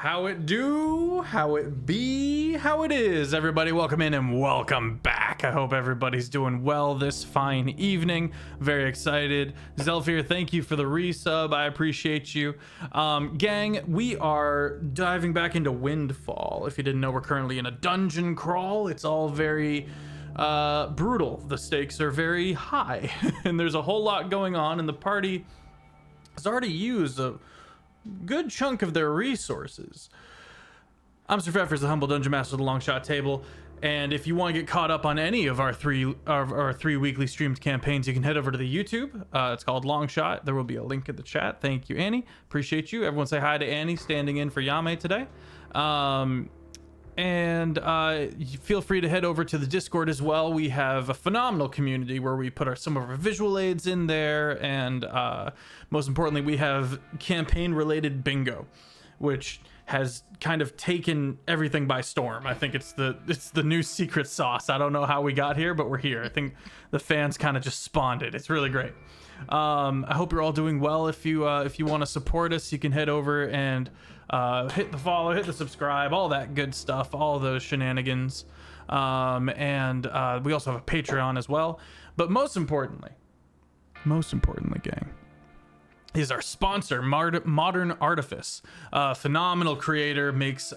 How it do, how it be, how it is. Everybody, welcome in and welcome back. I hope everybody's doing well this fine evening. Very excited. Zelfir, thank you for the resub. I appreciate you. Gang, we are diving back into Windfall. If you didn't know, we're currently in a dungeon crawl. It's all very brutal. The stakes are very high and there's a whole lot going on, and the party has already used a good chunk of their resources. I'm SirFeffers, the humble dungeon master of the long shot table, and if you want to get caught up on any of our three weekly streamed campaigns, you can head over to the YouTube. It's called Long Shot. There will be a link in the chat. Thank you, Annie. Appreciate you. Everyone say hi to Annie, standing in for Yame today. And you feel free to head over to the Discord as well. We have a phenomenal community where we put some of our visual aids in there, and most importantly, we have campaign related bingo, which has kind of taken everything by storm. I think it's the new secret sauce. I don't know how we got here, but we're here. I think the fans kind of just spawned it. It's really great. I hope you're all doing well. If you want to support us, you can head over and hit the follow, hit the subscribe, all that good stuff, all those shenanigans. And we also have a Patreon as well. But most importantly, gang, is our sponsor, Modern Artifice. Phenomenal creator, makes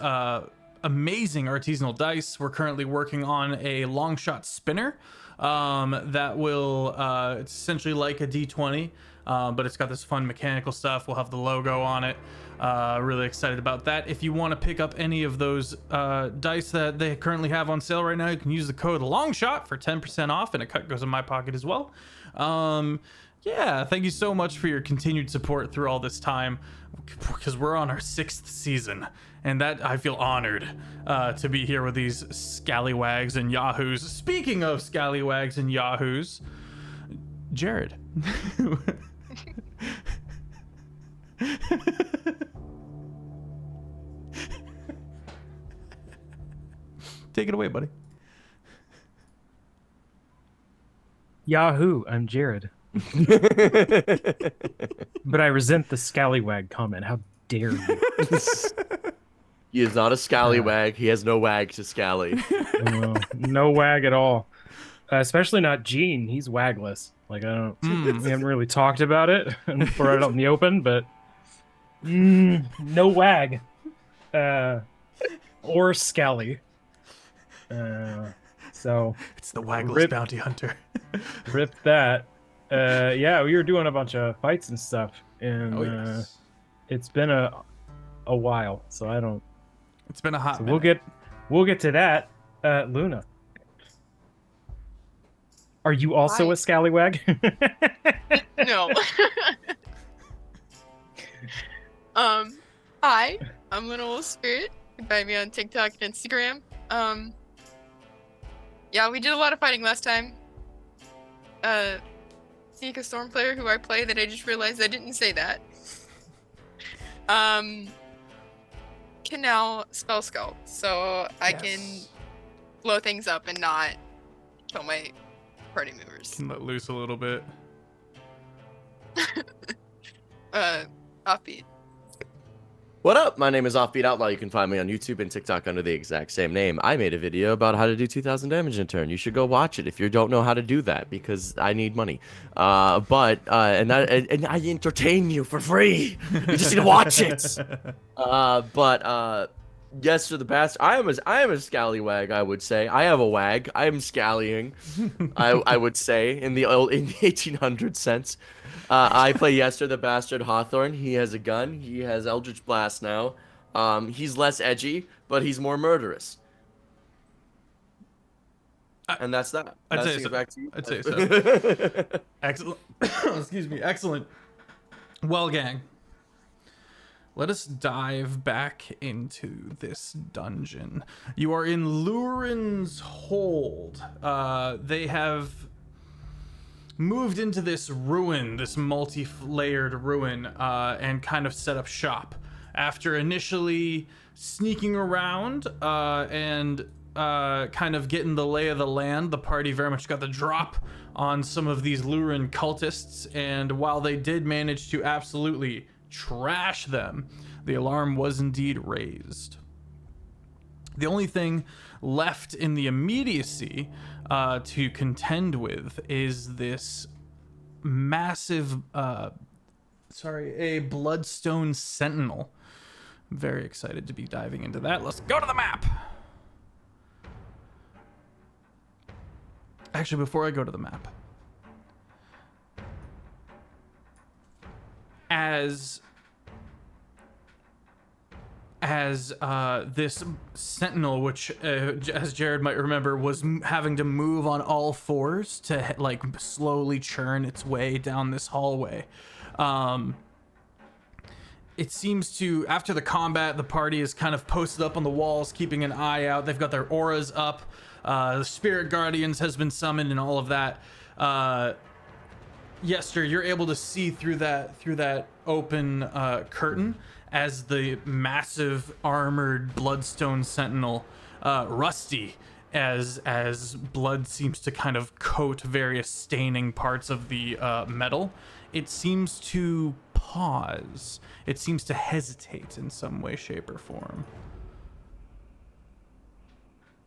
amazing artisanal dice. We're currently working on a long shot spinner that will it's essentially like a D20, but it's got this fun mechanical stuff. We'll have the logo on it. Really excited about that. If you want to pick up any of those dice that they currently have on sale right now, you can use the code LONGSHOT for 10% off, and a cut goes in my pocket as well. Yeah, thank you so much for your continued support through all this time, because we're on our 6th season, and that I feel honored to be here with these scallywags and yahoos. Speaking of scallywags and yahoos, Jared. Take it away, buddy. Yahoo, I'm Jared. But I resent the scallywag comment. How dare you? He is not a scallywag. He has no wag to scally. No wag at all. Especially not Gene. He's wagless. Like, I don't. We haven't really talked about it and brought it out in the open, but no wag. Or scally. So it's the wagless bounty hunter. Rip that. Yeah, we were doing a bunch of fights and stuff, and it's been a while, so I don't. It's been a hot minute. We'll get to that. Luna, are you also a scallywag? No. Hi, I'm LunaWolfSpirit. You can find me on TikTok and Instagram. Yeah, we did a lot of fighting last time. Seek a Storm player who I play that I just realized I didn't say that. Can now spell sculpt, so I can blow things up and not kill my party members. Can let loose a little bit. Offbeat. What up? My name is Offbeat Outlaw. You can find me on YouTube and TikTok under the exact same name. I made a video about how to do 2,000 damage in turn. You should go watch it if you don't know how to do that, because I need money. And I entertain you for free. You just need to watch it. Yes, to the past, I am a scallywag. I would say I have a wag. I am scallying. I would say in the 1800 sense. I play Yester the Bastard Hawthorne. He has a gun. He has Eldritch Blast now. He's less edgy, but he's more murderous. And that's that. I'd say so. Back to you. I'd say so. Excellent. Excuse me. Excellent. Well, gang, let us dive back into this dungeon. You are in Lurin's hold. They have moved into this ruin, this multi-layered ruin, and kind of set up shop. After initially sneaking around and kind of getting the lay of the land, the party very much got the drop on some of these Lurin cultists, and while they did manage to absolutely trash them. The alarm was indeed raised. The only thing left in the immediacy to contend with is this massive, a Bloodstone Sentinel. I'm very excited to be diving into that. Let's go to the map. Actually, before I go to the map, as this sentinel, which as Jared might remember, was having to move on all fours to like slowly churn its way down this hallway. It seems to, after the combat, the party is kind of posted up on the walls, keeping an eye out. They've got their auras up. The Spirit Guardians has been summoned and all of that. Yester, you're able to see through that open curtain as the massive armored Bloodstone Sentinel, Rusty, as blood seems to kind of coat various staining parts of the metal. It seems to pause. It seems to hesitate in some way, shape, or form.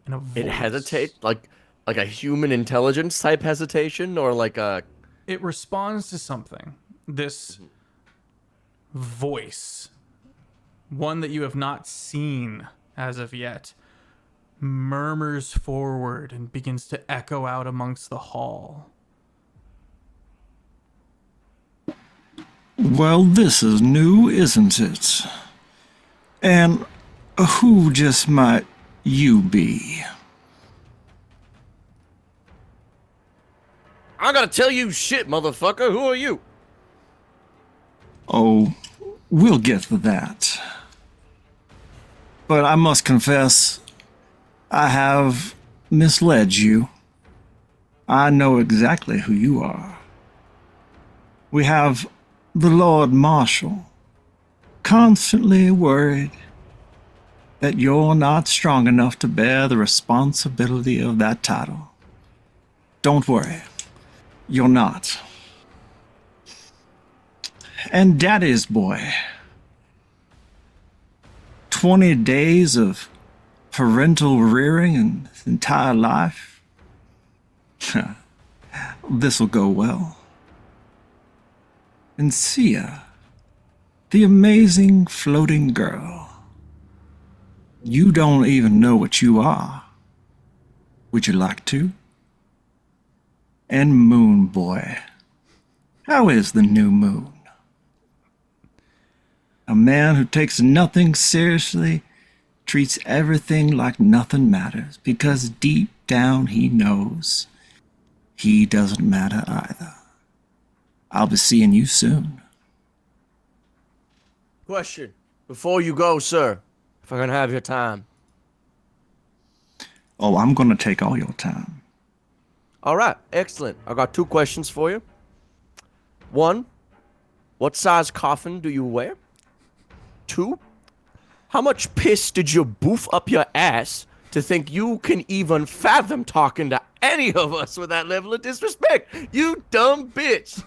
And a voice. It hesitates like a human intelligence type hesitation, or like a. It responds to something. This voice, one that you have not seen as of yet, murmurs forward and begins to echo out amongst the hall. Well, this is new, isn't it? And who just might you be? I gotta tell you shit, motherfucker. Who are you? Oh, we'll get to that. But I must confess, I have misled you. I know exactly who you are. We have the Lord Marshal, constantly worried that you're not strong enough to bear the responsibility of that title. Don't worry, you're not. And Daddy's boy, 20 days of parental rearing in his entire life. This'll go well. And Sia, the amazing floating girl. You don't even know what you are. Would you like to? And Moon Boy. How is the new moon? A man who takes nothing seriously, treats everything like nothing matters, because deep down he knows he doesn't matter either. I'll be seeing you soon. Question. Before you go, sir, if I can have your time. Oh, I'm gonna take all your time. All right, excellent. I got 2 questions for you. 1, what size coffin do you wear? 2, how much piss did you boof up your ass to think you can even fathom talking to any of us with that level of disrespect? You dumb bitch.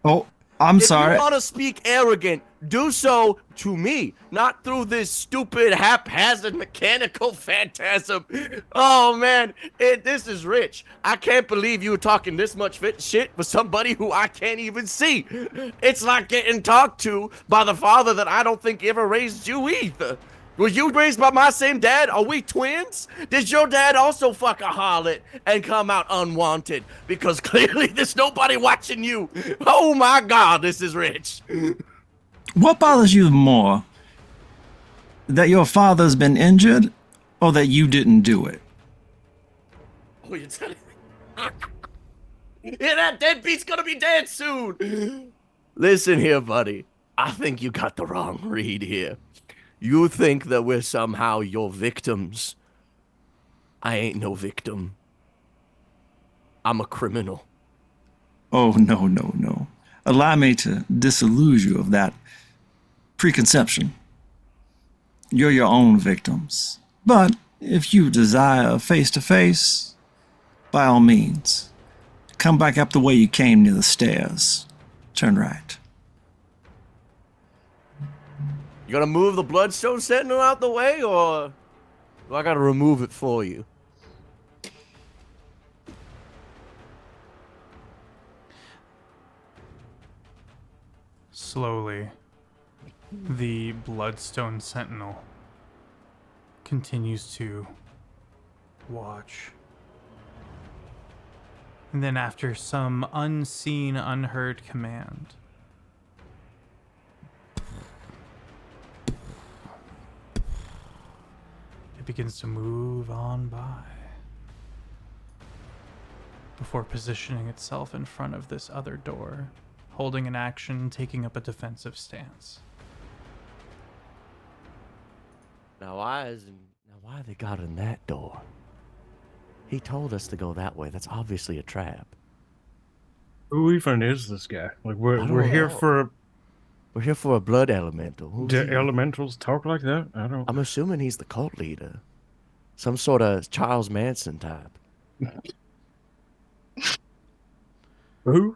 Oh, I'm sorry. If you want to speak arrogant, do so to me, not through this stupid, haphazard, mechanical phantasm. Oh, man, this is rich. I can't believe you were talking this much shit for somebody who I can't even see. It's like getting talked to by the father that I don't think ever raised you either. Were you raised by my same dad? Are we twins? Did your dad also fuck a harlot and come out unwanted? Because clearly there's nobody watching you. Oh my God, this is rich. What bothers you more? That your father's been injured, or that you didn't do it? Oh, you're telling me? Yeah, that deadbeat's gonna be dead soon. Listen here, buddy. I think you got the wrong read here. You think that we're somehow your victims. I ain't no victim. I'm a criminal. Oh, no, no, no. Allow me to disillusion you of that preconception. You're your own victims. But if you desire face-to-face, by all means, come back up the way you came near the stairs. Turn right. You gonna move the Bloodstone Sentinel out the way, or do I gotta remove it for you? Slowly, the Bloodstone Sentinel continues to watch. And then after some unseen, unheard command, it begins to move on by before positioning itself in front of this other door, holding an action, taking up a defensive stance. Now why they got in that door? He told us to go that way. That's obviously a trap. Who even is this guy? Like I we're don't here know. for We're here for a blood elemental. Who's the he? elementals talk like that? I don't. I'm assuming he's the cult leader. Some sort of Charles Manson type. Who?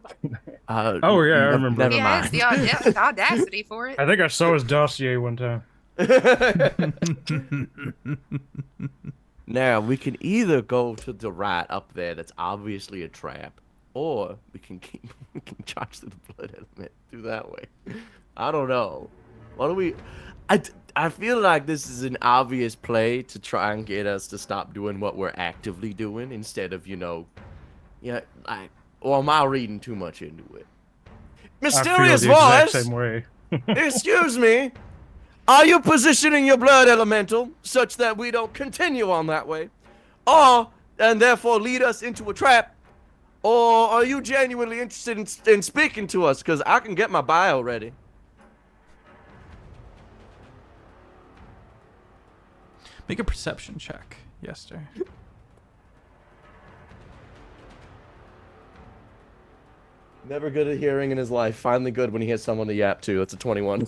Oh, yeah, I remember. Never He has mind. the audacity for it. I think I saw his dossier one time. Now, we can either go to the right up there, that's obviously a trap, or we can charge through the blood element through that way. I don't know. What do we... I feel like this is an obvious play to try and get us to stop doing what we're actively doing instead of, or am I reading too much into it? Mysterious I feel the exact voice! same way. Excuse me? Are you positioning your blood elemental such that we don't continue on that way? And therefore lead us into a trap? Or are you genuinely interested in speaking to us? Because I can get my bio ready. Make a perception check, Yester. Never good at hearing in his life. Finally good when he has someone to yap to. That's a 21.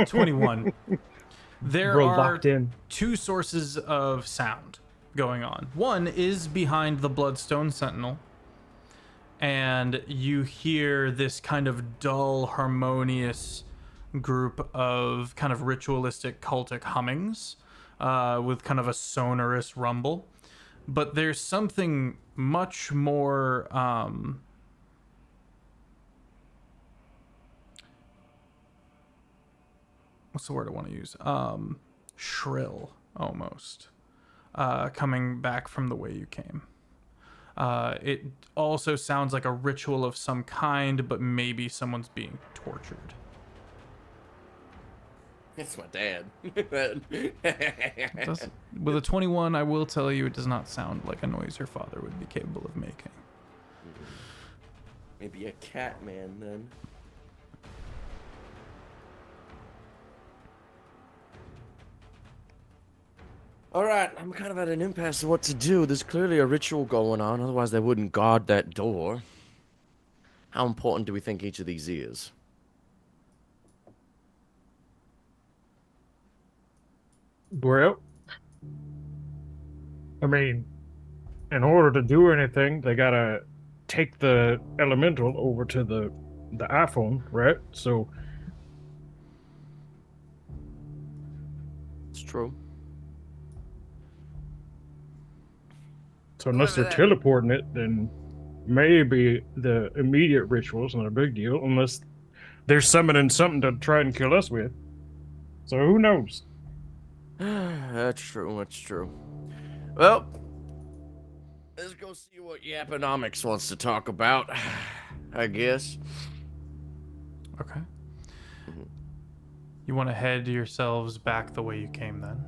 21. There We're are locked in. two sources of sound going on. One is behind the Bloodstone Sentinel, and you hear this kind of dull, harmonious group of kind of ritualistic cultic hummings with kind of a sonorous rumble. But there's something much more what's the word I want to use? Shrill, almost, coming back from the way you came. It also sounds like a ritual of some kind, but maybe someone's being tortured. It's my dad. With a 21, I will tell you it does not sound like a noise your father would be capable of making. Maybe a cat man then. Alright, I'm kind of at an impasse of what to do. There's clearly a ritual going on, otherwise they wouldn't guard that door. How important do we think each of these is? Well, I mean, in order to do anything, they gotta take the elemental over to the iPhone, right? So It's true. unless they're Whatever that- teleporting it, then maybe the immediate ritual's not a big deal, unless they're summoning something to try and kill us with. So who knows? That's true, that's true. Well, let's go see what Yaponomics wants to talk about, I guess. Okay. You want to head yourselves back the way you came then?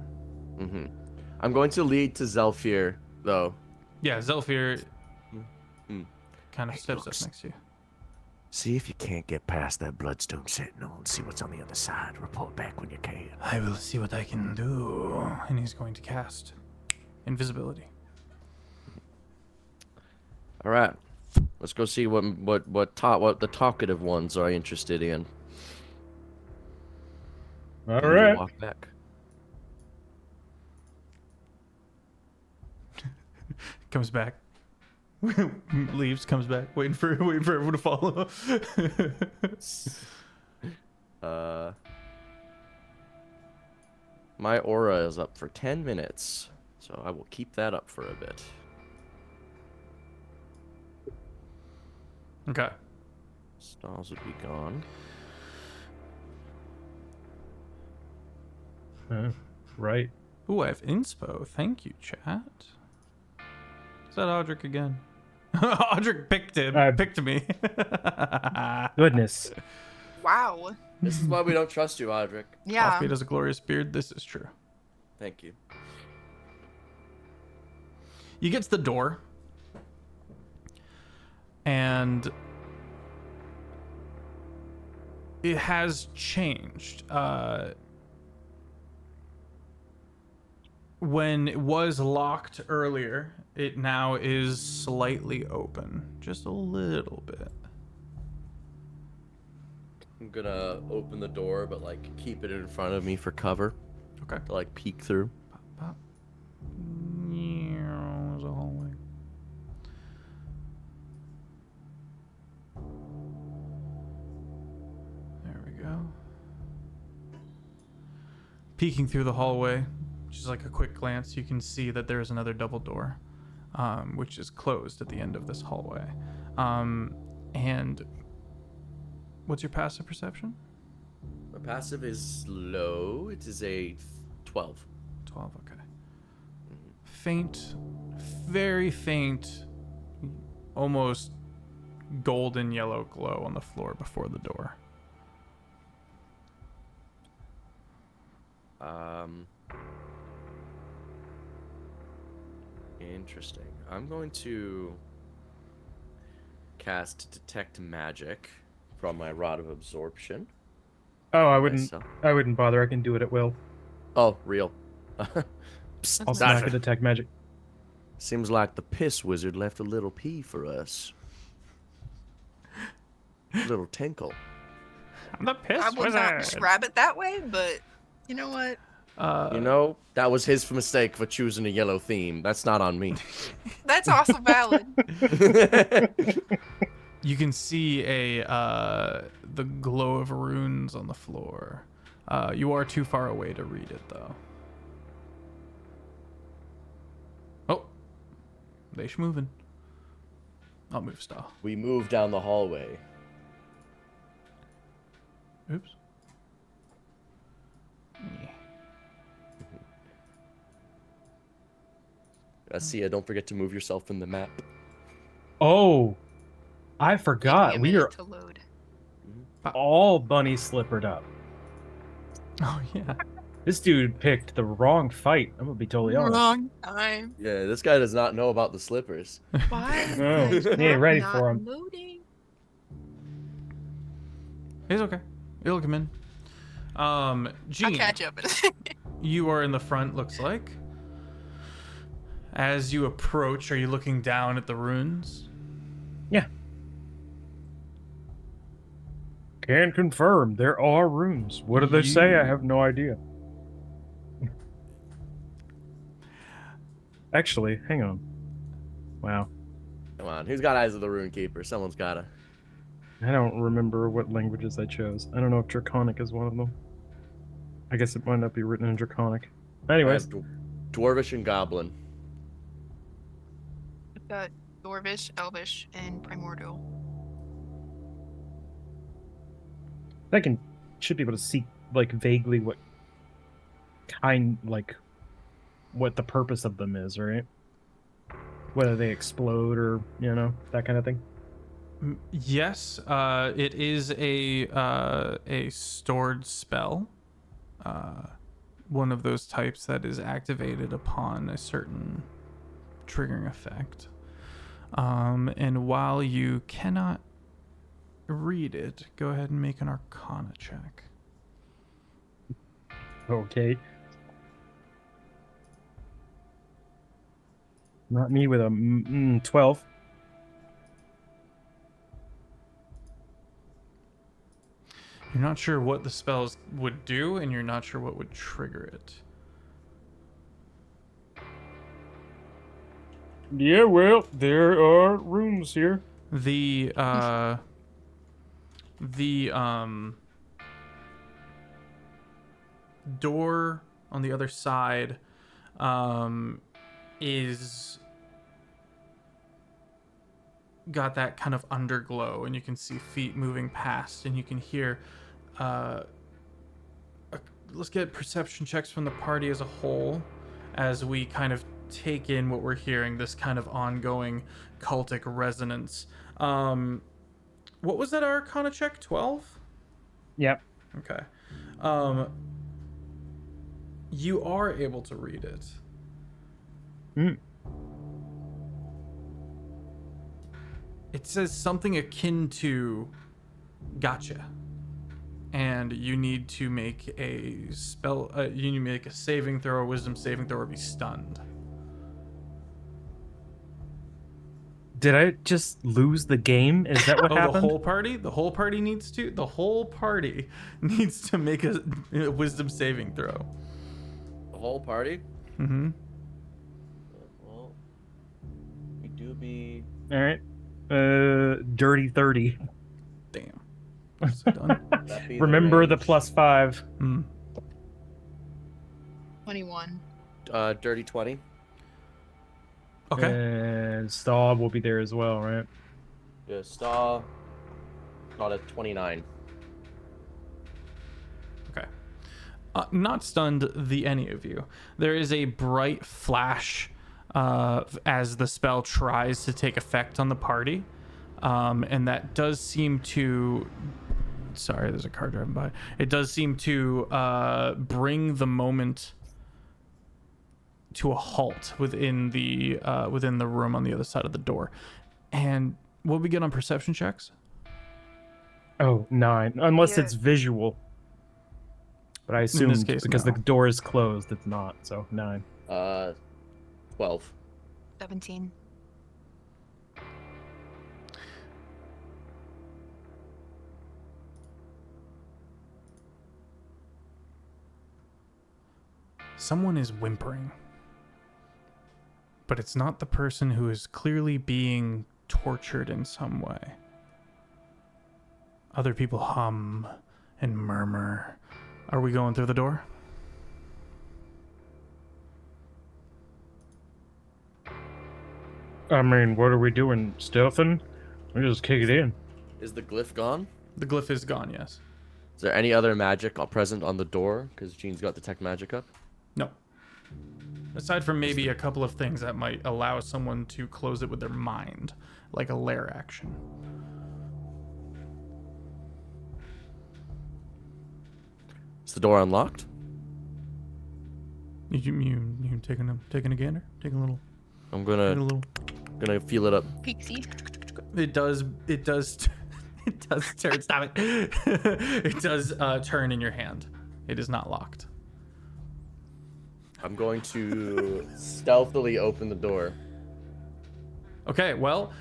Mm-hmm. I'm going to lead to Zelfir, though. Yeah, Zelfir kind of Hey, steps looks- up next to you. See if you can't get past that Bloodstone Sentinel and see what's on the other side. Report back when you can. I will see what I can do. And he's going to cast invisibility. All right, let's go see what the talkative ones are interested in. All And we'll right. walk back. Comes back. Leaves, comes back, waiting for everyone to follow. My aura is up for 10 minutes, so I will keep that up for a bit. Okay. Stalls would be gone. Right. Ooh, I have inspo. Thank you, chat. Is that Audric again? Audric picked me. Goodness. Wow. This is why we don't trust you, Audric. Yeah. Offbeat has a glorious beard. This is true. Thank you. You get to the door, and it has changed. When it was locked earlier, it now is slightly open, just a little bit. I'm gonna open the door, but like keep it in front of me for cover Okay. to like peek through. Pop. There's a hallway. There we go. Peeking through the hallway, just like a quick glance, you can see that there's another double door, which is closed at the end of this hallway. And what's your passive perception? My passive is low. It is a 12. 12, okay. Faint, very faint, almost golden yellow glow on the floor before the door. Interesting. I'm going to cast Detect Magic from my Rod of Absorption. Oh, I wouldn't. Myself. I wouldn't bother. I can do it at will. Oh, real. That's I'll nice. smack a detect magic. Seems like the piss wizard left a little pee for us. Little tinkle. I'm the piss I would not describe it that way, but you know what? You know, that was his mistake for choosing a yellow theme. That's not on me. That's also valid. You can see the glow of runes on the floor. You are too far away to read it, though. Oh, they moving. I'll move style. We move down the hallway. Oops. Yeah. Sia, don't forget to move yourself in the map. Oh, I Give me forgot. a We minute are to load. all bunny slippered up. Oh yeah. This dude picked the wrong fight. I'm gonna be totally honest. Wrong time. Yeah, this guy does not know about the slippers. Why? No, is he ain't that ready not for 'em. Loading? It's okay. It'll come in. I'll Gene, catch up in a second. you are in the front, looks like. As you approach, are you looking down at the runes? Yeah. Can confirm there are runes. What do they say? I have no idea. Actually, hang on. Wow. Come on, who's got Eyes of the Rune Keeper? Someone's gotta. I don't remember what languages I chose. I don't know if Draconic is one of them. I guess it might not be written in Draconic. Anyways, Dwarvish and Goblin. I've got Dwarvish, Elvish, and Primordial. I should be able to see like vaguely what what the purpose of them is, right? Whether they explode or that kind of thing. Yes, it is a stored spell. One of those types that is activated upon a certain triggering effect. And while you cannot read it, go ahead and make an Arcana check. Okay. Not me with a 12. You're not sure what the spells would do, and you're not sure what would trigger it. Yeah, well, there are rooms here. The door on the other side is got that kind of underglow, and you can see feet moving past, and you can hear let's get perception checks from the party as a whole as we kind of take in what we're hearing, this kind of ongoing cultic resonance. What was that Arcana check? 12? Yep. Okay. You are able to read it. It says something akin to gotcha. And you need to make a spell, you need to make a saving throw, a wisdom saving throw, or be stunned. Did I just lose the game? Is that what happened? The whole party? The whole party needs to make a wisdom saving throw. The whole party? Mm-hmm. Well, we do be... All right. Dirty 30. Damn. So done. Remember the +5. 21. Dirty 20. Okay. And Staub will be there as well, right? Yeah, Star got a 29. Okay. Not stunned, any of you. There is a bright flash as the spell tries to take effect on the party. And that does seem to... Sorry, there's a car driving by. It does seem to bring the moment to a halt within the room on the other side of the door. And what we get on perception checks? Oh, 9. Unless it's visual. But I assume because the door is closed, it's not. So 9. 12. 17. Someone is whimpering. But it's not the person who is clearly being tortured in some way. Other people hum and murmur. Are we going through the door? I mean, what are we doing? Stealthing? We just kick it in. Is the glyph gone? The glyph is gone, yes. Is there any other magic present on the door? Because Gene's got detect magic up. No. Aside from maybe a couple of things that might allow someone to close it with their mind, like a lair action. Is the door unlocked? You taking a gander? Taking a little. I'm gonna feel it up. Pixie. It does turn. Stop it. It does turn in your hand. It is not locked. I'm going to stealthily open the door. Okay, well,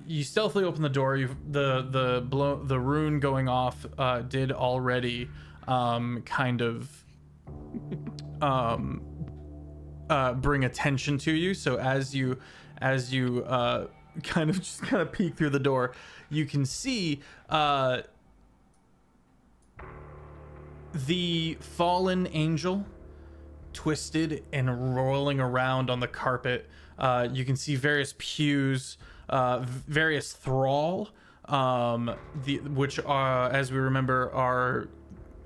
you stealthily open the door. The rune going off did already kind of bring attention to you. So as you kind of peek through the door, you can see the fallen angel twisted and rolling around on the carpet. You can see various pews, various thrall, which are, as we remember, are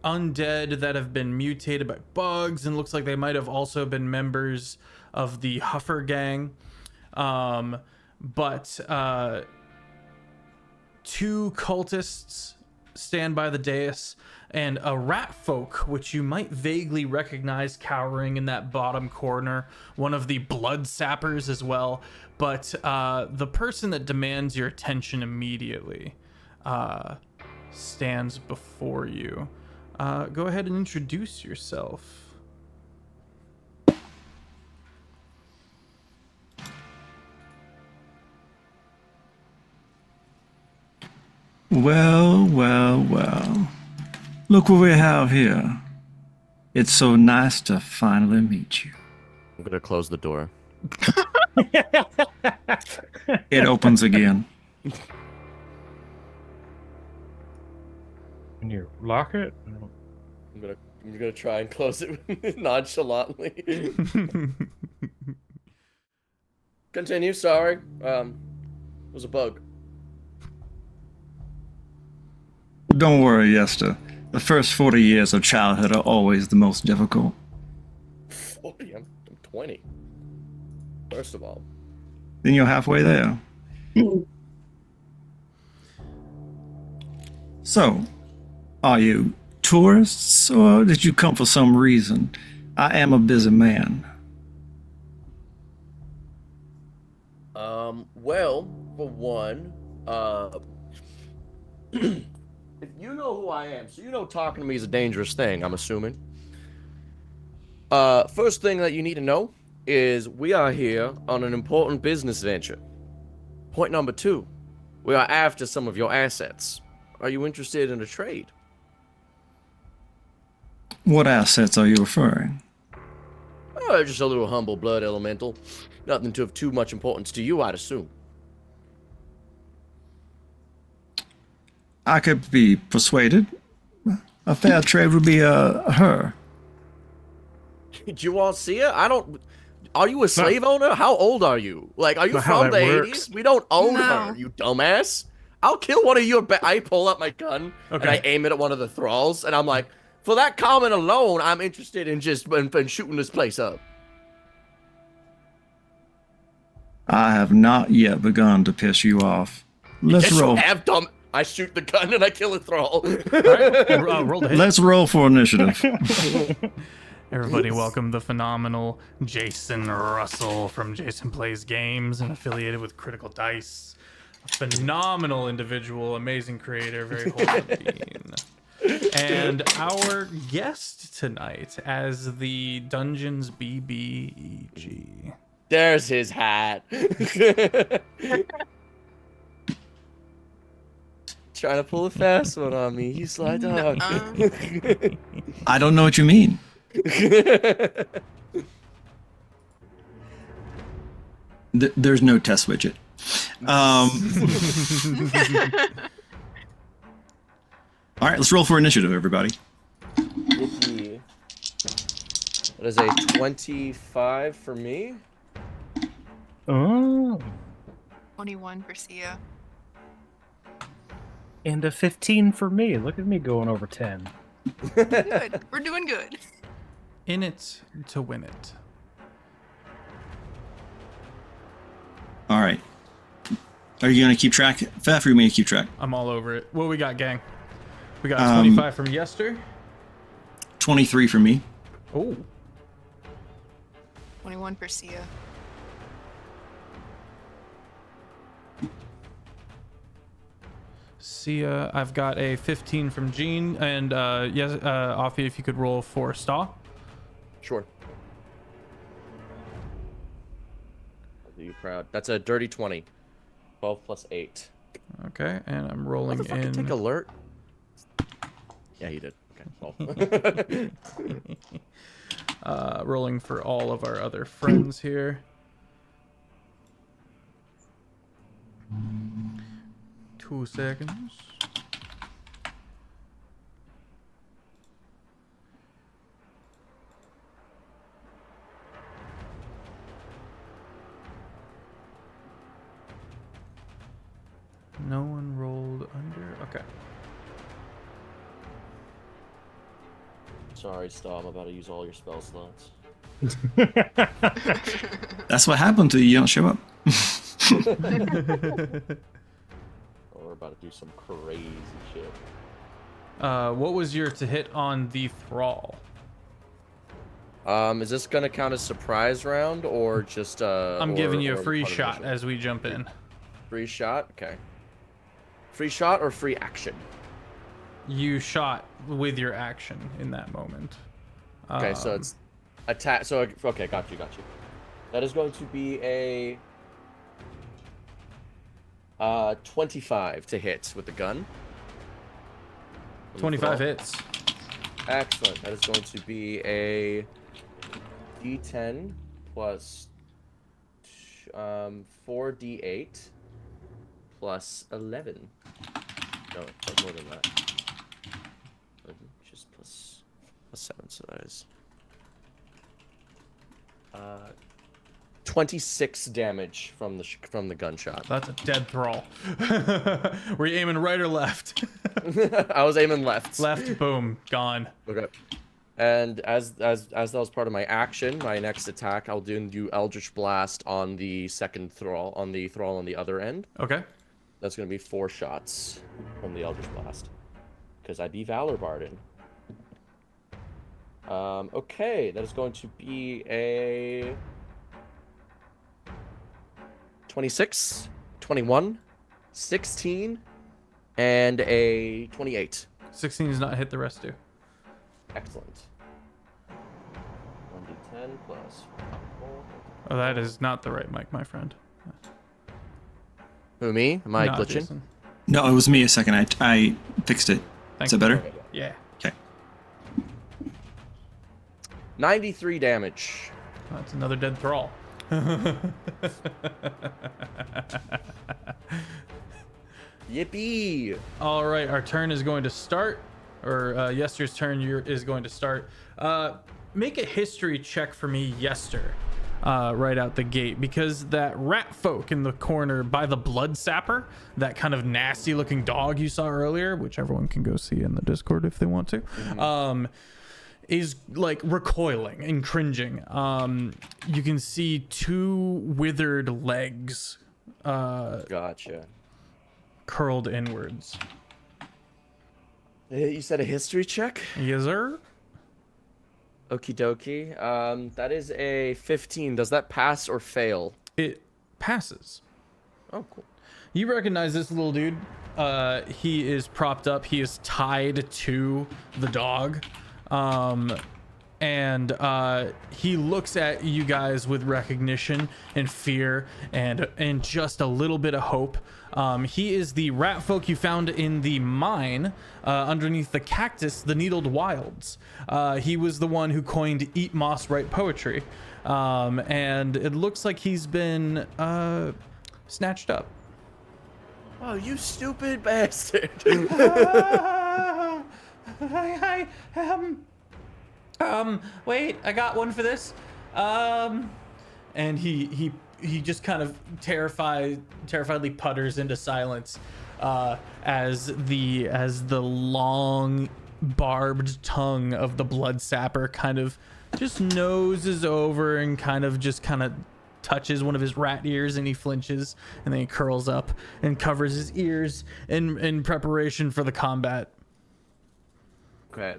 undead that have been mutated by bugs, and looks like they might have also been members of the Huffer gang. But two cultists stand by the dais, and a rat folk, which you might vaguely recognize cowering in that bottom corner, one of the blood sappers as well. But the person that demands your attention immediately stands before you. Go ahead and introduce yourself. Well, well, well. Look what we have here. It's so nice to finally meet you. I'm gonna close the door. It opens again. Can you lock it? I'm gonna I'm gonna try and close it nonchalantly. Continue. Sorry. It was a bug. Don't worry, Yester. The first 40 years of childhood are always the most difficult. 40. I'm 20. First of all. Then you're halfway there. So, are you tourists or did you come for some reason? I am a busy man. Well, for one, if you know who I am, so you know talking to me is a dangerous thing, I'm assuming. First thing that you need to know is we are here on an important business venture. Point number 2, we are after some of your assets. Are you interested in a trade? What assets are you referring? Oh, just a little humble blood elemental. Nothing of too much importance to you, I'd assume. I could be persuaded. A fair trade would be her. Did you all see her? Are you a slave owner? How old are you? Like, are you Not how from the that works. 80s? We don't own No. her, you dumbass. I'll kill one of your. I pull up my gun and I aim it at one of the thralls, and I'm like, for that comment alone, I'm interested in just in shooting this place up. I have not yet begun to piss you off. Let's Yes, roll. you have, dumb. I shoot the gun and I kill a thrall. Roll the hit. Let's roll for initiative. Everybody, welcome the phenomenal Jason Russell from Jason Plays Games and affiliated with Critical Dice. A phenomenal individual, amazing creator, very wholesome being. And our guest tonight as the Dungeons BBEG. There's his hat. Trying to pull a fast one on me. He's like, dog. I don't know what you mean. There's no test widget. All right, let's roll for initiative, everybody. Yippee. That is a 25 for me. Oh. 21 for Sia. And a 15 for me. Look at me going over 10. Good. We're doing good. In it to win it. All right. Are you going to keep track, Feff, or you may keep track? I'm all over it. What we got, gang? We got 25 from Yester. 23 for me. Oh. 21 for Sia. Sia, I've got a 15 from Gene, and yes, Offie, if you could roll for Staw. Sure. I'll do you proud. That's a dirty 20. 12 plus 8. Okay, and I'm rolling in. Take alert. Yeah, you did. Okay. Rolling for all of our other friends here. 2 seconds. No one rolled under. Okay. Sorry, Staw. I'm about to use all your spell slots. That's what happened to you. You don't show up. Oh, we're about to do some crazy shit. What was your to hit on the thrall? Is this gonna count as surprise round or just I'm giving you a free part of shot initiative? as we jump in. Free shot? Okay. Free shot or free action? You shot with your action in that moment. Okay, so it's attack. So okay, got you. That is going to be a 25 to hit with the gun. 25 hits. Excellent. That is going to be a D10 plus 4D8 plus 11. No, it's more than that. Just plus +7, so that is 26 damage from the gunshot. That's a dead thrall. Were you aiming right or left? I was aiming left. Left, boom, gone. Okay. And as that was part of my action, my next attack, I'll do Eldritch Blast on the second thrall, on the other end. Okay. That's gonna be 4 shots from the Eldritch Blast, because I be Valor Bardin. Okay, that is going to be a 26, 21, 16, and a 28. 16 does not hit, the rest do. Excellent. 1d10 plus 4. Oh, that is not the right mic, my friend. Who, me? Am I Not glitching? Jason. No, it was me a second. I fixed it. Thank Is that you. better? Okay. Yeah. Okay. 93 damage. That's another dead thrall. Yippee! All right, our turn is going to start, or Yester's turn is going to start. Make a history check for me, Yester, right out the gate, because that rat folk in the corner by the blood sapper, that kind of nasty looking dog you saw earlier, which everyone can go see in the Discord if they want to, is like recoiling and cringing. You can see 2 withered legs Gotcha. curled inwards. You said a history check? Yes, sir. Okie dokie. That is a 15. Does that pass or fail? It passes. Oh, cool. You recognize this little dude. He is propped up. He is tied to the dog. And he looks at you guys with recognition and fear and just a little bit of hope. He is the rat folk you found in the mine underneath the cactus, the Needled Wilds. He was the one who coined Eat Moss, Write Poetry. And it looks like he's been snatched up. Oh, you stupid bastard. Wait, I got one for this. And he just kind of terrifiedly putters into silence as the long barbed tongue of the blood sapper kind of just noses over and kind of touches one of his rat ears, and he flinches, and then he curls up and covers his ears in preparation for the combat. Okay.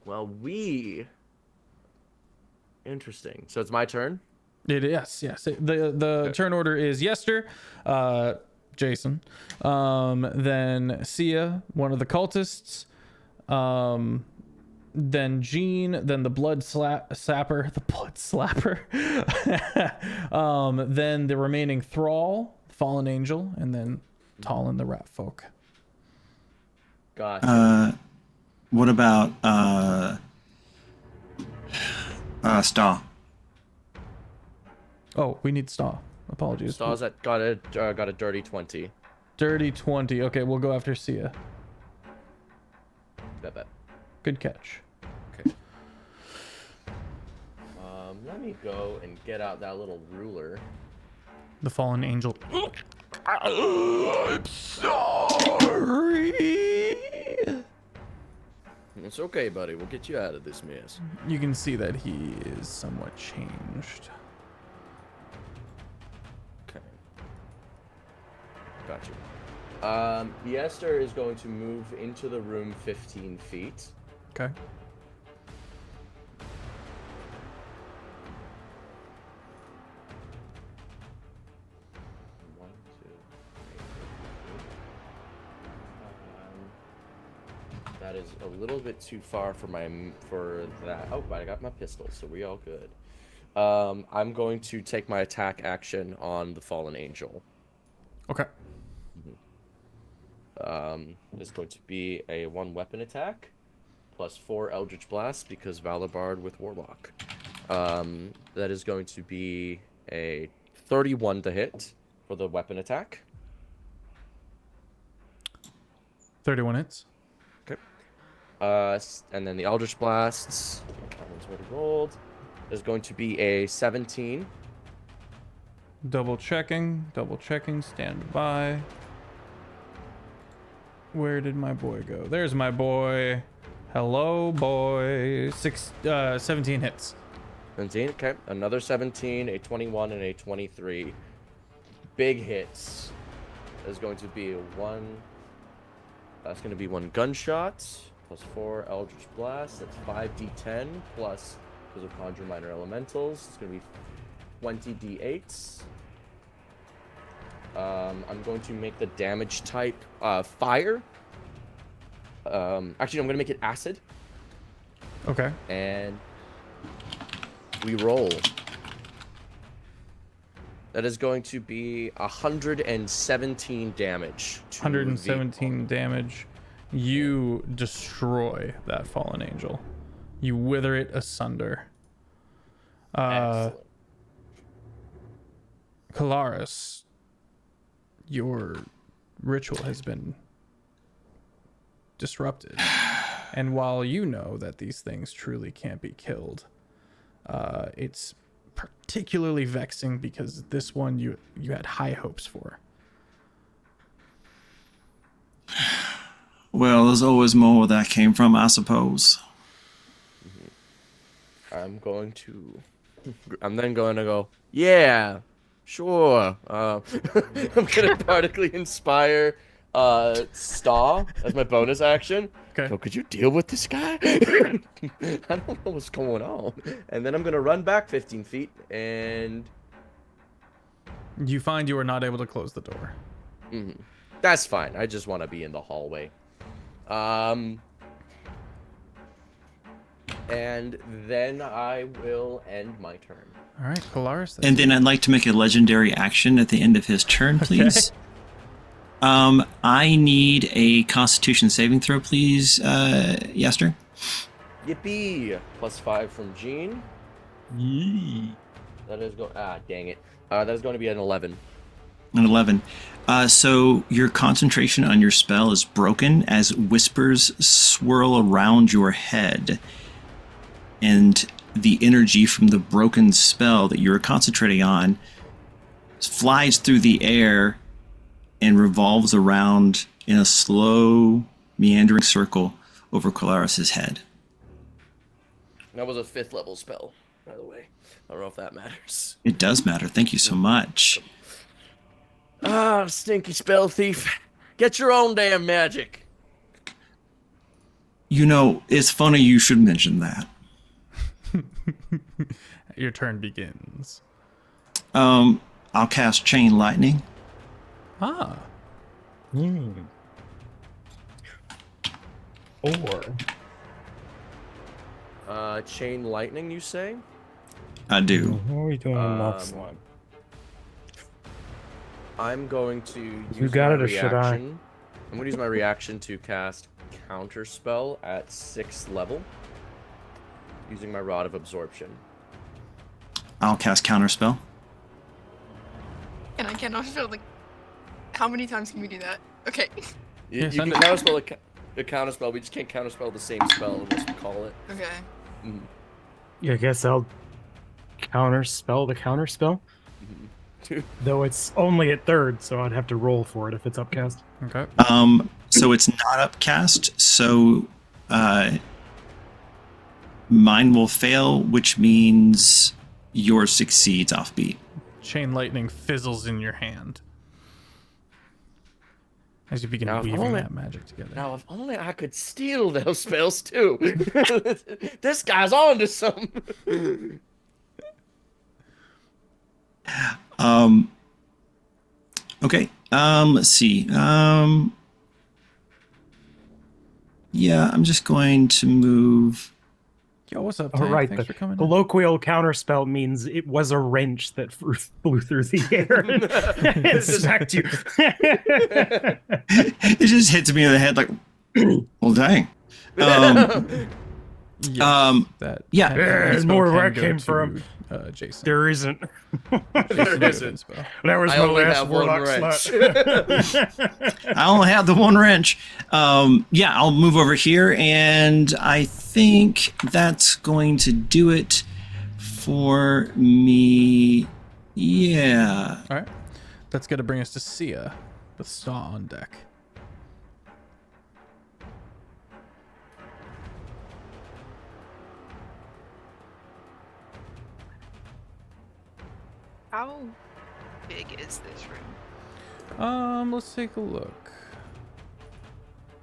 Well, interesting. So it's my turn? It is, yes. The turn order is Yester, Jason, then Sia, one of the cultists, then Jean, then the blood sapper, then the remaining thrall, fallen angel, and then Talon the rat folk. Gotcha. What about Star? Oh, we need Star. Apologies. Stars that got a dirty 20. Dirty 20. Okay, we'll go after Sia. Bet. Good catch. Okay. Let me go and get out that little ruler. The fallen angel. I'm sorry. It's okay, buddy. We'll get you out of this mess. You can see that he is somewhat changed. Okay. Gotcha. Yester is going to move into the room 15 feet. Okay. One, two, three. That is a little bit too far for that. Oh, but I got my pistol, so we all good. I'm going to take my attack action on the fallen angel. Okay. It's going to be a 1 weapon attack plus 4 Eldritch Blast because Valabard with Warlock. That is going to be a 31 to hit for the weapon attack. 31 hits. Okay. And then the Eldritch Blasts. That one's already rolled. There's going to be a 17. Double checking, stand by. Where did my boy go? There's my boy. Hello, boy. 17 hits. 17, okay. Another 17, a 21, and a 23. Big hits. There's going to be that's going to be 1 gunshot, plus 4 Eldritch Blast. That's 5d10, plus, because of Conjure Minor Elementals, it's going to be 20 d8s. I'm going to make the damage type fire. Actually, I'm going to make it acid. Okay. And we roll. That is going to be 117 damage. 117 damage. You destroy that fallen angel. You wither it asunder. Excellent. Kalaris, your ritual has been disrupted. And while you know that these things truly can't be killed, it's particularly vexing because this one you had high hopes for. Well, there's always more where that came from, I suppose. I'm then going to go, yeah, sure. I'm going to Bardically Inspire Staw as my bonus action. Okay. So could you deal with this guy? I don't know what's going on. And then I'm going to run back 15 feet and... You find you are not able to close the door. That's fine. I just want to be in the hallway. And then I will end my turn. All right, Kalaris. And then I'd like to make a legendary action at the end of his turn, please. I need a Constitution saving throw, please, Yester. Yippee! +5 from Gene. Yee. That is dang it. That is going to be an 11. An 11. So your concentration on your spell is broken as whispers swirl around your head. And the energy from the broken spell that you're concentrating on flies through the air and revolves around in a slow, meandering circle over Kalaris' head. That was a 5th level spell, by the way. I don't know if that matters. It does matter. Thank you so much. Ah, stinky spell thief. Get your own damn magic. You know, it's funny you should mention that. Your turn begins. I'll cast Chain Lightning. Ah. Or Chain lightning, you say? I do. what are we doing in next one? I'm going to use You got my it, or should I? reaction. I'm going to use my reaction to cast Counter Spell at 6th level, using my Rod of Absorption. I'll cast Counterspell. And I cannot feel like. How many times can we do that? Okay. You can counterspell a counterspell. We just can't counterspell the same spell unless we call it. Okay. Yeah, I guess I'll counterspell the counterspell. Though it's only at 3rd, so I'd have to roll for it if it's upcast. Okay. So it's not upcast, so mine will fail, which means yours succeeds Offbeat. Chain lightning fizzles in your hand as you begin Now, if weaving only- that magic together. Now, if only I could steal those spells too. This guy's on to something. Okay. Let's see. Yeah, I'm just going to move. Yo, what's up, All Tank? right, Thanks the for coming in. colloquial counterspell means it was a wrench that flew through the air and smacked you. It just hits me in the head like, well, dang. Yes, that yeah. can- There's spell more can where it go came to, from. Jason. There isn't. Jason isn't. spell. That was I my only last have one warlock wrench. slot. I only have the one wrench. Yeah, I'll move over here, and I think that's going to do it for me. Yeah. All right, that's gonna bring us to Sia with Saw on deck. How big is this room? Let's take a look.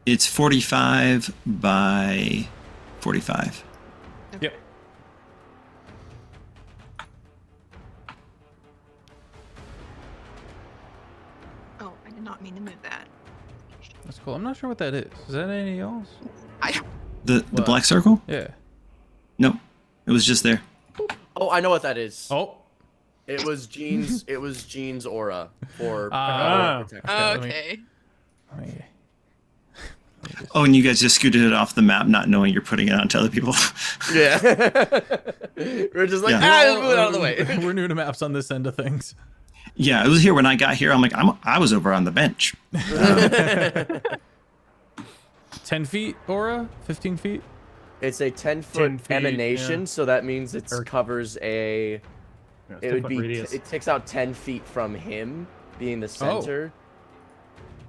It's 45 by 45. Yep. Oh, I did not mean to move that. That's cool. I'm not sure what that is. Is that anything else? The What? black circle? Yeah. No, it was just there. Oh, I know what that is. Oh. It was Jean's. It was Jean's aura for Ah. protection. let me- Okay. Let me- Oh, and you guys just scooted it off the map, not knowing you're putting it onto other people. Yeah. We're just like, Yeah. just move it out of the way. We're new to maps on this end of things. Yeah, it was here when I got here. I'm like, I was over on the bench. 10 feet aura? 15 feet? It's a 10 10-foot feet, emanation, yeah. so that means it Or- covers a. Yeah, it's It would 10-foot be. radius. It takes out 10 feet from him being the Oh. center.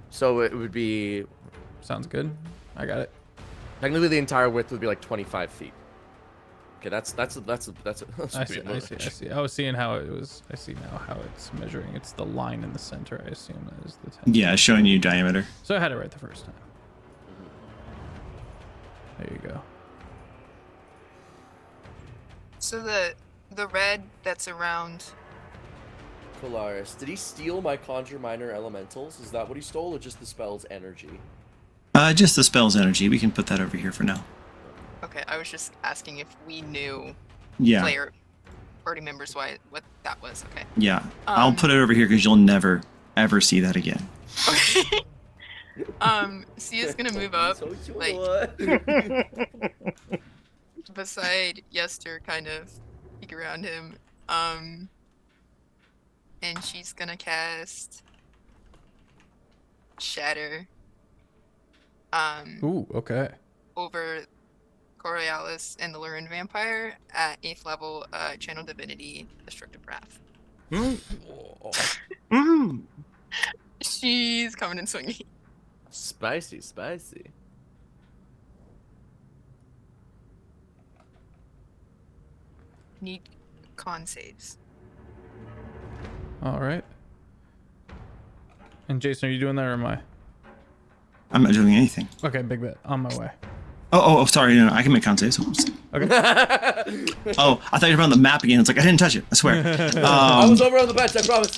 So it would be Sounds good. I got it. technically the entire width would be like 25 feet. Okay, that's I see. I was seeing how it was. I see now how it's measuring. It's the line in the center, I assume, that is the 10. Yeah, showing you diameter. So I had it right the first time. There you go. So the red that's around. Polaris, did he steal my Conjure Minor Elementals? Is that what he stole, or just the spell's energy? Just the spell's energy. We can put that over here for now. Okay, I was just asking if we knew Yeah, player party members what that was. Okay. yeah. I'll Um, put it over here because you'll never, ever see that again. Okay. Sia's gonna move up, So like cute. beside Yester, kind of peek around him. And she's gonna cast Shatter. Ooh, okay. Over Coriolis and the Lurin Vampire at 8th level, Channel Divinity, Destructive Wrath. She's coming and swinging. Spicy, spicy. Need con saves. All right. And Jason, are you doing that or am I? I'm not doing anything. Okay, big bet. On my way. Oh, sorry. No, I can make con saves. Okay. Oh, I thought you were on the map again. It's like, I didn't touch it. I swear. I was over on the bench, I promise.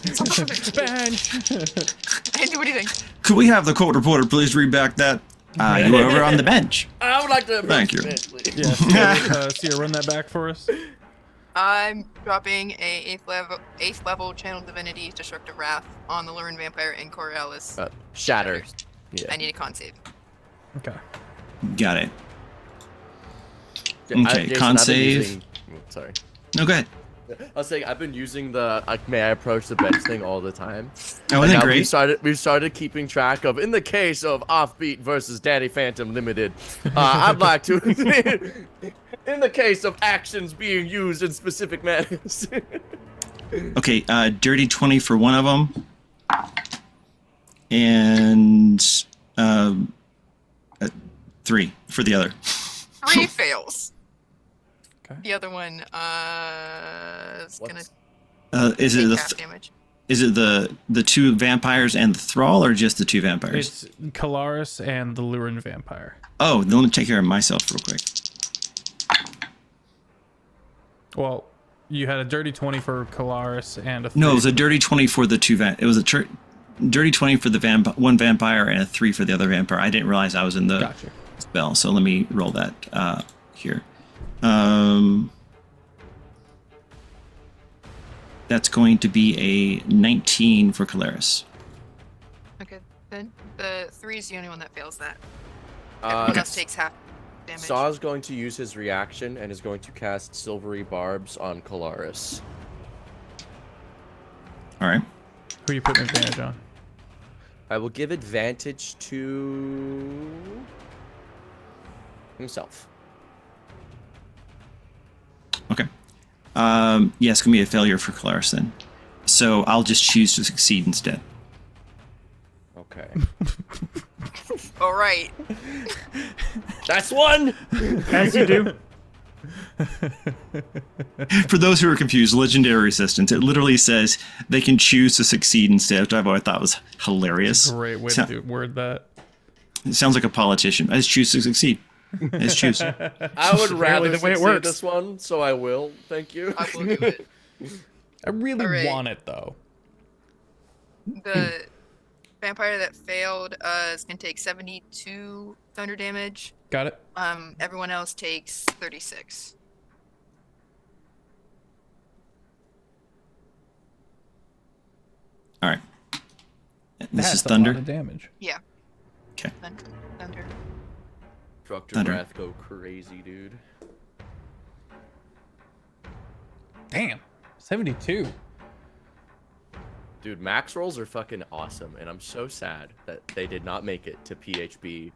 Bench. I didn't do anything. Could we have the court reporter please read back that? You were over on the bench. I would like to. Thank you. Please. Yeah, Sia, run that back for us. I'm dropping a 8th level Channel Divinity, Destructive Wrath on the Lurin Vampire and Coriolis. Shatter. Yeah. I need a con save. Okay. Got it. Yeah, Okay, Jason, con I've been save. using- Sorry. No, go ahead. I was saying I've been using the may I approach the bench thing all the time. Oh, And isn't it now great? we've started keeping track of in the case of Offbeat versus Daddy Phantom Limited. I'd like to in the case of actions being used in specific manners. Okay, dirty 20 for one of them. And 3 for the other. 3 fails. Okay. The other one is gonna Is it take half damage. the 2 vampires and the thrall, or just the 2 vampires? It's Kalaris and the Lurin Vampire. Oh, then let me take care of myself real quick. Well, you had a dirty 20 for Kalaris and a 3. No, it was a dirty 20 for the 2 It was a dirty 20 for the one vampire and a 3 for the other vampire. I didn't realize I was in the Gotcha. spell, so let me roll that here. That's going to be a 19 for Kalaris. Okay, then the 3 is the only one that fails that. Uh, Everyone else takes half. damage. Saw's going to use his reaction and is going to cast Silvery Barbs on Kalaris. All right. Who are you putting advantage on? I will give advantage to himself. Okay. Yeah, it's gonna be a failure for Claris then. So I'll just choose to succeed instead. Okay. All right. That's one! As you do. For those who are confused, legendary assistance. It literally says they can choose to succeed instead, which I thought was hilarious. Great way So- to word that. It sounds like a politician. I just choose to succeed. I just choose. I would rather the way it succeed works. this one, so I will. Thank you. I will do it. I really Alright. want it though. The vampire that failed is gonna take 72 thunder damage. Got it. Everyone else takes 36. All right. This That's is a thunder. lot of damage. Yeah. Okay. Thunder. Destructor Thunder. Breath go crazy, dude. Damn. 72. Dude, max rolls are fucking awesome, and I'm so sad that they did not make it to PHB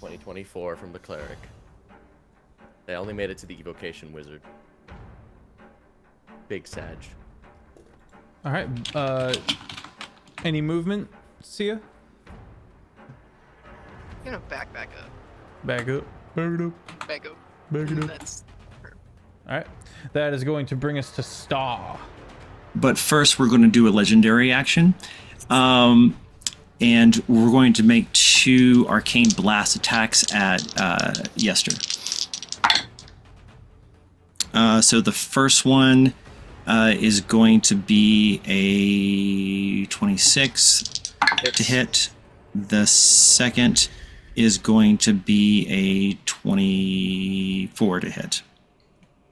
2024 from the Cleric. They only made it to the Evocation Wizard. Big Sag. All right. Any movement, Sia? You know, back up. Back up. Back it up. Back up. Back it up. That's All right. That is going to bring us to Star. But first, we're going to do a legendary action. And we're going to make 2 arcane blast attacks at Yester. So the first one is going to be a 26 to hit. The second is going to be a 24 to hit.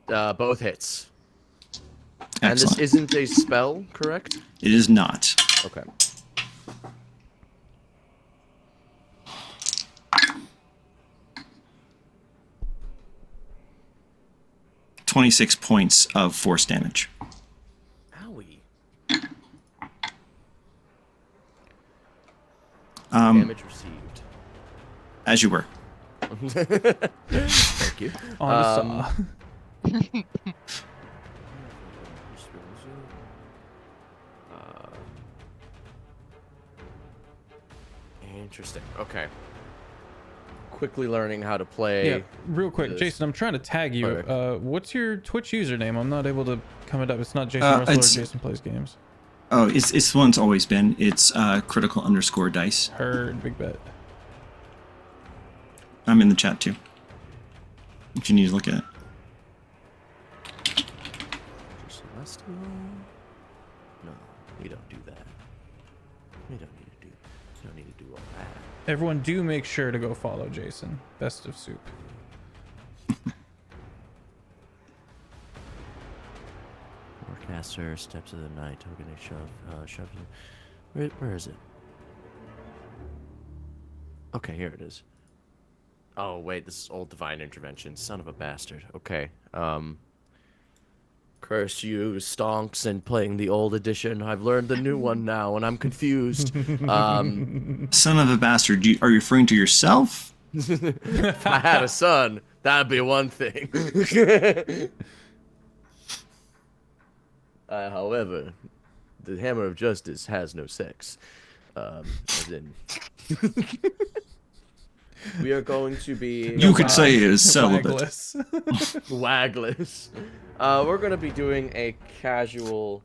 Both hits. And Excellent. this isn't a spell, correct? It is not. Okay. .26 points of force damage. Owie. Damage received. As you were. Thank you. On to Saw. Interesting. Okay. Quickly learning how to play. Yeah, real quick, this. Jason, I'm trying to tag you. Okay. What's your Twitch username? I'm not able to come it up. It's not Jason Russell it's- or Jason Plays Games. Oh, it's the one it's always been. It's critical_dice. Heard, big bet. I'm in the chat too. If you need to look at it. Celestial? No, we don't do that. We don't need to do all that. Everyone, do make sure to go follow Jason. Best of Soup. Forecaster, Steps of the Night, Token shove. Where is it? Okay, here it is. Oh wait, this is old Divine Intervention. Son of a bastard. Okay. Curse you, stonks, and playing the old edition. I've learned the new one now, and I'm confused. Son of a bastard, are you referring to yourself? If I had a son, that'd be one thing. However, the Hammer of Justice has no sex. As in... We are going to be... You could say it is celibate. Wagless. Wagless. We're going to be doing a casual...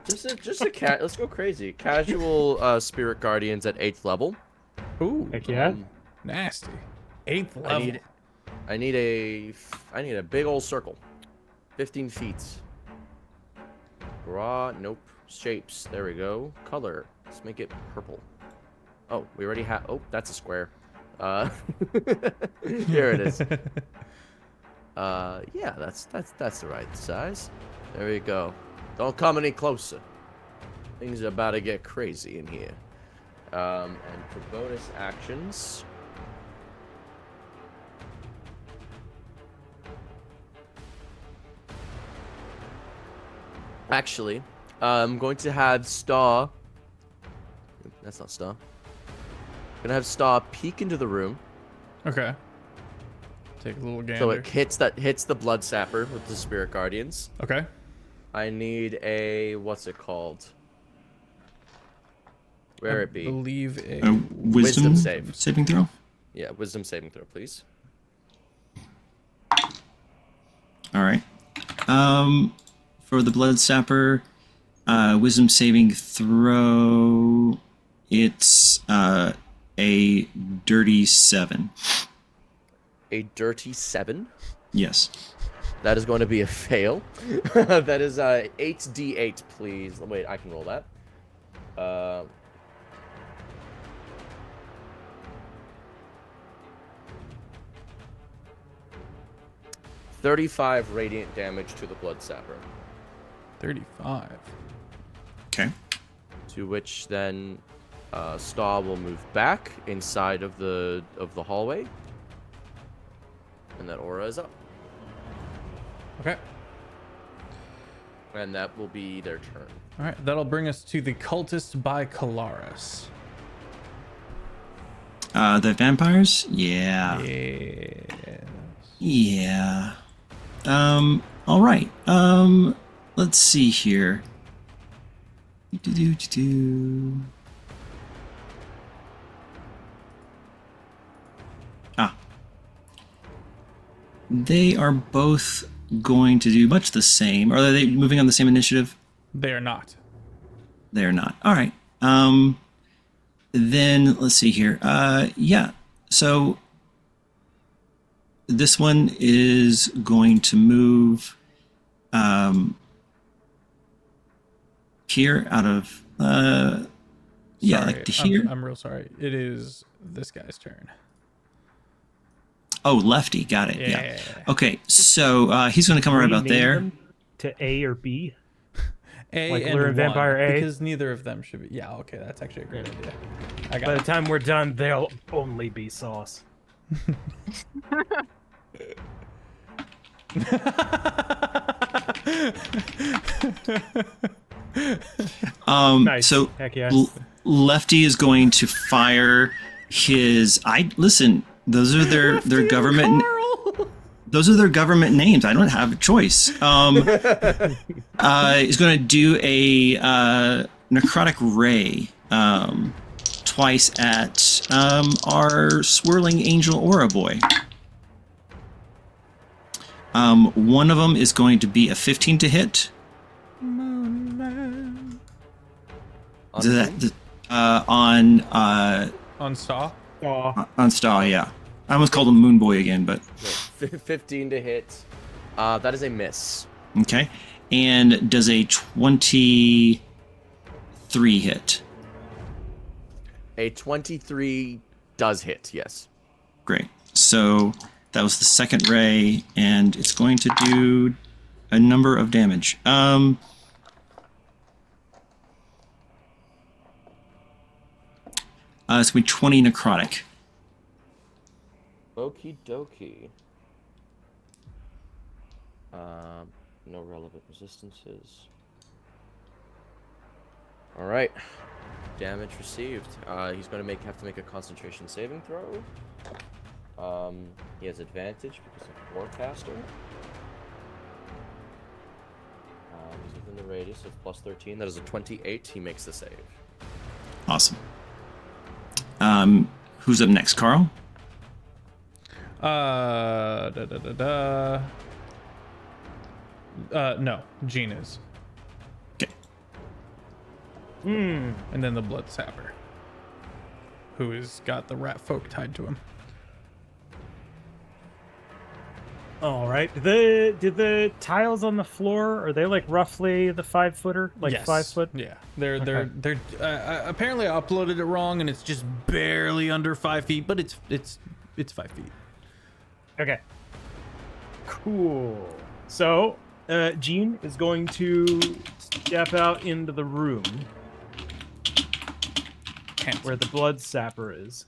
Let's go crazy. Casual Spirit Guardians at 8th level. Ooh, Heck yeah. nasty. 8th level. I need a big old circle. 15 feet. Raw, nope. Shapes, there we go. Color, let's make it purple. Oh, we already have, oh, that's a square. Here it is. Yeah, that's the right size. There we go. Don't come any closer. Things are about to get crazy in here. And for bonus actions, Actually, I'm going to have Star. That's not Star. I'm gonna have Star peek into the room. Okay. Take a little gander. So it hits the Blood Sapper with the Spirit Guardians. Okay. I need a what's it called? Where it be? Believe a Wisdom save. saving throw. Yeah, Wisdom saving throw, please. All right. For the Blood Sapper, Wisdom saving throw. It's a dirty 7. A dirty 7. Yes. That is going to be a fail. That is 8d8, please. Wait, I can roll that. 35 radiant damage to the Blood Sapper. 35. Okay. To which then Star will move back inside of the hallway. And that aura is up. Okay. And that will be their turn. All right. That'll bring us to the Cultist by Kalaris. The vampires? Yeah. Yes. Yeah. All right. Let's see here. Ah. They are both going to do much the same. Are they moving on the same initiative? They are not. They're not. All right. Then let's see here. Yeah. So this one is going to move here out of yeah, Sorry, like to here. I'm real sorry. It is this guy's turn. Oh, lefty. Got it. Yeah. Yeah. Okay. So he's going to come right about Rename there. them to A or B. A Like and Lurin one, Vampire A? because neither of them should be. Yeah. Okay, that's actually a great idea. I By got the it. time we're done, they'll only be sauce. Nice. So Heck yeah. Lefty is going to fire his. Listen. Those are their government. Those are their government names. I don't have a choice. He's going to do a necrotic ray twice at our swirling angel aura boy. One of them is going to be a 15 to hit. On On Saw. On Star, yeah. I almost called him Moon Boy again, but 15 to hit. That is a miss. okay. And does a 23 hit? A 23 does hit, yes. Great. So that was the second ray, and it's going to do a number of damage. It's going to be 20 necrotic. Okie dokie. No relevant resistances. Alright. Damage received. He's going to have to make a concentration saving throw. He has advantage because of Forecaster. He's within the radius of plus 13. That is a 28. He makes the save. Awesome. Who's up next, Carl? No, Gene is. Okay. And then the Blood Sapper, who has got the rat folk tied to him. All right. Did the tiles on the floor, are they like roughly the 5-footer? Like Yes. 5 foot? Yeah, they're apparently I uploaded it wrong and it's just barely under 5 feet, but it's 5 feet. Okay. Cool. So, Gene is going to step out into the room where the Blood Sapper is.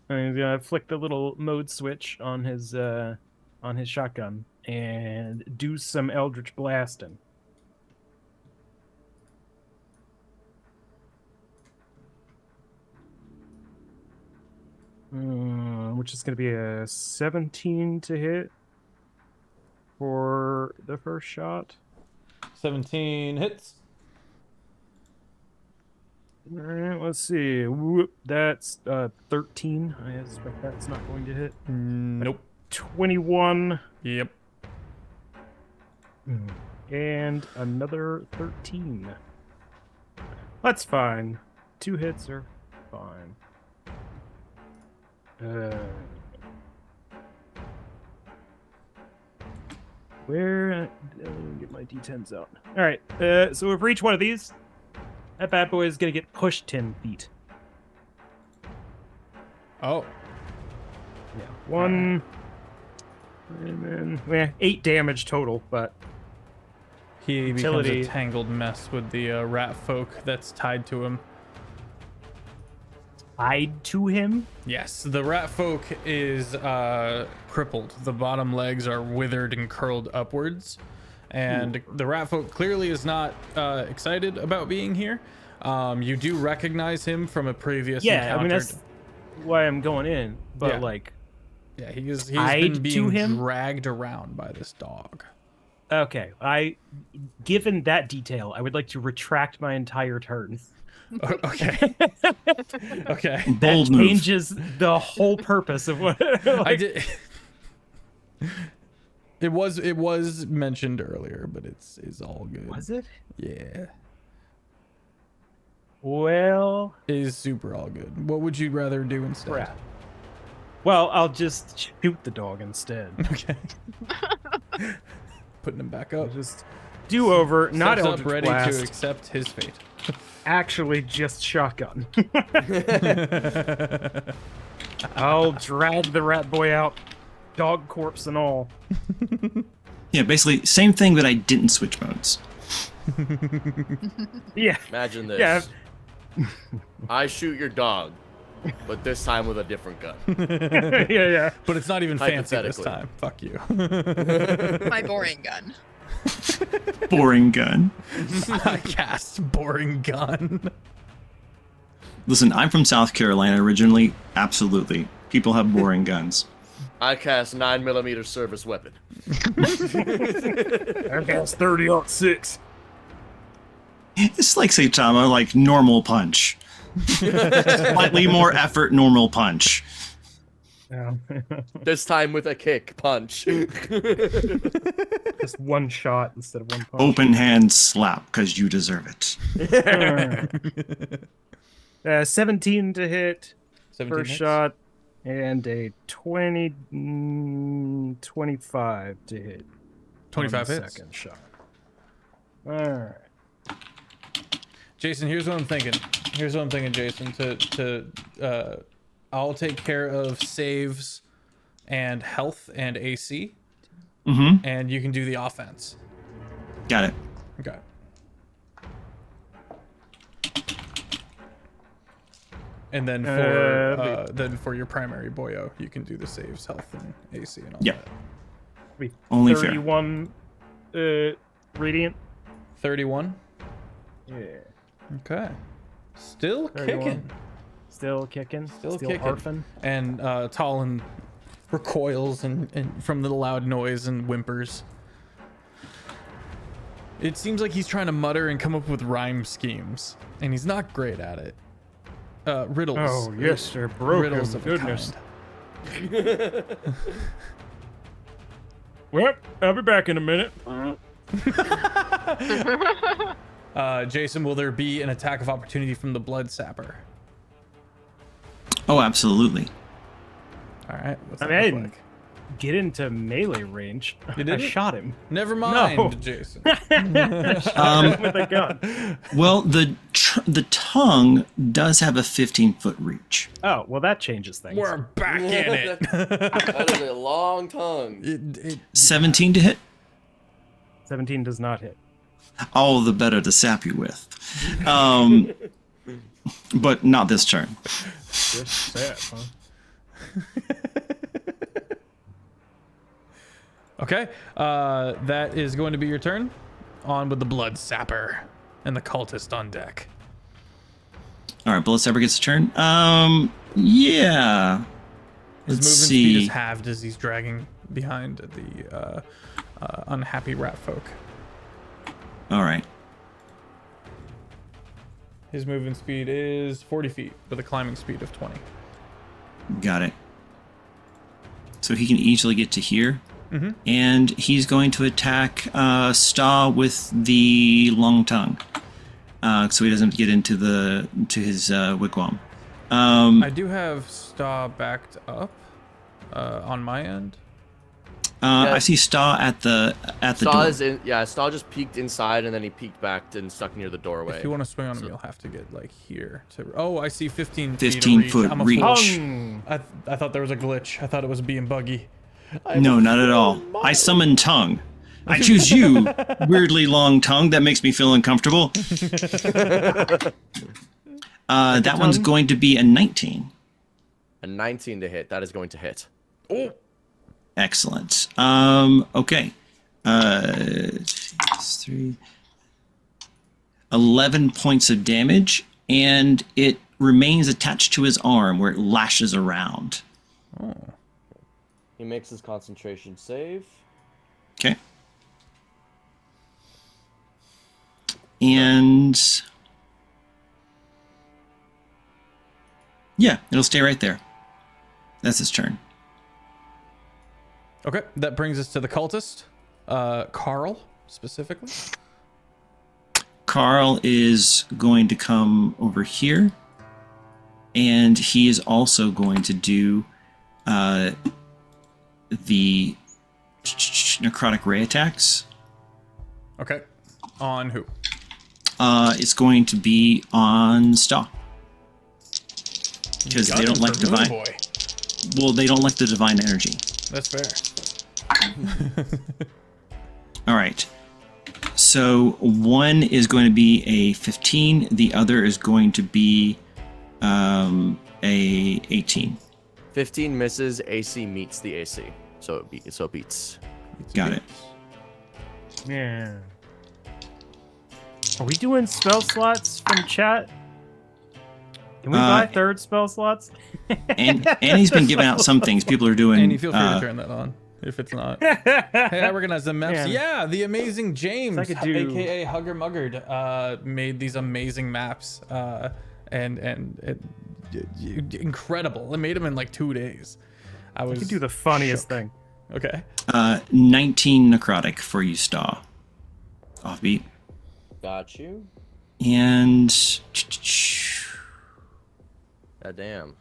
And he's gonna flick the little mode switch on his on his shotgun and do some Eldritch blasting. Which is going to be a 17 to hit for the first shot. 17 hits. All right, let's see. Whoop, that's 13. I expect that's not going to hit. Nope. 21. Yep. And another 13. That's fine. 2 hits are fine. Where? Let me get my d10s out. All right. So for each one of these, that bad boy is gonna get pushed 10 feet. Oh. Yeah. 1. And then 8 damage total, but He becomes Utility. a tangled mess with the rat folk that's tied to him. tied to him. Yes, the rat folk is crippled. The bottom legs are withered and curled upwards. And the rat folk clearly is not excited about being here. You do recognize him from a previous encounter. I mean, that's why I'm going in. But, Yeah. like... Yeah, he's tied been to being him? dragged around by this dog. Okay, given that detail, I would like to retract my entire turn. Okay. Okay. Bold move. Changes the whole purpose of what I did. It was mentioned earlier, but it's all good. Was it? Yeah. Well, It is super all good. What would you rather do instead? crap. Well, I'll just shoot the dog instead. Okay. Putting him back up. Just do over, not Steps Eldritch up, ready Blast. to accept his fate. Actually, just shotgun. I'll drag the rat boy out, dog corpse and all. Yeah, basically, same thing, but I didn't switch modes. Imagine this. Yeah. I shoot your dog, but this time with a different gun. yeah. But it's not even fancy this Hypothetically. time. Fuck you. My boring gun. Boring gun. I cast boring gun. Listen, I'm from South Carolina originally. Absolutely. People have boring guns. I cast 9mm service weapon. I cast 30-06. It's like Saitama, like normal punch. Slightly more effort, normal punch. Yeah. This time with a kick punch. Just one shot instead of one punch. Open hand slap, because you deserve it. 17 to hit. 17 First hits. shot. And a 25 to hit. 25 on the hits. Second shot. Alright. Jason, here's what I'm thinking. Jason. I'll take care of saves and health and AC, Mm-hmm. and you can do the offense. Got it. Okay. And then for your primary boyo, you can do the saves, health, and AC and all Yeah. that. Be Only fair. 31 radiant. 31. Yeah. Okay. Still 31. kicking. Still kicking. Still Still kicking. arfing. And Talon recoils and from the loud noise and whimpers. It seems like he's trying to mutter and come up with rhyme schemes, and he's not great at it. Riddles. Oh, yes, they're broken. Riddles of a Goodness. kind. Well, I'll be back in a minute. Jason, will there be an attack of opportunity from the Blood Sapper? Oh, absolutely. All right. What's I that look mean, like? get into melee range. You I didn't? shot him. Never mind, No. Jason. With a gun. Well, the tongue does have a 15-foot reach. Oh, well, that changes things. We're back in it. That is a long tongue. 17 to hit. 17 does not hit. All the better to sap you with. But not this turn. Just that, huh? Okay, that is going to be your turn. On with the Blood Sapper and the Cultist on deck. All right, Blood Sapper gets a turn. Yeah. His Let's movement see. speed is halved as he's dragging behind the unhappy rat folk. All right. His movement speed is 40 feet with a climbing speed of 20. Got it. So he can easily get to here. Mm-hmm. And he's going to attack Sta with the long tongue. So he doesn't get into his wigwam. I do have Sta backed up on my end. I see Sta at the Staw door. is in. Yeah, Staw just peeked inside and then he peeked back and stuck near the doorway. If you want to swing on him, you'll have to get like here. Oh, I see 15 15 feet of reach. foot I'm a reach. fool. Hung. I thought there was a glitch. I thought it was being buggy. No, not at all. I summon tongue. I choose you, weirdly long tongue. That makes me feel uncomfortable. That one's going to be a 19. A 19 to hit. That is going to hit. Excellent. Okay. 3, 11 points of damage, and it remains attached to his arm where it lashes around. He makes his concentration save. Okay. And yeah, it'll stay right there. That's his turn. Okay, that brings us to the cultist. Carl, specifically. Carl is going to come over here, and he is also going to do the necrotic ray attacks. Okay, on who? It's going to be on Sta. Because they don't like divine. Boy. Well, they don't like the divine energy. That's fair. All right. So one is going to be a 15. The other is going to be a 18. 15 misses. AC meets the AC. So it beats. Got it. Yeah. Are we doing spell slots from chat? Can we buy third spell slots? And he's been giving out some things. People are doing. Andy, feel free to turn that on if it's not. Hey, I recognize the maps. Man. Yeah, the amazing James, I could do- aka Hugger Muggard, made these amazing maps, and incredible. It made them in like 2 days. I We could do the funniest thing. Okay. 19 necrotic for you, Sta. Offbeat. Got you. And God damn.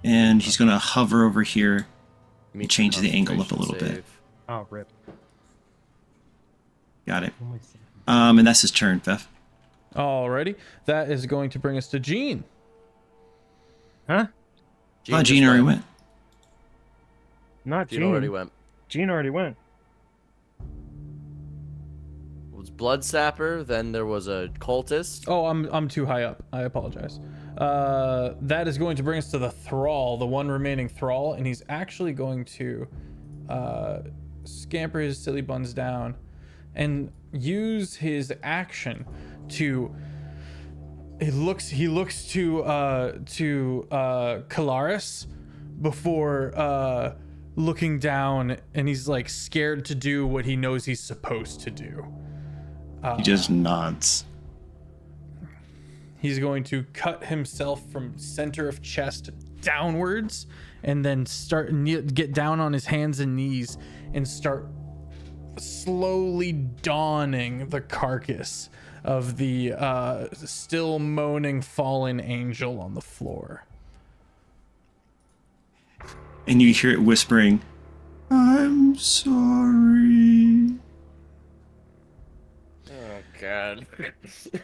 and he's going to hover over here. Meets Change the angle up a concentration little bit. save. Oh, rip. Got it. And that's his turn, Feff. Alrighty, that is going to bring us to Gene. Huh? Gene just already went. Not Gene Gene. already went. Gene already went. It was Blood Sapper, then there was a cultist. Oh, I'm too high up. I apologize. That is going to bring us to the Thrall, the one remaining Thrall, and he's actually going to scamper his silly buns down and use his action to. He looks to Kalaris before looking down, and he's like scared to do what he knows he's supposed to do. He just nods. He's going to cut himself from center of chest downwards, and then get down on his hands and knees and start slowly donning the carcass of the still moaning fallen angel on the floor. And you hear it whispering, "I'm sorry." Oh god.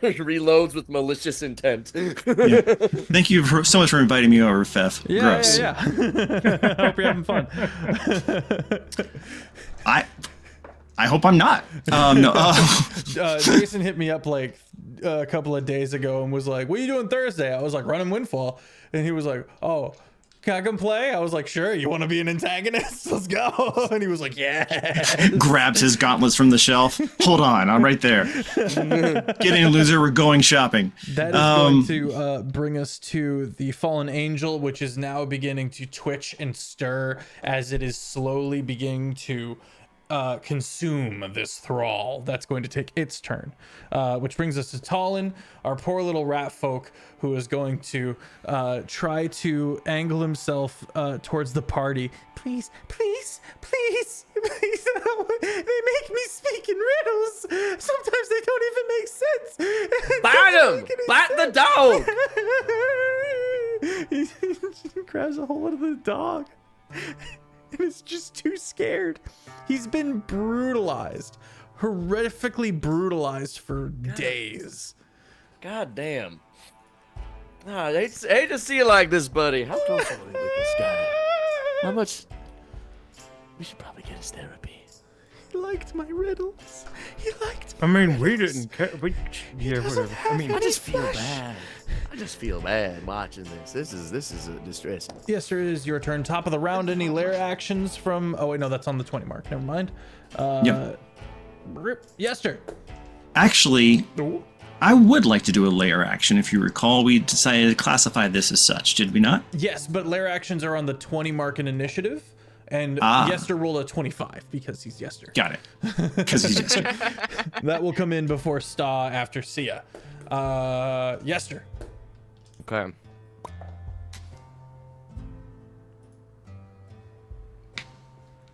Reloads with malicious intent. Yeah. Thank you so much for inviting me over, Feff. Gross. Yeah. Hope you're having fun. I hope I'm not. No. Jason hit me up like a couple of days ago and was like, "What are you doing Thursday?" I was like, "Running Windfall," and he was like, "Oh, can I come play? I was like, sure. You want to be an antagonist? Let's go. And he was like, yeah. Grabs his gauntlets from the shelf. Hold on, I'm right there. Get in, loser. We're going shopping. That is going to bring us to the fallen angel, which is now beginning to twitch and stir as it is slowly beginning to consume this thrall. That's going to take its turn, which brings us to Talon, our poor little rat folk, who is going to try to angle himself towards the party. Please, please, please, please. They make me speak in riddles. Sometimes they don't even make sense. Bite him! Bite the dog! He grabs a hold of the dog and is just too scared. He's been brutalized, horrifically brutalized for days. God damn. I hate to see you like this, buddy. How close are we with this guy? How much? We should probably get his therapy. He liked my riddles. He liked I my mean, we riddles. didn't care. Yeah, doesn't whatever. I mean, have I just feel flesh. bad. I just feel bad watching this. This is distressing. Yes, sir, it is your turn. Top of the round. Any lair actions from... Oh, wait, no, that's on the 20 mark. Never mind. Yep. Yes, sir. Actually, I would like to do a layer action. If you recall, we decided to classify this as such, did we not? Yes, but lair actions are on the 20 mark in initiative. And Yester rolled a 25 because he's Yester. Got it. Because he's just... That will come in before Sta after Sia. Yester. Okay.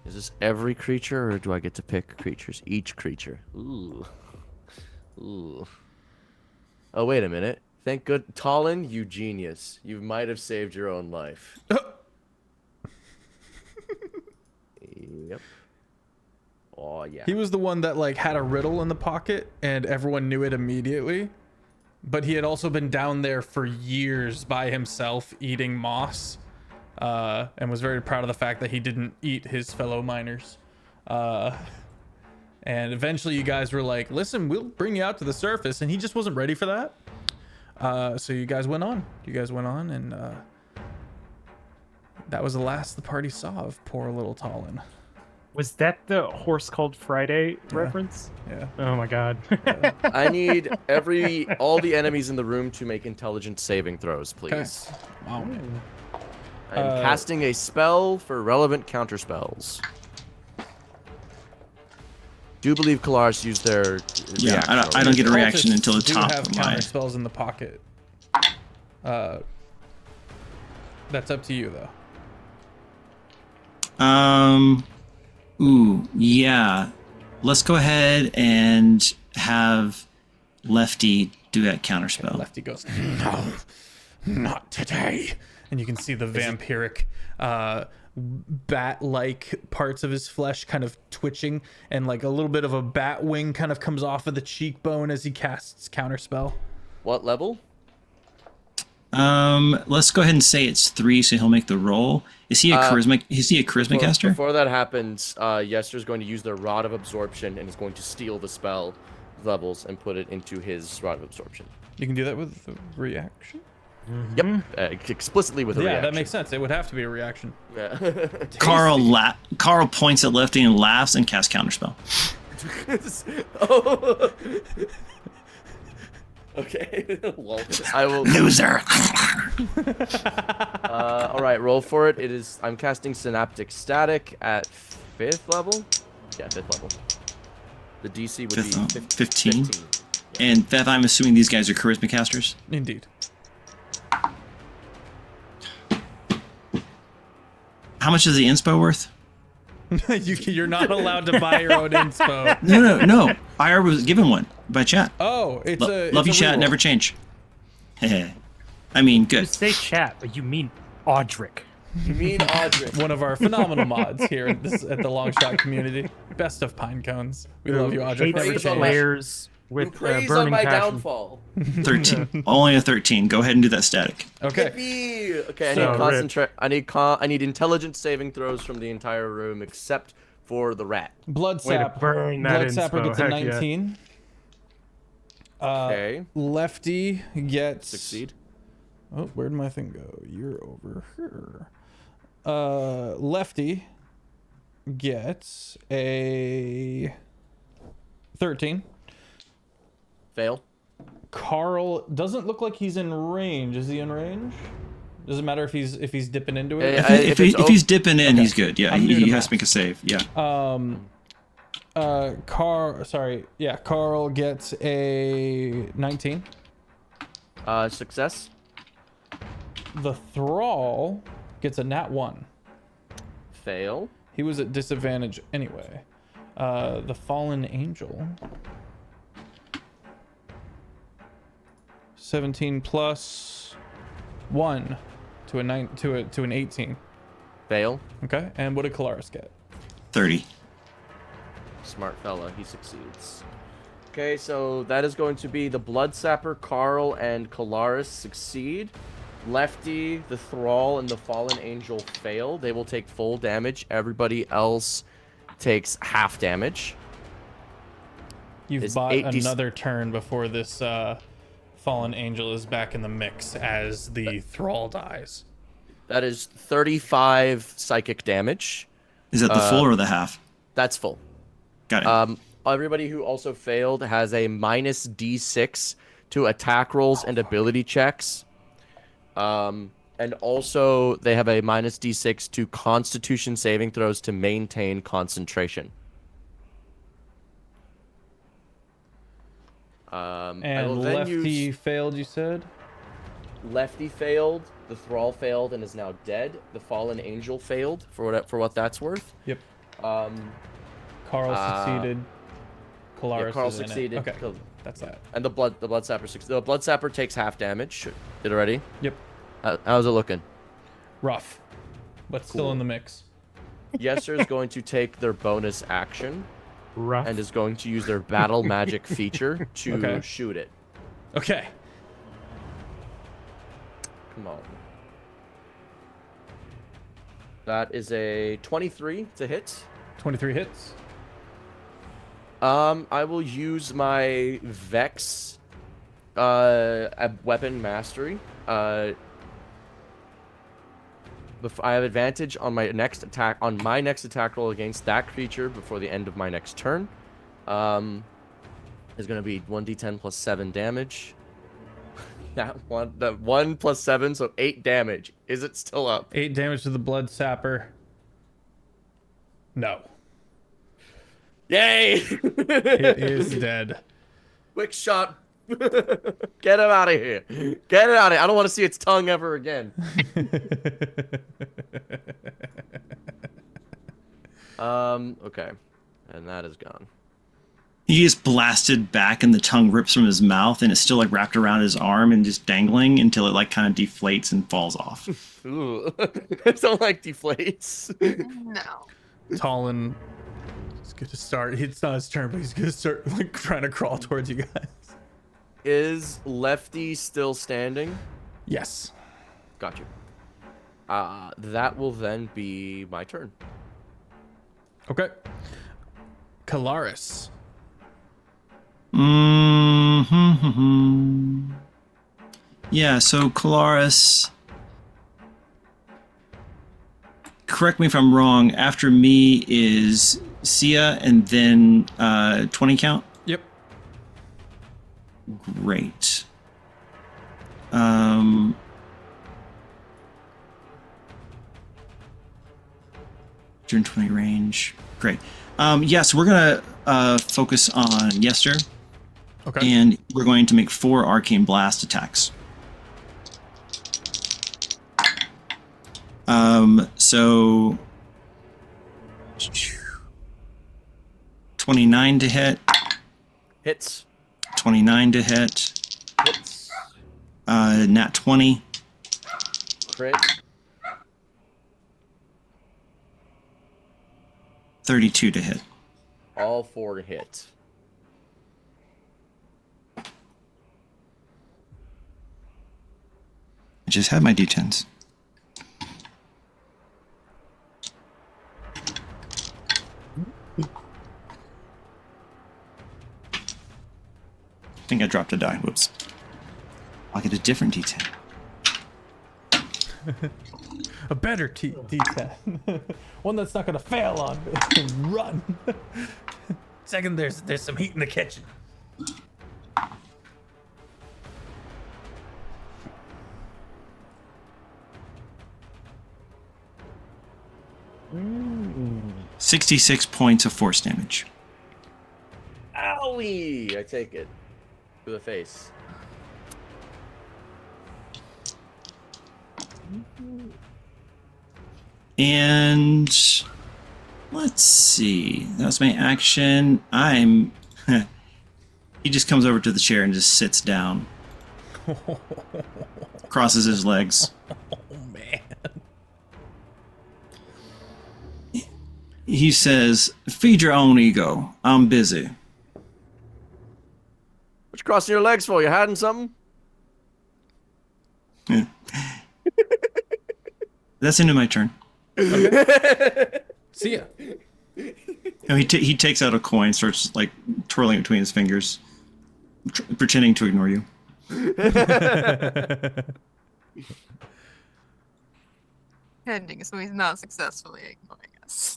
Is this every creature, or do I get to pick creatures? Each creature. Ooh. Ooh. Oh, wait a minute. Thank good. Talon, you genius. You might have saved your own life. Yep. Oh, yeah. He was the one that like had a riddle in the pocket and everyone knew it immediately. But he had also been down there for years by himself eating moss. And was very proud of the fact that he didn't eat his fellow miners. And eventually you guys were like, listen, we'll bring you out to the surface. And he just wasn't ready for that. So you guys went on. And that was the last the party saw of poor little Talon. was that the horse called Friday reference? Yeah. Oh my god. I need all the enemies in the room to make intelligence saving throws, please. Wow. I'm casting a spell for relevant counter spells. Do believe Kalaris used their Yeah, reaction I don't get a Cultists reaction until the do top have of my... counter spells in the pocket. That's up to you though. Ooh, yeah. Let's go ahead and have Lefty do that counterspell. Lefty goes, no, not today. And you can see the vampiric bat-like parts of his flesh kind of twitching, and like a little bit of a bat wing kind of comes off of the cheekbone as he casts counterspell. What level? Let's go ahead and say it's 3, so he'll make the roll. Is he a charisma? Is he a charisma caster? Before that happens, Yester's going to use their Rod of Absorption and is going to steal the spell levels and put it into his Rod of Absorption. You can do that with a reaction? Yep, explicitly with a reaction. Yeah, that makes sense. It would have to be a reaction. Yeah. Carl points at Lefty and laughs and casts counterspell. Oh. Okay. Lol. I will. Loser. All right, roll for it. I'm casting Synaptic Static at 5th level. Yeah, 5th level. The DC would be 15. And Beth, I'm assuming these guys are charisma casters. Indeed. How much is the inspo worth? You're not allowed to buy your own inspo. No. I was given one by chat. Oh, it's Love you, chat. reroll. Never change. I mean, You good. say chat, but you mean Audric. You mean Audrey? One of our phenomenal mods here at the Longshot community. Best of pine cones. We love you, Audrey. Hates Never Praise change. on my- layers with Praise burning on my passion. downfall. 13. Only a 13. Go ahead and do that static. Okay. Yippee! Okay, I So, need concentrate. I need intelligence saving throws from the entire room except for the rat. Blood Way to sap. burn that Blood sapper inspo, gets a heck yeah. 19. Okay. Lefty gets. Succeed. Oh, where'd my thing go? You're over here. Lefty gets a 13. Fail. Carl doesn't look like he's in range. Is he in range? Does it matter if he's dipping into it? If he's dipping in, he's good. Yeah, I'm new to he has math. to make a save. Yeah. Carl gets a 19. Success. The Thrall gets a nat 1. Fail. He was at disadvantage anyway. The Fallen Angel. 17 plus 1 to an 18. Fail. Okay, and what did Kalaris get? 30. Smart fella. He succeeds. Okay, so that is going to be the Bloodsapper, Carl, and Kalaris succeed. Lefty, the Thrall, and the Fallen Angel fail. They will take full damage. Everybody else takes half damage. You've It's bought 8d6 another turn before this Fallen Angel is back in the mix as the Thrall dies. That is 35 psychic damage. Is that the full or the half? That's full. Got it. Everybody who also failed has a minus D6 to attack rolls and ability checks. And also they have a minus D6 to Constitution saving throws to maintain concentration. And Lefty failed, you said? Lefty failed. The Thrall failed and is now dead. The Fallen Angel failed for what that's worth. Yep. Carl succeeded. Kalaris Carl is in it. succeeded. Okay, that's that. And the Bloodsapper the Bloodsapper takes half damage. Did it already? Yep. How's it looking? Rough, but still in the mix. Yester is going to take their bonus action Rough. and is going to use their battle magic feature to Okay. shoot it. Okay. Come on. That is a 23 to hit. 23 hits. I will use my Vex weapon mastery. I have advantage on my next attack roll against that creature before the end of my next turn. Is going to be 1d10 plus 7 damage. That 1 plus 7, so 8 damage. Is it still up? 8 damage to the Bloodsapper. No. Yay! It is dead. Quick shot. Get him out of here. Get it out of here. I don't want to see its tongue ever again. Okay. And that is gone. He gets blasted back and the tongue rips from his mouth and it's still like wrapped around his arm and just dangling until it like kind of deflates and falls off. Ooh. I don't like deflates. No. Talon is going to start. It's not his turn, but he's going to start like trying to crawl towards you guys. Is Lefty still standing? Yes. Got you. That will then be my turn. Okay. Kalaris. Yeah, so Kalaris, correct me if I'm wrong, after me is Sia and then 20 count? Yep. Great. 120 range. Great. Yeah, so we're going to focus on Yester. Okay. And we're going to make 4 arcane blast attacks. So 29 to hit, Hits. 29 to hit, Hits. nat 20, Crit. 32 to hit. All 4 hit. I just had my d10s. I think I dropped a die. Whoops. I'll get a different d10. A better D10. One that's not gonna fail on me. Run. Second, there's some heat in the kitchen. Mm. 66 points of force damage. Owie! I take it. To the face. And let's see. That was my action. I'm. He just comes over to the chair and just sits down. Crosses his legs. Oh man. He says, "Feed your own ego. I'm busy." What you crossing your legs for? You hiding something? Yeah. That's into my turn. See ya. No, he takes out a coin, starts like twirling it between his fingers, pretending to ignore you. Ending, so he's not successfully ignoring us.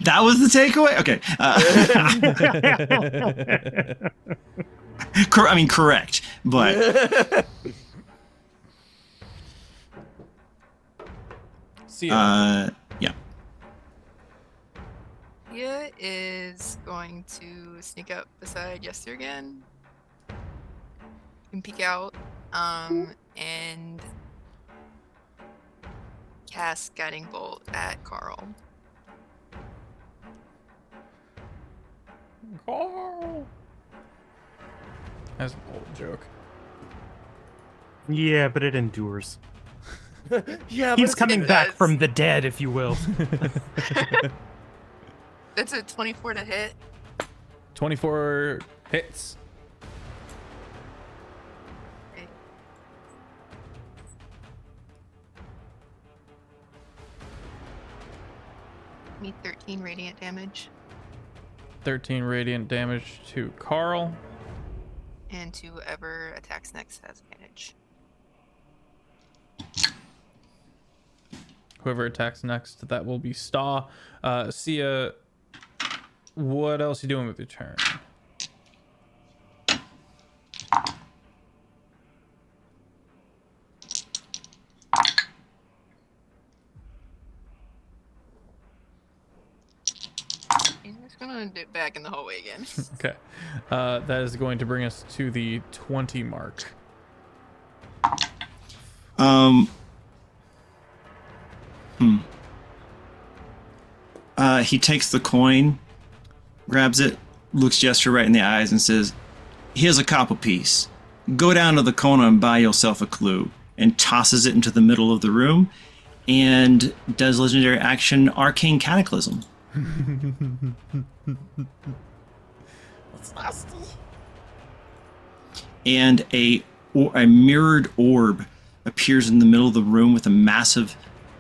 That was the takeaway. Okay. Correct, but See ya. yeah. Sia is going to sneak up beside Yester again and peek out, and cast Guiding Bolt at Carl. Carl. That's an old joke. Yeah, but it endures. Yeah, He's but coming it back does. from the dead, if you will. That's a 24 to hit. 24 hits. Okay. Me 13 radiant damage, 13 radiant damage to Carl. and to whoever attacks next has advantage. Whoever attacks next, that will be Staw. Sia, what else you doing with your turn? I'm just gonna dip back in the hallway again. Okay. That is going to bring us to the 20 mark. He takes the coin, grabs it, looks Jester right in the eyes, and says, "Here's a copper piece. Go down to the corner and buy yourself a clue," and tosses it into the middle of the room, and does legendary action Arcane Cataclysm. And a mirrored orb appears in the middle of the room with a massive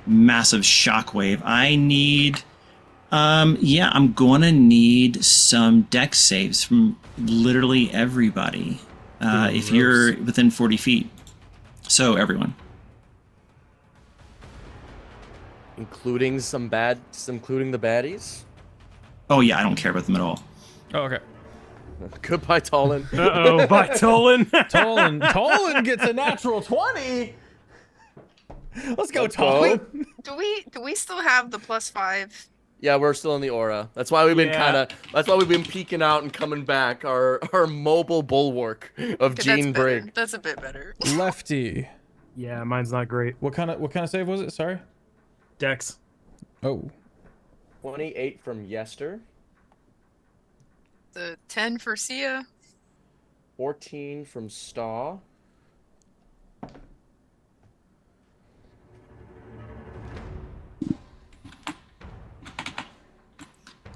shockwave. I need, I'm gonna need some dex saves from literally everybody. If you're within 40 feet. So everyone. Including including the baddies? Oh yeah, I don't care about them at all. Oh, okay. Goodbye, Tolan. Uh-oh, bye, Tolan. Tolan gets a natural 20. Let's go, Let's go. Tolan. Do we still have the +5? Yeah, we're still in the aura. That's why we've been Yeah. that's why we've been peeking out and coming back. Our mobile bulwark of Okay, Gene that's better. Brigg. That's a bit better. Lefty. Yeah, mine's not great. What kind of save was it? Sorry. Dex. Oh. 28 from Yester. The 10 for Sia. 14 from Staw.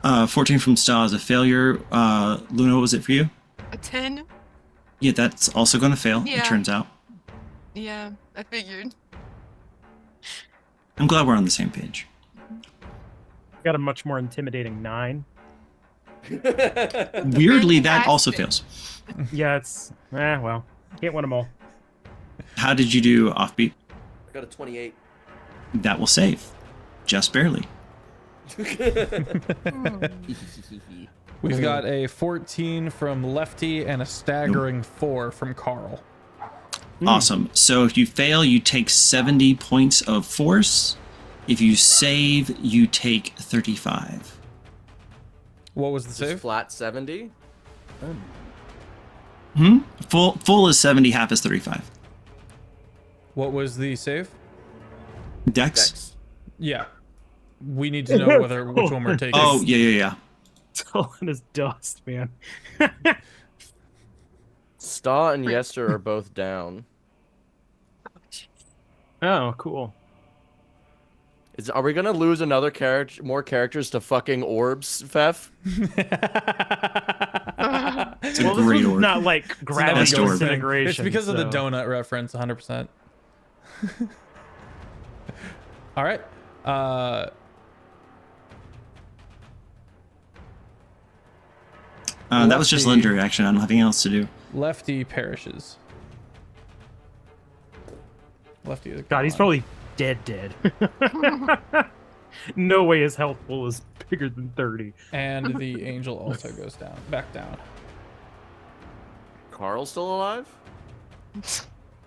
Uh, 14 from Staw is a failure. Luna, what was it for you? A 10. Yeah, that's also going to fail, Yeah. it turns out. Yeah, I figured. I'm glad we're on the same page. Got a much more intimidating 9. Weirdly, that also Fantastic. fails. Yeah, it's well, can't win them all. How did you do, Offbeat? Got a 28. That will save. Just barely. We've got a 14 from Lefty and a staggering 4 from Carl. Awesome. So if you fail, you take 70 points of force. If you save, you take 35. What was the Just save? flat 70. Full is 70, half is 35. What was the save? Dex? Dex. Yeah. We need to know which one we're taking. Oh, yeah. Stolen as dust, man. Sta and Yester are both down. Oh, cool. Are we gonna lose another more characters to fucking orbs, Feff? It's a Well, great this was orb. not like gravity best orb. disintegration. It's because of the so- donut reference, 100%. All right. That was just Lefty. legendary action. I don't have anything else to do. Lefty perishes. Lefty is God, he's gone. probably dead. No way his health pool is bigger than 30. And the angel also goes back down. Carl's still alive?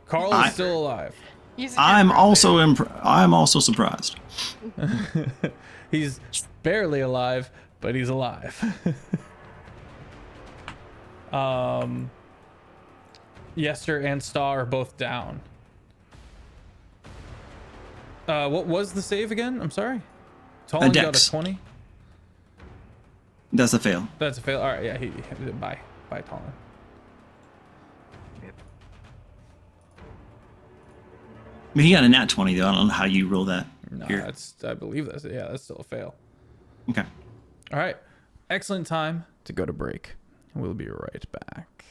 Carl is still alive. He's a I'm good also surprised. He's barely alive, but he's alive. Yester and Star are both down. What was the save again? I'm sorry. Talon got a Dex. 20. That's a fail. That's a fail. All right, yeah. Bye, Talon. I mean, he got a nat 20, though. I don't know how you roll that. No, Here. I believe that's still a fail. Okay. All right, excellent time to go to break. We'll be right back.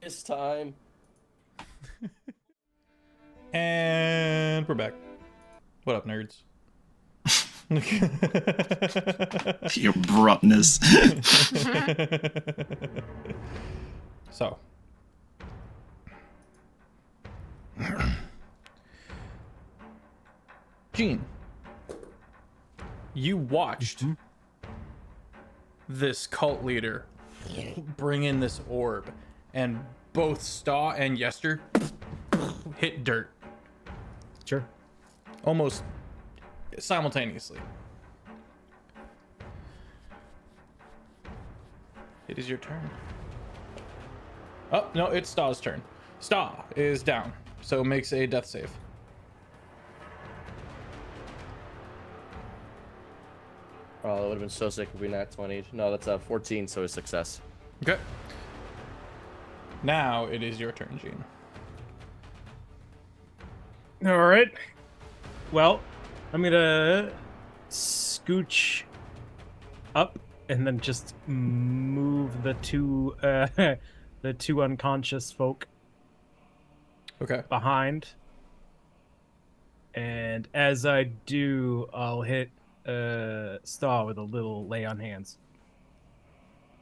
It's time. And we're back. What up, nerds? Your abruptness. So, Gene, you watched this cult leader bring in this orb, and both Staw and Yester hit dirt Sure. almost simultaneously. It is your turn. Oh, no, it's Staw's turn. Staw is down, so makes a death save. Oh, it would have been so sick if we nat 20. No, that's a 14, so a success. Okay. Now it is your turn, Gene. All right. Well, I'm gonna scooch up and then just move the two unconscious folk Okay. behind. And as I do, I'll hit Staw with a little lay on hands.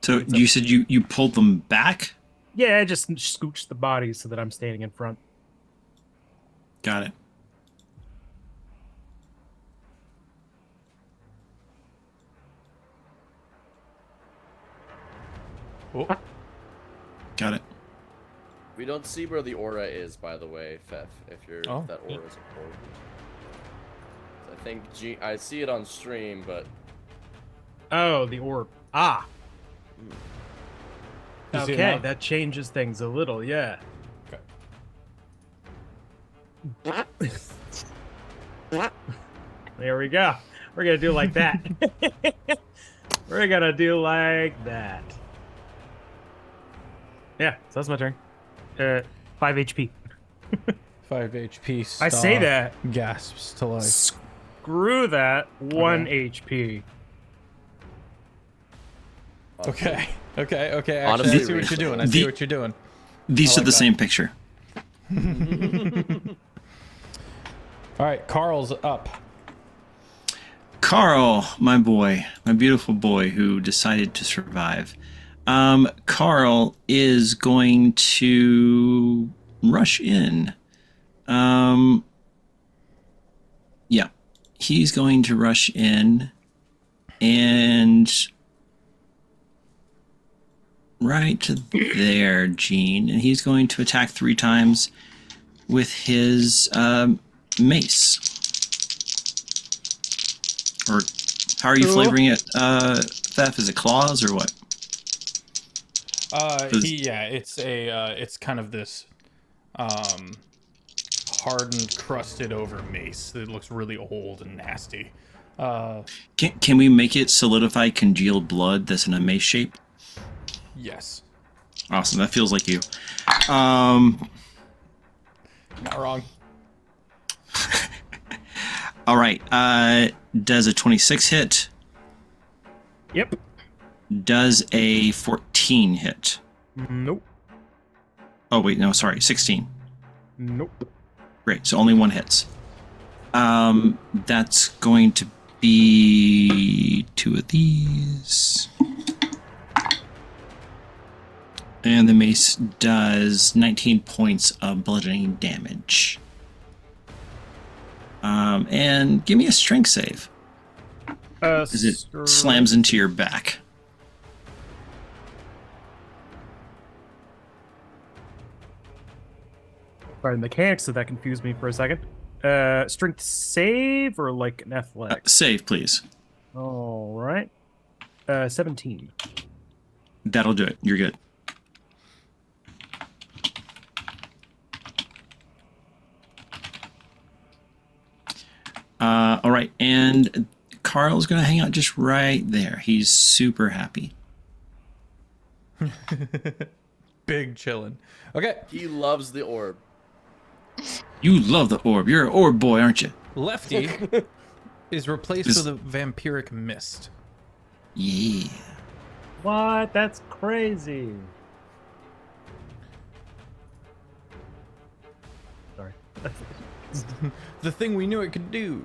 So you said you pulled them back? Yeah, I just scooched the bodies so that I'm standing in front. Got it. Oh. Got it. We don't see where the aura is, by the way, Feff, if that aura is important. I think I see it on stream, but Oh, the orb. Ah. You see it Okay, now? that changes things a little, yeah. Okay. There we go. We're gonna do it like that. We're gonna do like that. Yeah, so that's my turn. 5 HP. 5 HP. I say that. Gasps to life. Screw that. 1 HP. Okay. Actually, Honestly, I see what you're doing. I the- see what you're doing. These I are like the that. same picture. All right, Carl's up. Carl, my boy, my beautiful boy who decided to survive. Carl is going to rush in. Yeah. He's going to rush in and right there, Gene, and he's going to attack 3 times with his mace. Or how are you flavoring it? Theft, is it claws or what? It's kind of this hardened, crusted over mace that looks really old and nasty. Can we make it solidified congealed blood that's in a mace shape? Yes. Awesome, that feels like you. Not wrong. All right. Does a 26 hit? Yep. Does a 14 hit? Nope. Oh wait, no, sorry, 16. Nope. Great, so only 1 hits. That's going to be 2 of these. And the mace does 19 points of bludgeoning damage. And give me a strength save. As it slams into your back. Sorry, the mechanics of that confused me for a second. Strength save or like an athletics? Save, please. All right. 17. That'll do it. You're good. All right, and Carl's gonna hang out just right there. He's super happy. Big chillin'. Okay. He loves the orb. You love the orb. You're an orb boy, aren't you? Lefty is replaced with a vampiric mist. Yeah. What? That's crazy. Sorry. The thing we knew it could do.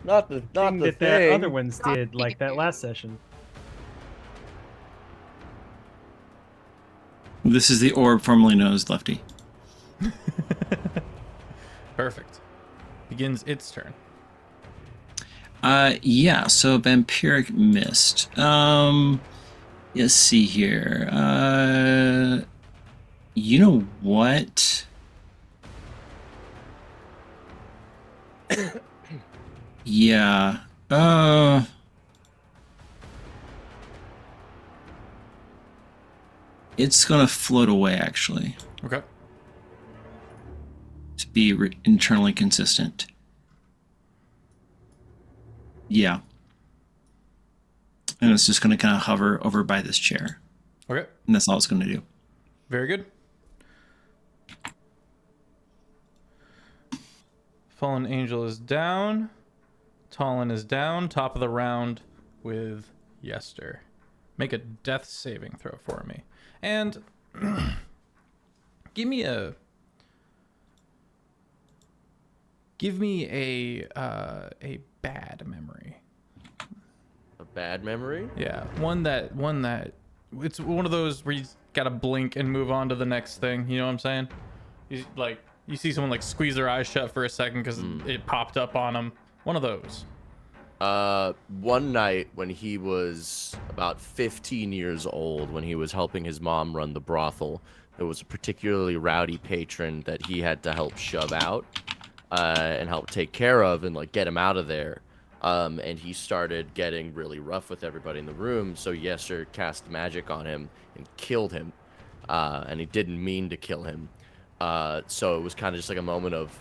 Not the Thing thing. that other ones did, like that last session. This is the orb formerly known as Lefty. Perfect. Begins its turn. Yeah, so vampiric mist. Let's see here. You know what? Yeah. It's gonna float away, actually, Okay. to be internally consistent. Yeah. And it's just gonna kind of hover over by this chair. Okay. And that's all it's gonna do. Very good. Fallen Angel is down. Talon is down. Top of the round with Yester. Make a death saving throw for me. And give me a bad memory. A bad memory? Yeah, one that it's one of those where you gotta blink and move on to the next thing. You know what I'm saying? You see someone like squeeze their eyes shut for a second because it popped up on them. One of those. One night when he was about 15 years old, when he was helping his mom run the brothel, there was a particularly rowdy patron that he had to help shove out, and help take care of and like get him out of there. And he started getting really rough with everybody in the room. So Yester cast magic on him and killed him. And he didn't mean to kill him. So it was kind of just like a moment of,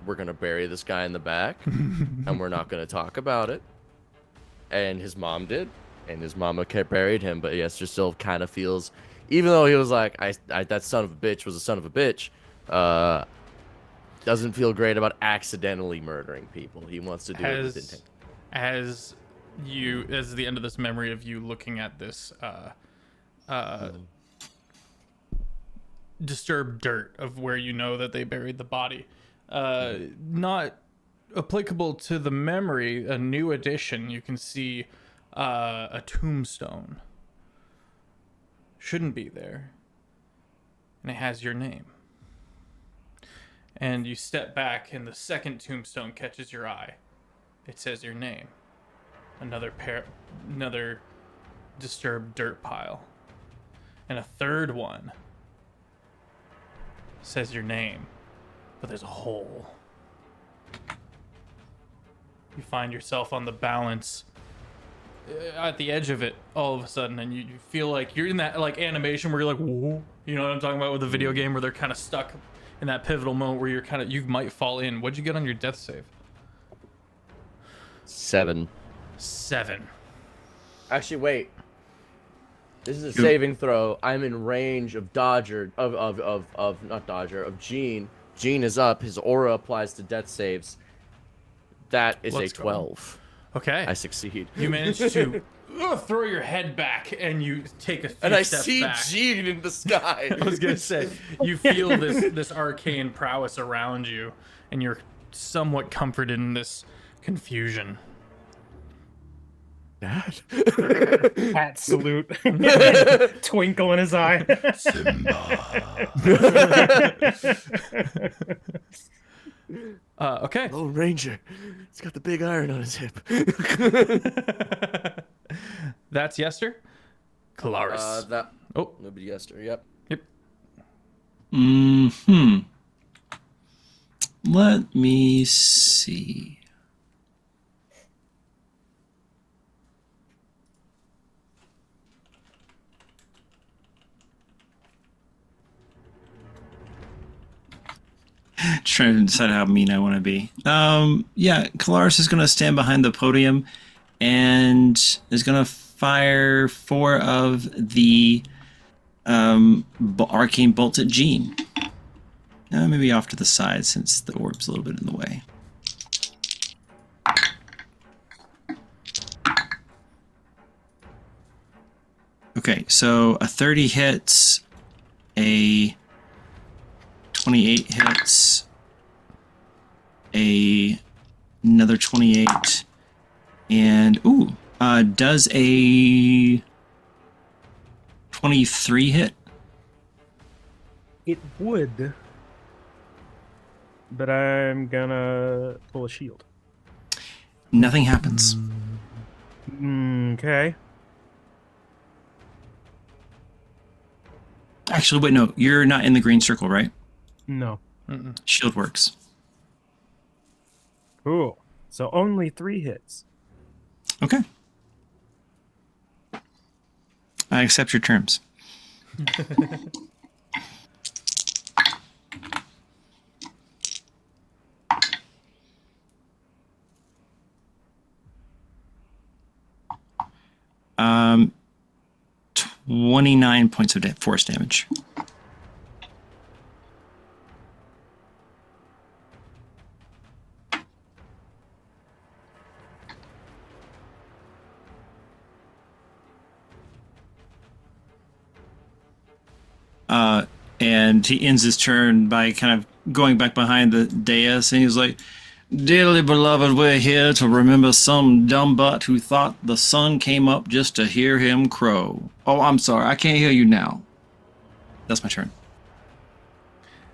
we're going to bury this guy in the back and we're not going to talk about it. And his mom did. And his mama buried him. But Yester still kind of feels, even though he was like, that son of a bitch was a son of a bitch, doesn't feel great about accidentally murdering people. He wants to do it with intent. As the end of this memory of you looking at this disturbed dirt of where you know that they buried the body, not applicable to the memory, a new addition, you can see a tombstone. Shouldn't be there. And it has your name. and you step back, and the second tombstone catches your eye. It says your name. Another disturbed dirt pile. And a third one says your name, but there's a hole. You find yourself on the balance at the edge of it all of a sudden, and you feel like you're in that like animation where you're like, whoa, you know what I'm talking about with the video game where they're kind of stuck in that pivotal moment where you might fall in. What'd you get on your death save? 7. 7. Actually, wait. This is a saving throw. I'm in range of Dodger, of Gene. Gene is up. His aura applies to death saves. That is a 12. Okay. I succeed. You manage to throw your head back, and you take a few And I steps see back. Gene in the sky. I was gonna say, you feel this arcane prowess around you, and you're somewhat comforted in this confusion. Dad? Hat salute. Twinkle in his eye. Okay. Lone Ranger. He's got the big iron on his hip. That's Yester. Kalaris. Nobody Yester. Yep. Let me see. Trying to decide how mean I want to be. Yeah, Kalaris is going to stand behind the podium and is going to fire 4 of the arcane bolts at Gene. Maybe off to the side since the orb's a little bit in the way. Okay, so a 30 hits, a 28 hits, another 28, and does a 23 hit? It would, but I'm gonna pull a shield. Nothing happens. Okay. Actually, wait, no, you're not in the green circle, right? No. Shield works. Cool. So only 3 hits. Okay. I accept your terms. Um, 29 points of force damage. And he ends his turn by kind of going back behind the dais, and he's like, "Dearly beloved, we're here to remember some dumb butt who thought the sun came up just to hear him crow." Oh, I'm sorry, I can't hear you now. That's my turn.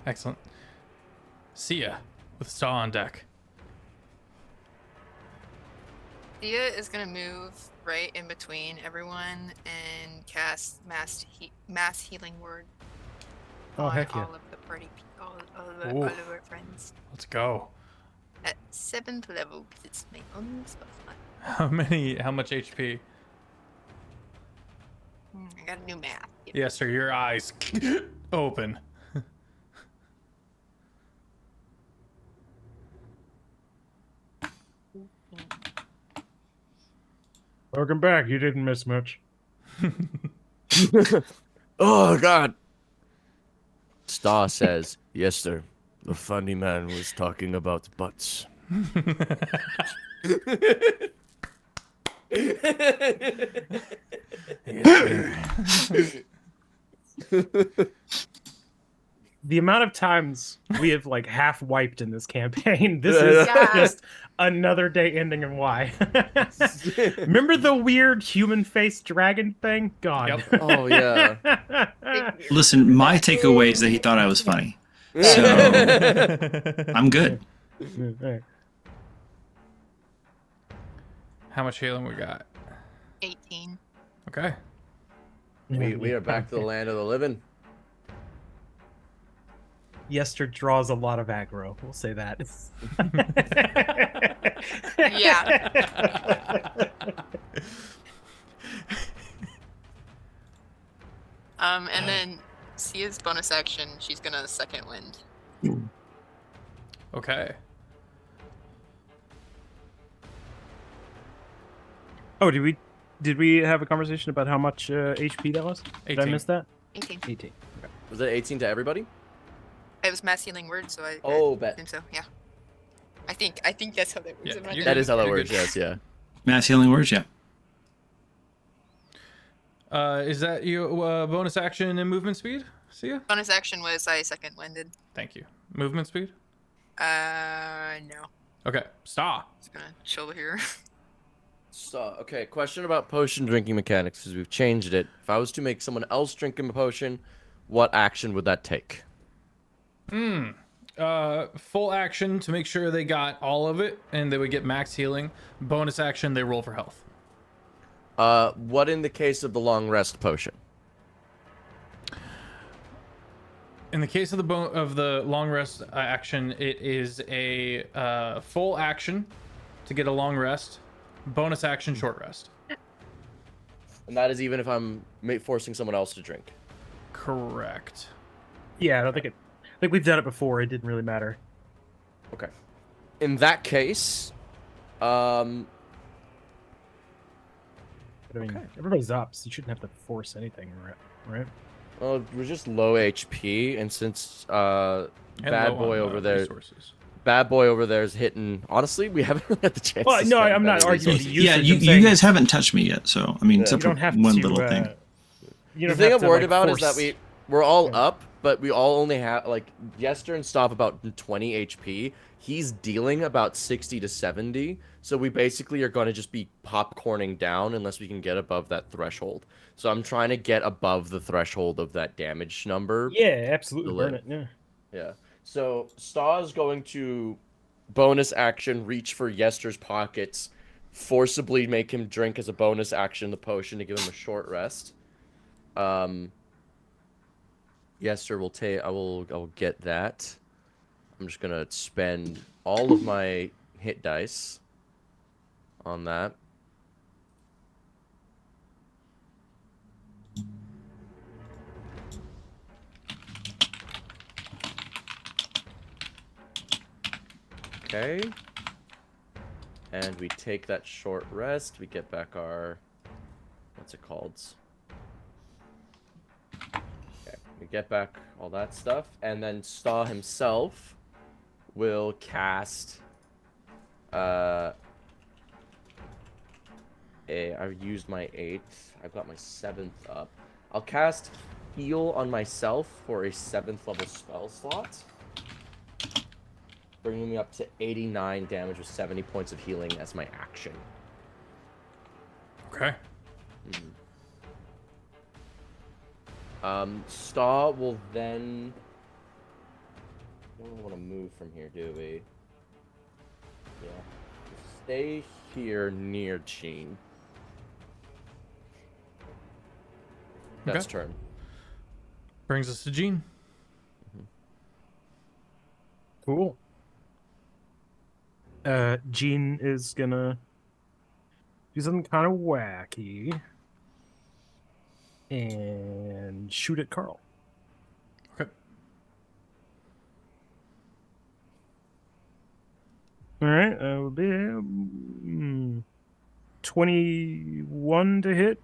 Excellent. Sia with Saw on deck. Sia is gonna move right in between everyone and cast mass healing word Oh, on heck yeah. all of the party, all Ooh. of our friends Let's go. at 7th level because it's my own spell slot. How much HP? I got a new math. Yes, sir. Your eyes open. Welcome back. You didn't miss much. Oh, God. Star says, "Yes, sir. The funny man was talking about butts." The amount of times we have like half wiped in this campaign. This is Yeah. just another day ending in Y. Remember the weird human-faced dragon thing? God. Yep. Oh, yeah. Big weird. Listen, my takeaway is that he thought I was funny. So I'm good. All right. How much healing we got? 18. Okay. We are back to the land of the living. Yester draws a lot of aggro. We'll say that. Yeah. And then Sia's bonus action, she's gonna second wind. Okay. Oh, did we have a conversation about how much HP that was? Did I 18. miss that? 18. 18. Was it 18 to everybody? It was mass healing word, so I Bet. think so. Yeah. I think that's how that works. Yeah, in my you're head. That is how that You're works. good. Yes, yeah. Mass healing words, yeah. Is that your bonus action and movement speed? See ya. Bonus action was I second winded. Thank you. Movement speed? No. Okay. Star. Just gonna chill here. So, okay, question about potion drinking mechanics, because we've changed it. If I was to make someone else drink a potion, what action would that take? Full action to make sure they got all of it, and they would get max healing. Bonus action, they roll for health. What in the case of the long rest potion? In the case of the long rest action, it is a full action to get a long rest. Bonus action, short rest. And that is even if I'm forcing someone else to drink. Correct. Yeah, I don't think I think we've done it before. It didn't really matter. Okay. In that case, But I mean, everybody's up, so you shouldn't have to force anything, right? well, we're just low HP, and since And Bad low Boy on, over there, resources. Bad Boy over there is hitting. Honestly, we haven't really had the chance. Well, to no, spend I'm not that arguing resources. the usage. Yeah, I'm you saying guys haven't touched me yet, so I mean, Yeah. except you for don't have one to. little thing. You The don't thing have I'm to, worried like, about is that force- we're all up, but we all only have like Yester and Stop about 20 HP. He's dealing about 60 to 70, so we basically are going to just be popcorning down unless we can get above that threshold. So I'm trying to get above the threshold of that damage number. Yeah, absolutely. The Burn lid. it. Yeah. Yeah. So Staw is going to bonus action reach for Yester's pockets, forcibly make him drink as a bonus action the potion to give him a short rest. Yester will take. I will get that. I'm just gonna spend all of my hit dice on that. Okay. And we take that short rest. We get back our... What's it called? Okay. We get back all that stuff. And then Staw himself will cast... I used my 8th. I've got my 7th up. I'll cast Heal on myself for a 7th level spell slot, bringing me up to 89 damage with 70 points of healing as my action. Okay. Staw will then... We don't want to move from here, do we? Yeah. Stay here near Gene. That's Okay. turn. Brings us to Gene. Cool. Gene is gonna do something kind of wacky and shoot at Carl. Okay. All right, will be 21 to hit,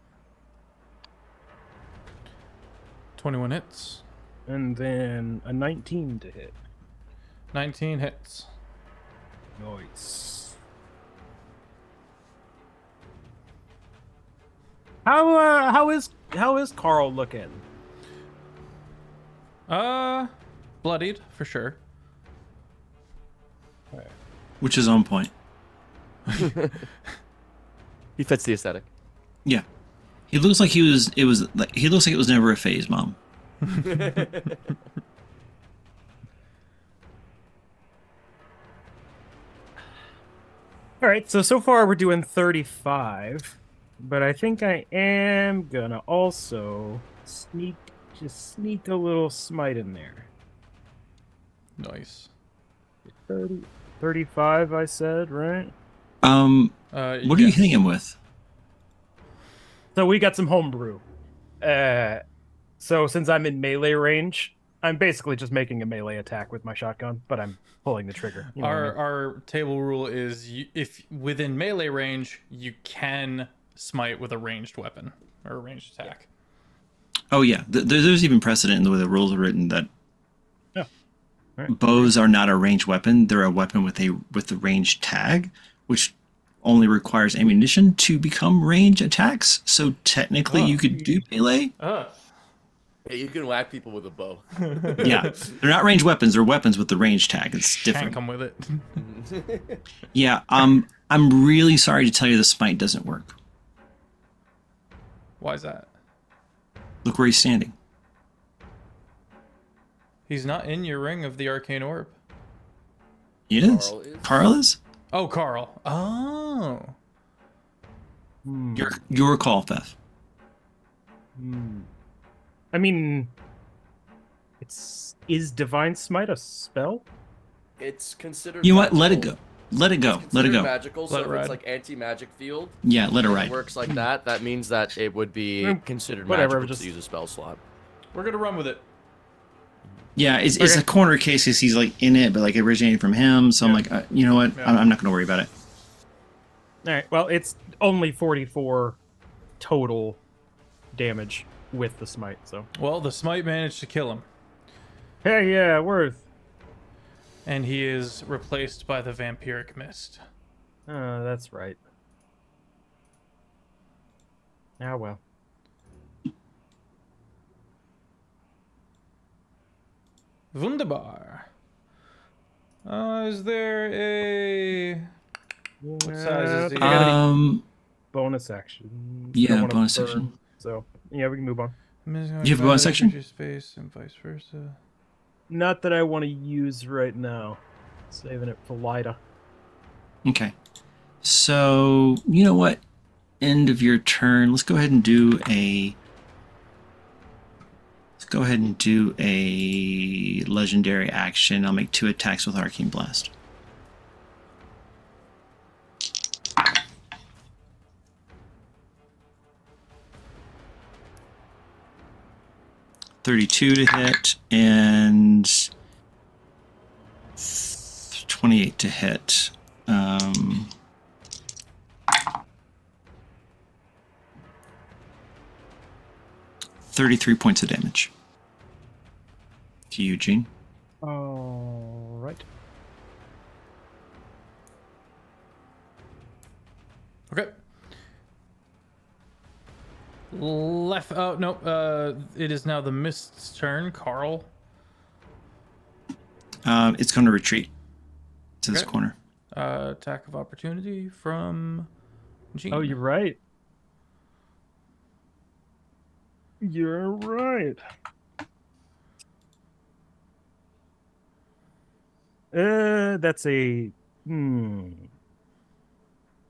21 hits. and then a 19 to hit. 19 hits. Nice. How is Carl looking? Bloodied for sure. Which is on point. He fits the aesthetic. Yeah. He looks like he looks like it was never a phase, Mom. All right, so far we're doing 35, but I think I am gonna also sneak a little smite in there. Nice. 30, 35, I said, right? What are you yes. hitting him with? So we got some homebrew. So since I'm in melee range, I'm basically just making a melee attack with my shotgun, but I'm pulling the trigger. You know what I mean? Our table rule is if within melee range, you can smite with a ranged weapon or a ranged attack. Oh yeah, there's even precedent in the way the rules are written that Right. bows are not a ranged weapon. They're a weapon with the ranged tag, which only requires ammunition to become range attacks. So technically, you could do melee. Yeah, you can whack people with a bow. Yeah, they're not ranged weapons. They're weapons with the range tag. It's Shank different. them with it. Yeah, I'm really sorry to tell you the smite doesn't work. Why is that? Look where he's standing. He's not in your ring of the arcane orb. It is. Carl is. Carl is. Oh, Carl. Oh. Your call, Feff. I mean, is Divine Smite a spell? It's considered. You know what? magical. Let it go. Let it go. It's Let it considered go. Magical, Let so it if ride. it's like anti-magic field, Yeah, let it it ride. works like that. That means that it would be considered whatever, magical just- to use a spell slot. We're gonna run with it. Yeah, it's a Okay. corner case because he's like in it, but like it originated from him. So I'm like, you know what? Yeah. I'm not gonna worry about it. All right. Well, it's only 44 total damage with the smite. So Well, the smite managed to kill him, hey, yeah, worth. and he is replaced by the vampiric mist. That's right. Ah, well. Wunderbar. Is there a... What size is he? Bonus action. Yeah, Don't wanna bonus burn, action. So yeah, we can move on. You have a bonus section? Space and vice versa. Not that I want to use right now. Saving it for later. Okay. So you know what? End of your turn. Let's go ahead and do a. Let's go ahead and do a legendary action. I'll make 2 attacks with Arcane Blast. $32 to hit and 28 to hit. 33 points of damage to Eugene. All right. Okay. Left. Oh no. It is now the mist's turn. Carl. It's going to retreat to this Okay. corner. Attack of opportunity from Gene. Oh, you're right. You're right. That's a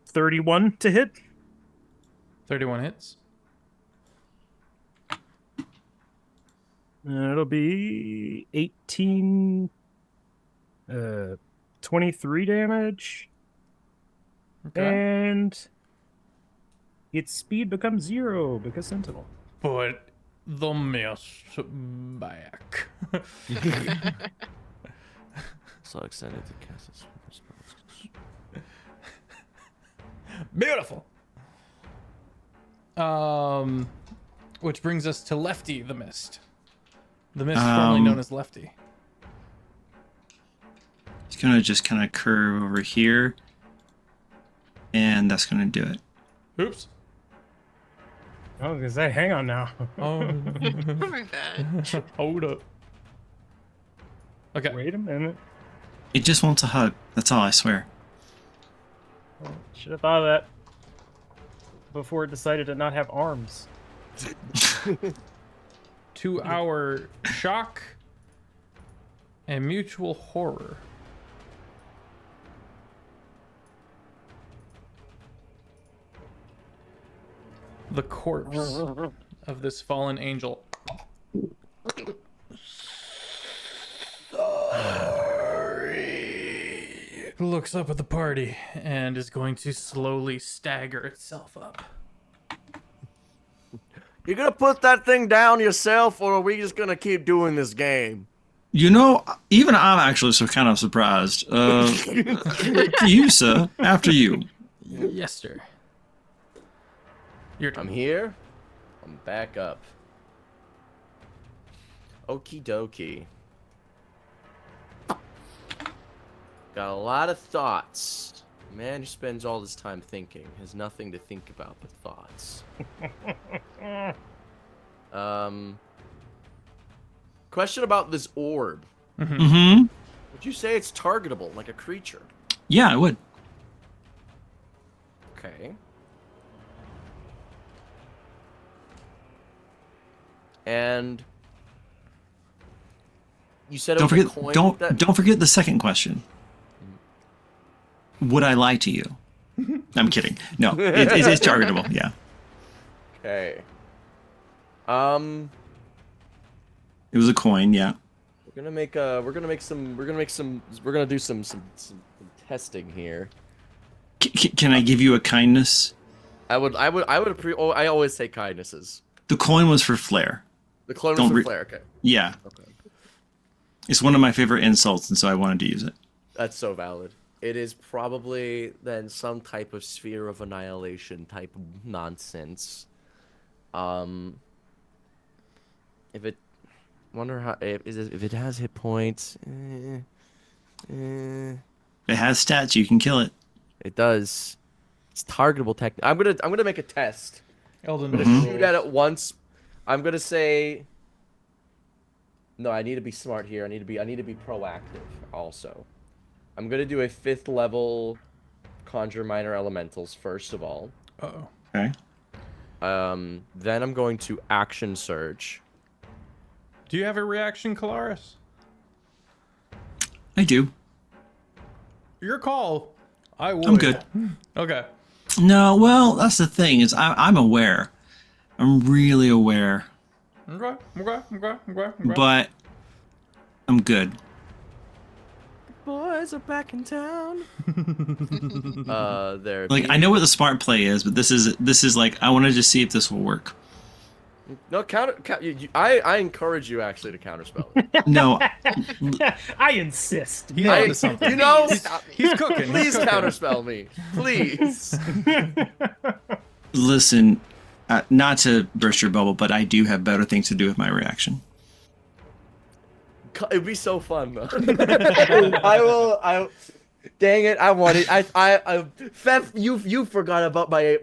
31 to hit. 31 hits. It'll be 18 23 damage. Okay. And its speed becomes 0 because Sentinel. Put the mist back. So excited to cast this spell. Beautiful. Which brings us to Lefty the Mist. The Mist, formerly known as Lefty. It's going to just kind of curve over here. And that's going to do it. Oops. I was gonna say, hang on now. Oh, Oh my god. hold up. Okay. Wait a minute. It just wants a hug. That's all, I swear. Should have thought of that before it decided to not have arms. 2-hour shock and mutual horror. the corpse of this fallen angel. Sorry. Looks up at the party and is going to slowly stagger itself up. You gonna put that thing down yourself, or are we just gonna keep doing this game? You know, even I'm actually kind of surprised. You, sir. After you. Yes, sir. Your turn. I'm here. I'm back up. Okie dokie. Got a lot of thoughts. Man who spends all his time thinking has nothing to think about but thoughts. Question about this orb. Mm-hmm. Would you say it's targetable, like a creature? Yeah, I would. Okay. And you said it Don't was forget. a coin. Don't forget the second question. Would I lie to you? I'm kidding. No, it's targetable. Yeah. Okay. It was a coin. Yeah. We're gonna do some testing here. Can I give you a kindness? I always take kindnesses. The coin was for flair. The clone Don't was for Flair. Okay. Yeah. Okay. It's one of my favorite insults, and so I wanted to use it. That's so valid. It is probably then some type of sphere of annihilation type of nonsense. If it has hit points. If it has stats, you can kill it. It does. It's targetable tech. I'm gonna make a test. Elden I'm gonna shoot at it once. I'm gonna say. No, I need to be smart here. I need to be proactive also. I'm gonna do a 5th level conjure minor elementals first of all. Uh-oh. Okay. Then I'm going to action surge. Do you have a reaction, Kalaris? I do. Your call. I would. I'm good. Okay. No, well, that's the thing is I'm aware. I'm really aware, Okay. but I'm good. Boys are back in town. There. Like I know what the smart play is, but this is like I want to just see if this will work. No I encourage you actually to counterspell it. No, I insist. He's onto something. You know, Stop me. He's cooking. please counterspell me, please. listen, not to burst your bubble, but I do have better things to do with my reaction. It'd be so fun though. Dang it! I wanted. Feff, you forgot about my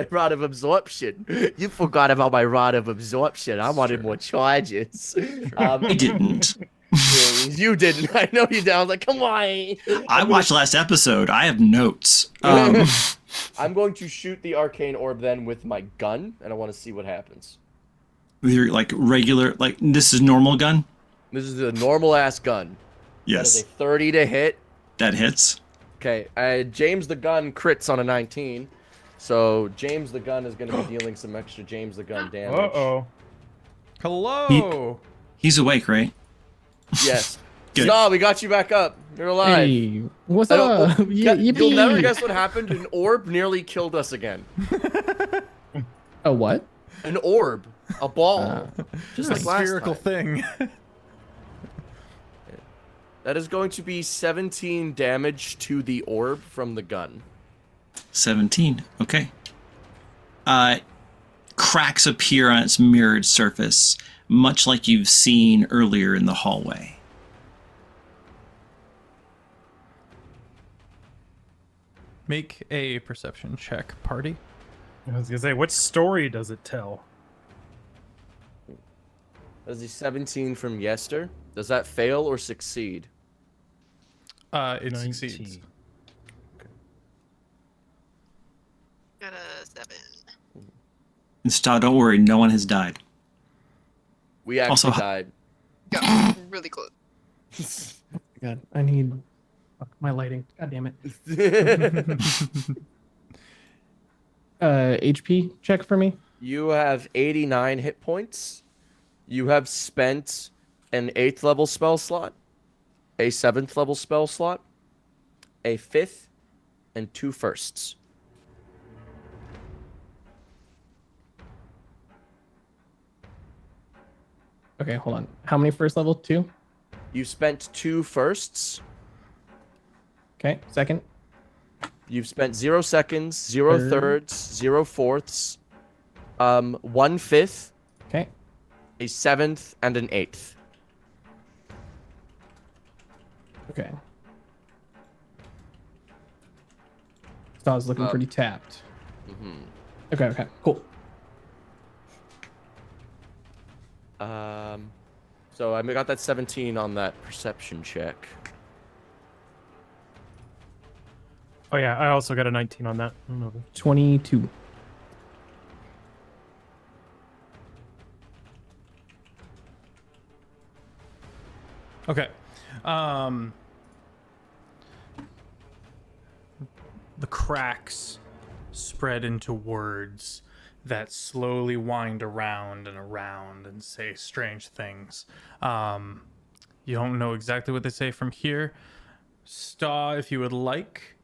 rod of absorption. You forgot about my rod of absorption. I wanted more charges. I didn't. You didn't. I know you did. I was like, come on. I watched last episode. I have notes. I'm going to shoot the arcane orb then with my gun, and I want to see what happens. With your like regular, like this is normal gun. This is a normal ass gun. That is Yes, a 30 to hit. that hits. Okay, James the gun crits on a 19, so James the gun is going to be dealing some extra James the gun damage. Uh-oh. Hello. He's awake, right? Yes. Good. No, we got you back up. You're alive. Hey, what's I don't- up? You'll never Yippee! guess what happened. An orb nearly killed us again. A what? An orb, a ball, just A like last spherical time. thing. That is going to be 17 damage to the orb from the gun. 17. Okay. Cracks appear on its mirrored surface, much like you've seen earlier in the hallway. Make a perception check, party. I was gonna say, what story does it tell? That is the 17 from Yester. Does that fail or succeed? It 19. succeeds. Got a 7. And stop, don't worry, no one has died. We actually Also- died. Got really close. God, I need my lighting. God damn it. HP check for me. You have 89 hit points. You have spent an 8th level spell slot, a 7th level spell slot, a 5th, and 2 firsts. Okay, hold on. How many first level? 2? You spent 2 firsts. Okay, second. You've spent 0 seconds, 0 Third. thirds, 0 fourths, 1 fifth, Okay. a 7th, and an 8th. Okay. So I was looking pretty tapped. Mm-hmm. Okay, cool. So I got that 17 on that perception check. Oh yeah, I also got a 19 on that. 22. Okay. The cracks spread into words that slowly wind around and around and say strange things. You don't know exactly what they say from here. Staw, if you would like,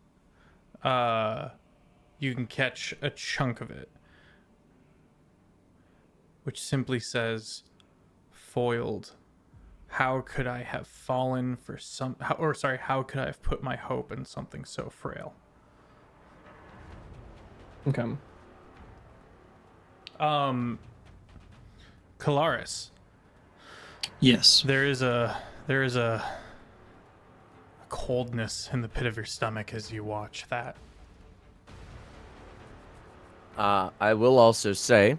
you can catch a chunk of it, which simply says, foiled. How could I have fallen for how could I have put my hope in something so frail? Okay. Kalaris, Yes. there is a coldness in the pit of your stomach as you watch that. I will also say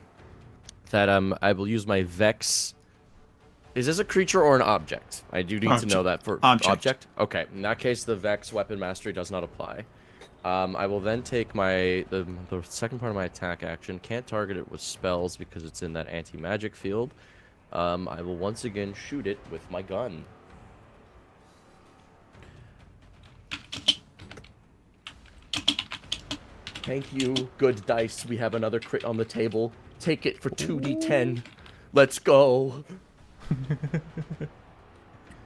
that I will use my Vex. Is this a creature or an object? I do need to know that for Object. Okay, in that case, the Vex weapon mastery does not apply. I will then take the second part of my attack action. Can't target it with spells because it's in that anti-magic field. I will once again shoot it with my gun. Thank you, good dice. We have another crit on the table. Take it for 2d10. Let's go.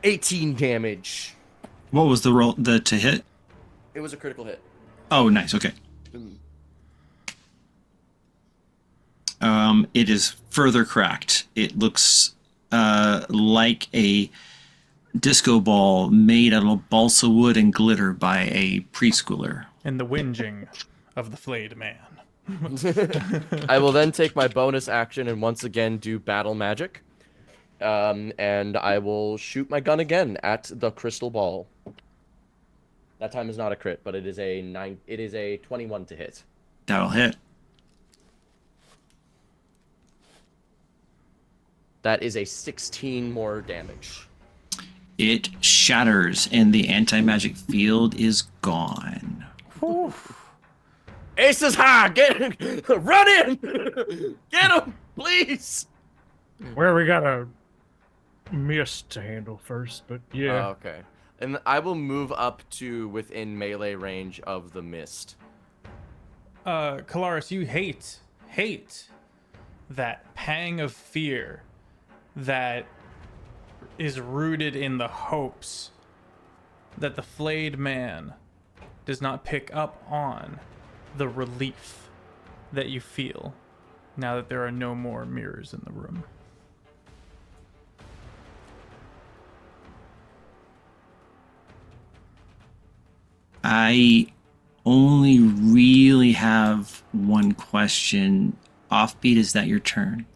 18 damage. What was the roll to hit? It was a critical hit. Oh, nice. Okay. It is further cracked. It looks like a disco ball made out of balsa wood and glitter by a preschooler. And the whinging of the flayed man. I will then take my bonus action and once again do battle magic. And I will shoot my gun again at the crystal ball. That time is not a crit, but it is a 21 to hit. That'll hit. That is a 16 more damage. It shatters and the anti-magic field is gone. Aces high! Run in! Get him, please! Where we got a mist to handle first, but yeah. Okay. And I will move up to within melee range of the mist. Kalaris, you hate that pang of fear that is rooted in the hopes that the flayed man does not pick up on the relief that you feel now that there are no more mirrors in the room. I only really have one question. Offbeat, is that your turn?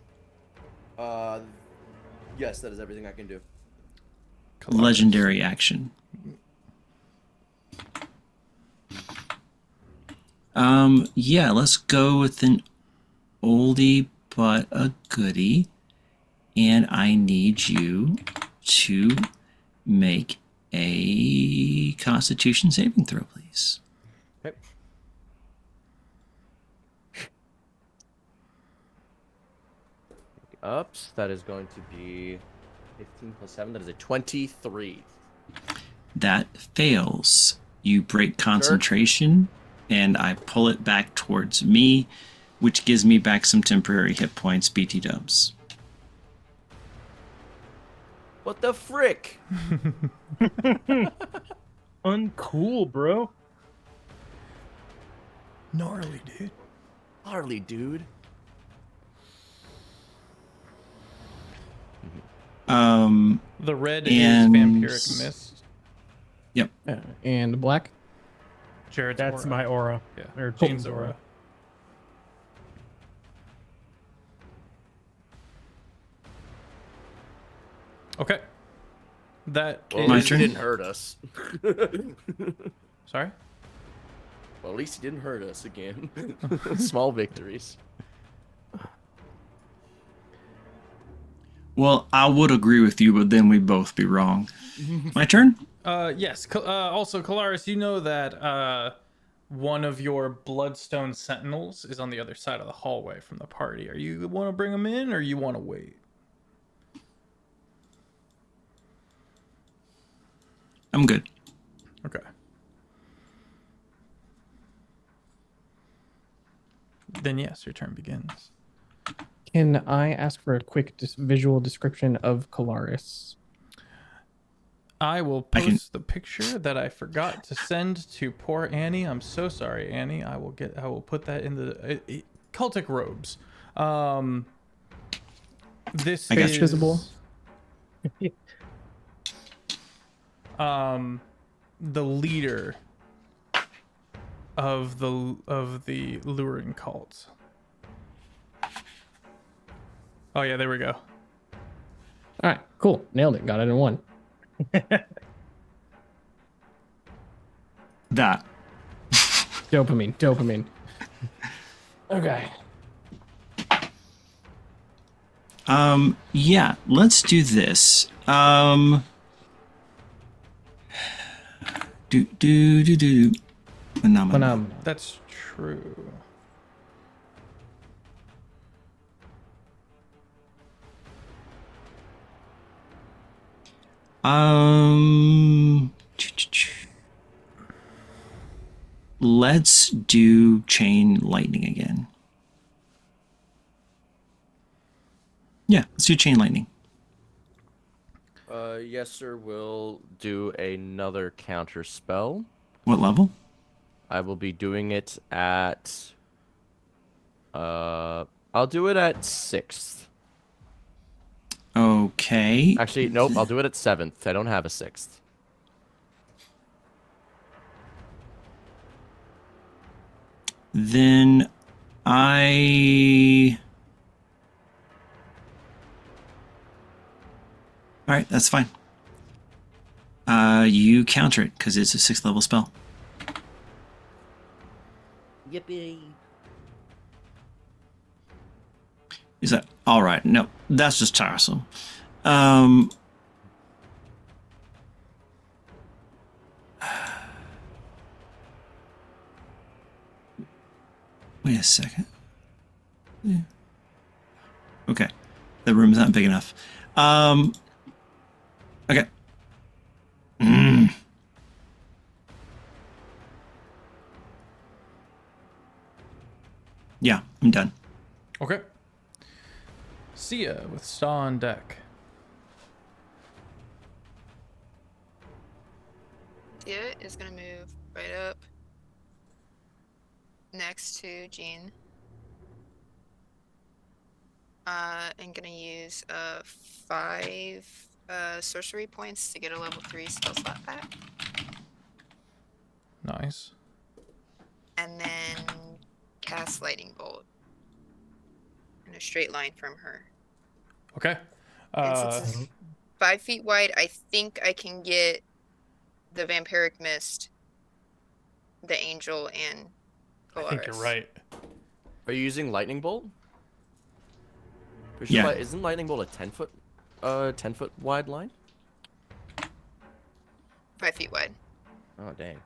Yes, that is everything I can do. Legendary action. Yeah, let's go with an oldie but a goodie. And I need you to make a Constitution saving throw, please. Okay. Ups, that is going to be 15 plus 7. That is a 23. That fails. You break concentration, and I pull it back towards me. which gives me back some temporary hit points, BT dubs. What the frick? Uncool, bro. Gnarly, dude. Harley, dude. The red And- is Vampiric Mist. Yep. And black. Jared's That's aura. my aura. Yeah. Or Jane's Jane's aura. Okay. That Well, at My least turn? he didn't hurt us. Sorry? Well, at least he didn't hurt us again. Small victories. Well, I would agree with you, but then we'd both be wrong. My turn? Yes. Also, Kalaris, you know that one of your Bloodstone Sentinels is on the other side of the hallway from the party. Are you want to bring him in, or you want to wait? I'm good. Okay. Then yes, your turn begins. Can I ask for a quick visual description of Kalaris? I will I can- post the picture that I forgot to send to poor Annie. I'm so sorry, Annie. I will put that in the cultic robes. This I got is you. Visible. the leader of the Lurin cult. Oh yeah, there we go. All right, cool. Nailed it. Got it in one. That. Dopamine. Okay. Yeah, let's do this. Phenomenal. That's true. Let's do chain lightning again. Yeah, let's do chain lightning. Yes, sir. We'll do another counter spell. What level? I will be doing it at. I'll do it at 6th. Okay. Actually, nope. I'll do it at 7th. I don't have a 6th. Then I. All right, that's fine. You counter it because it's a 6th level spell. Yippee! Is that all right? No, that's just tiresome. Wait a second. Yeah. Okay, the room's not big enough. Okay. Yeah, I'm done. Okay. Sia with Saw on deck. Sia is gonna move right up next to Jean. And gonna use 5 sorcery points to get a level 3 spell slot back. Nice. And then cast Lightning Bolt in a straight line from her. Okay. And since it's 5 feet wide, I think I can get the Vampiric Mist, the Angel, and I Polaris. think you're right. Are you using Lightning Bolt? Yeah. Isn't Lightning Bolt a 10-foot wide line? 5 feet wide. Oh dang.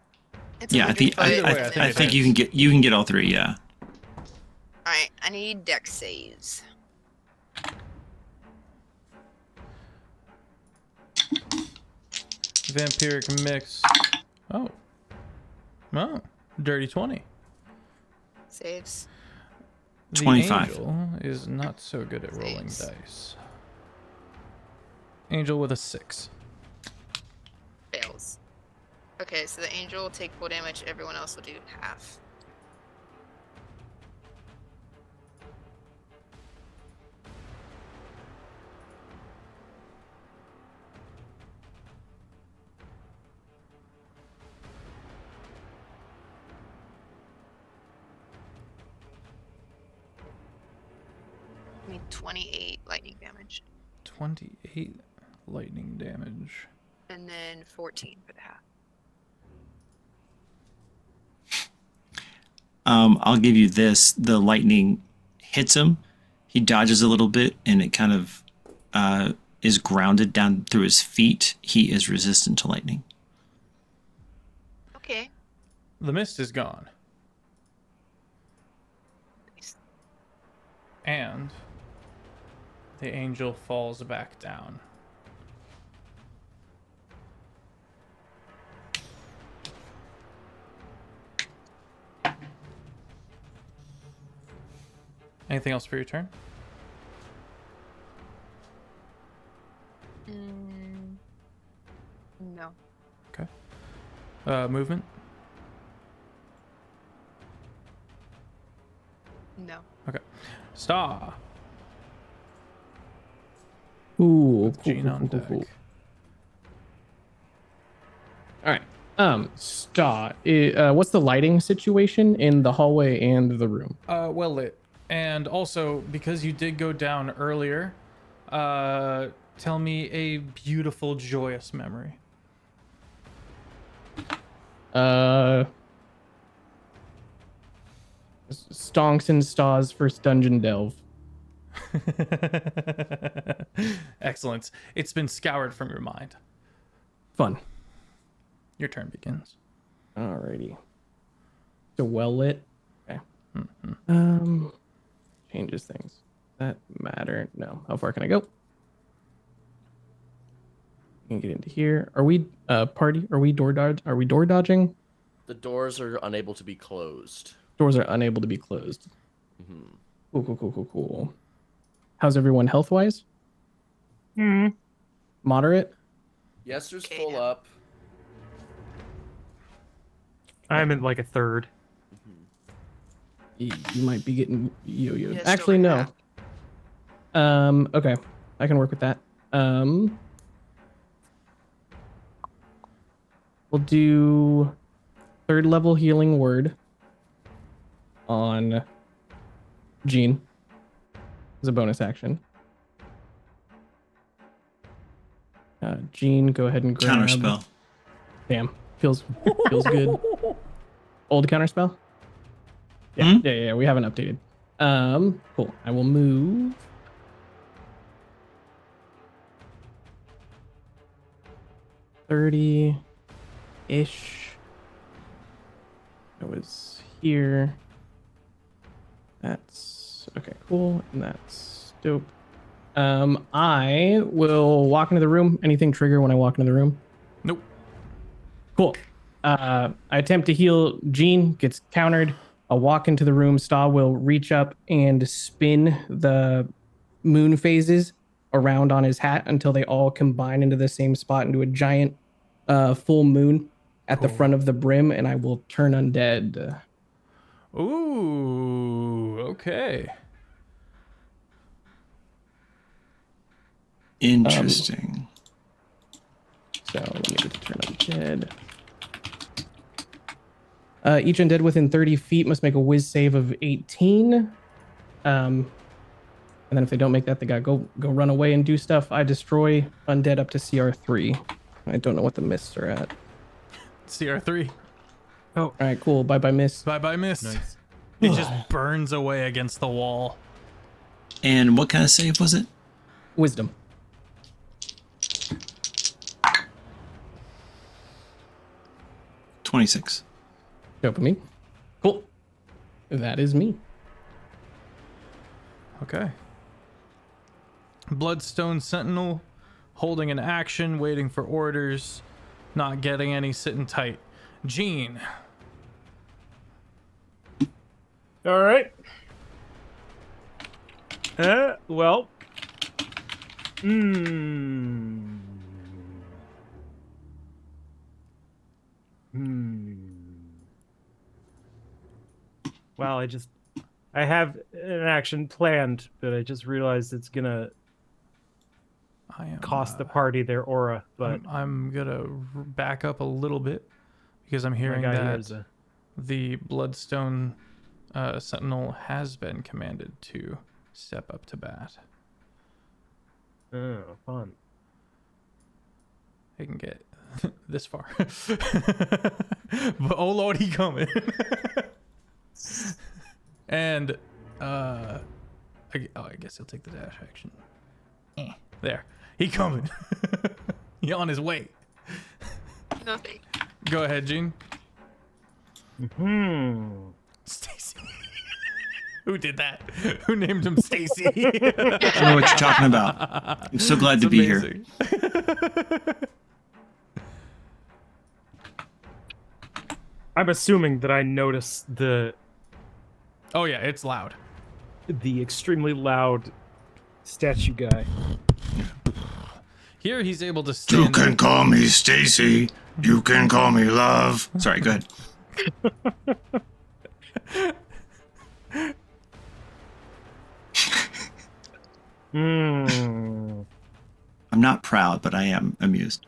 It's Yeah, I think 100 foot, Either way, and I I then- think you can get all 3. Yeah. Alright, I need dex saves. Vampiric mix. Oh. Dirty 20. Saves. The 25. angel is not so good at rolling Saves. dice. Angel with a 6. Fails. Okay, so the angel will take full damage. Everyone else will do half. I mean, 28 lightning damage, 28 lightning damage. and then 14 for the half. I'll give you this. The lightning hits him. He dodges a little bit, and it kind of is grounded down through his feet. He is resistant to lightning. Okay. The mist is gone. Nice. And the angel falls back down. Anything else for your turn? No. Okay. Movement? No. Okay. Star. Ooh, cool, Gene on deck. All right. Star. What's the lighting situation in the hallway and the room? Well lit. And also, because you did go down earlier, tell me a beautiful, joyous memory. Stonks and Stars first dungeon delve. Excellent. It's been scoured from your mind. Fun. Your turn begins. Alrighty. So well lit. Okay. Changes things. That matter? No. How far can I go? Can get into here. Are we party? Are we door dodge? Are we door dodging? The doors are unable to be closed. Doors are unable to be closed. Mm-hmm. Cool. How's everyone health wise? Moderate. Yester's Okay, full yeah. up. I'm in like a third. You might be getting yo-yo. Yeah, Actually, still no. Okay. I can work with that. We'll do 3rd level healing word on Jean as a bonus action. Jean, go ahead and grab. Counterspell. Damn, feels good. Old counterspell. Yeah, Mhm. yeah. We haven't updated. Cool. I will move. $30-ish. I was here. That's okay. Cool, and that's dope. I will walk into the room. Anything trigger when I walk into the room? Nope. Cool. I attempt to heal Jean, gets countered. I'll walk into the room. Sta will reach up and spin the moon phases around on his hat until they all combine into the same spot into a giant full moon at the Cool. front of the brim, and I will turn undead. Ooh, okay. Interesting. So let me get to turn undead. Each undead within 30 feet must make a whiz save of 18. And then if they don't make that, they gotta go run away and do stuff. I destroy undead up to CR3. I don't know what the mists are at. CR3. All right, cool. Bye bye, miss. Bye bye, miss. Nice. It just burns away against the wall. And what kind of save was it? Wisdom. $26. Dopamine. Cool. That is me. Okay. Bloodstone Sentinel, holding an action, waiting for orders, not getting any, sitting tight. Jean. All right. Well. Hmm. Well, I have an action planned, but I just realized it's gonna cost the party their aura. But I'm gonna back up a little bit because I'm my hearing guy here that is a the Bloodstone Sentinel has been commanded to step up to bat. oh, fun. It can get this far. But oh lord, he coming. And I guess he'll take the dash action. There, he coming. He on his way. Nothing. Go ahead, Gene. Stacy. Who did that? Who named him Stacy? I don't know what you're talking about. I'm so glad to be here. Amazing. I'm assuming that I noticed the Oh yeah, it's loud. extremely loud statue guy. Here he's able to You stand. can call me Stacy. You can call me Love. Sorry, go ahead. Hmm. I'm not proud, but I am amused.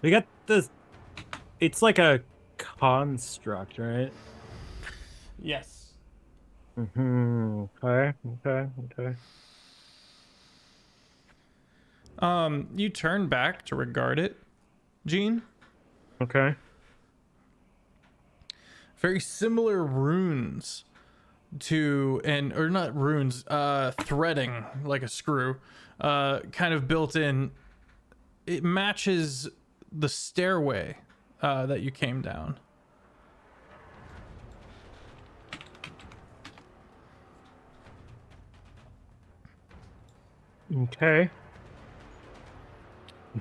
We got this. It's like a construct, right? Yes. Okay. You turn back to regard it, Gene. Okay. Very similar runes to, or not runes, threading like a screw, kind of built in. It matches the stairway that you came down. Okay.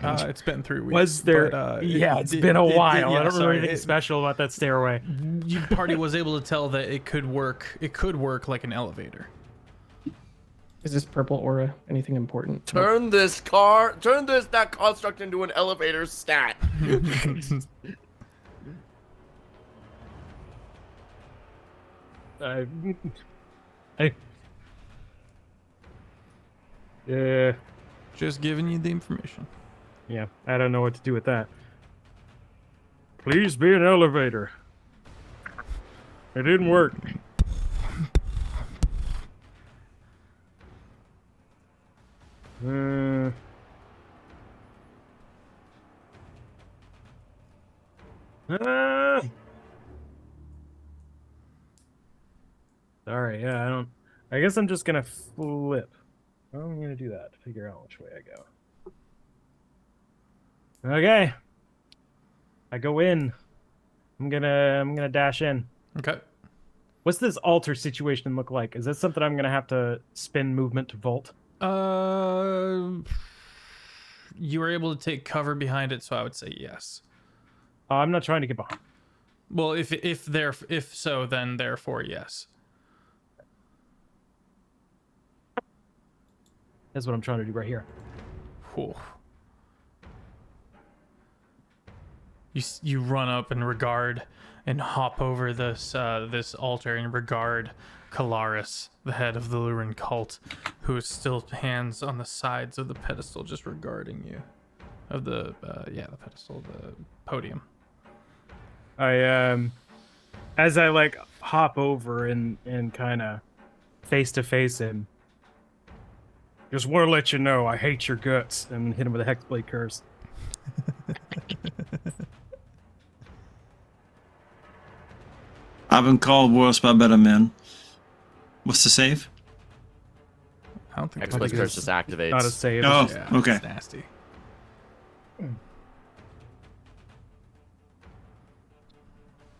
It's been 3 weeks. Was there? but, It's been a while. yeah, I don't sorry, remember anything special about that stairway. Your party was able to tell that it could work. It could work like an elevator. Is this purple aura anything important? Turn that construct into an elevator stat. Yeah. Just giving you the information. Yeah, I don't know what to do with that. Please be an elevator. It didn't work. Sorry, yeah, I guess I'm just gonna flip. How am I gonna do that? Figure out which way I go. Okay. I go in. I'm gonna dash in. Okay. What's this altar situation look like? Is that something I'm gonna have to spin movement to vault? You were able to take cover behind it, so I would say yes. I'm not trying to get behind. Well, if so, then therefore yes. That's what I'm trying to do right here. Whew. You run up and regard and hop over this altar and regard Kalaris, the head of the Lurin cult, who is still hands on the sides of the pedestal, just regarding you. Of the the pedestal, the podium. As I like hop over and kind of face to face him. Just want to let you know I hate your guts, and hit him with a Hexblade curse. I've been called worse by better men. What's the save? I don't think Hexblade curse just activates. Not a save. Oh, it's just- okay. It's nasty.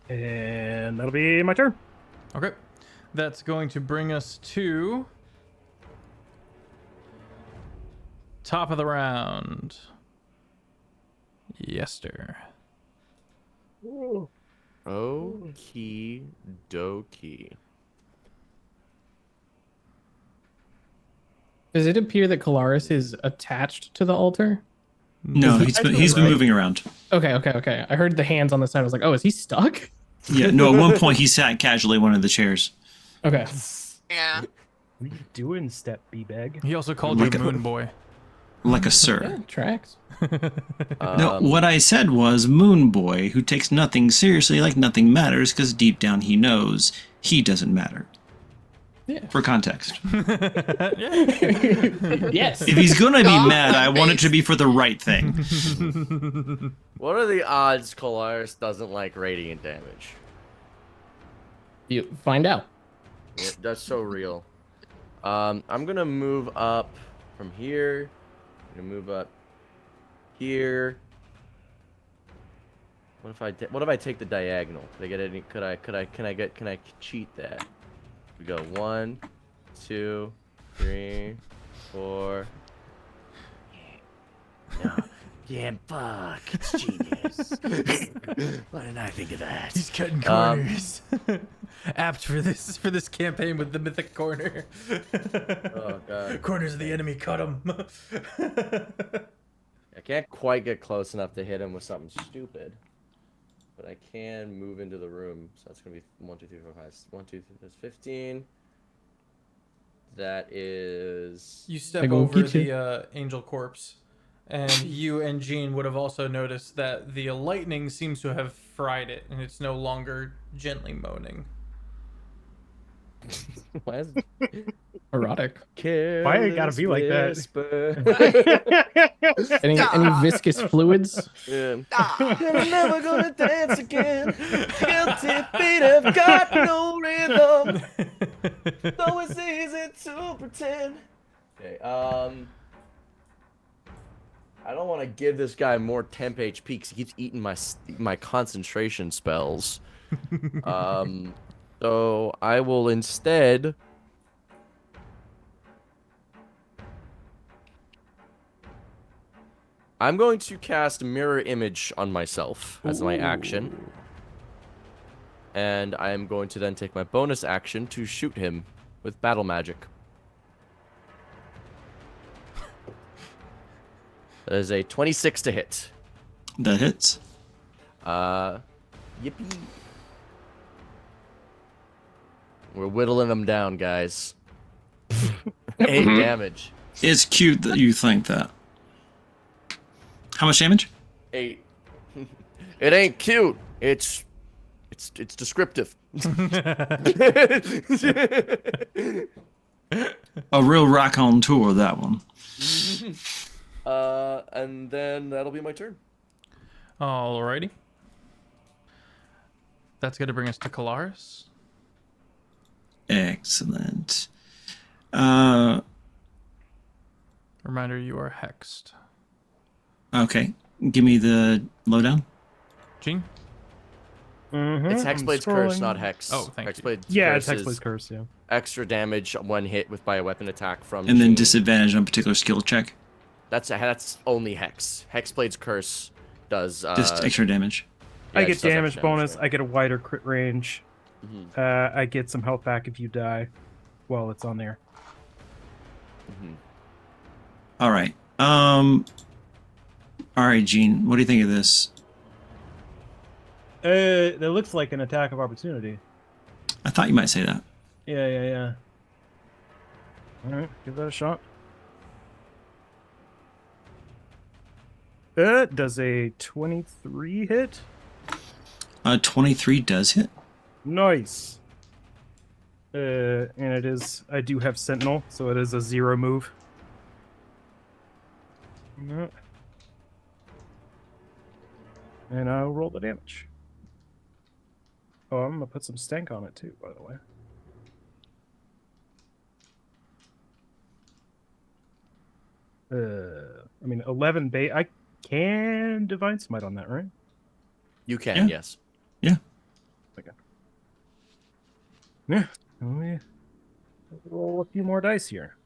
And that'll be my turn. Okay. That's going to bring us to top of the round. Yester. Okie dokie. Does it appear that Kalaris is attached to the altar? No, he's been moving around. Okay. I heard the hands on the side. I was like, oh, is he stuck? Yeah, no, at one point he sat casually in one of the chairs. Okay. Yeah. What are you doing, Step B-Bag? He also called Like you a- Moon Boy. Like a Yeah, sir. tracks. No, what I said was Moon Boy, who takes nothing seriously like nothing matters, because deep down he knows he doesn't matter. Yeah. For context. Yes. If he's gonna be Stop mad, that I want it face. to be for the right thing. What are the odds Kalaris doesn't like radiant damage? You find out. Yeah, that's so real. I'm gonna move up from here. I'm gonna move up here. What if I take the diagonal? Could I get any? Can I cheat that? We go 1, 2, 3, 4. No. Yeah, fuck. It's genius. Why didn't I think of that? He's cutting corners. Apt for this campaign with the mythic corner. Oh god. Corners of the enemy, cut him. I can't quite get close enough to hit him with something stupid. But I can move into the room. So that's going to be 1, 2, 3, 4, 5. 1, 2, 3, that's 15. That is... You step They gonna over get you. the angel corpse, and you and Jean would have also noticed that the lightning seems to have fried it, and it's no longer gently moaning. Why is Erotic. Why it gotta be like that? that? Any viscous fluids? Yeah. Stop. And I'm never gonna dance again. Guilty feet have got no rhythm. Though it's easy to pretend. Okay, I don't want to give this guy more temp HP because he keeps eating my concentration spells. So I will instead. I'm going to cast Mirror Image on myself as my action. And I am going to then take my bonus action to shoot him with Battle Magic. That is a 26 to hit. That hits. Yippee. We're whittling them down, guys. 8 damage. It's cute that you think that. How much damage? 8. It ain't cute. It's descriptive. A real rock on tour, that one. And then that'll be my turn. Alrighty. That's going to bring us to Kalaris. Excellent. Reminder, you are hexed. Okay. Give me the lowdown. Jean? It's Hexblade's Curse, not Hex. Oh, thank you. Hexblade's Yeah, it's Curse Hexblade's is Curse, yeah. extra damage when hit with by a weapon attack from. And then Jean. disadvantage on a particular skill check. That's only Hex. Hexblade's Curse does. Just extra damage. yeah, I it get just does damage extra bonus. yeah. I get a wider crit range. Mhm. I get some health back if you die while it's on there. All right. All right, Gene. What do you think of this? That looks like an attack of opportunity. I thought you might say that. Yeah. All right, give that a shot. Does a 23 hit? 23 does hit. Nice. And it is. I do have Sentinel, so it is a 0 move. No. And I'll roll the damage. Oh, I'm gonna put some stank on it too, by the way. I mean, 11 bait. I can Divine Smite on that, right? You can, Yeah. yes. Yeah. Okay. Yeah. Let me roll a few more dice here.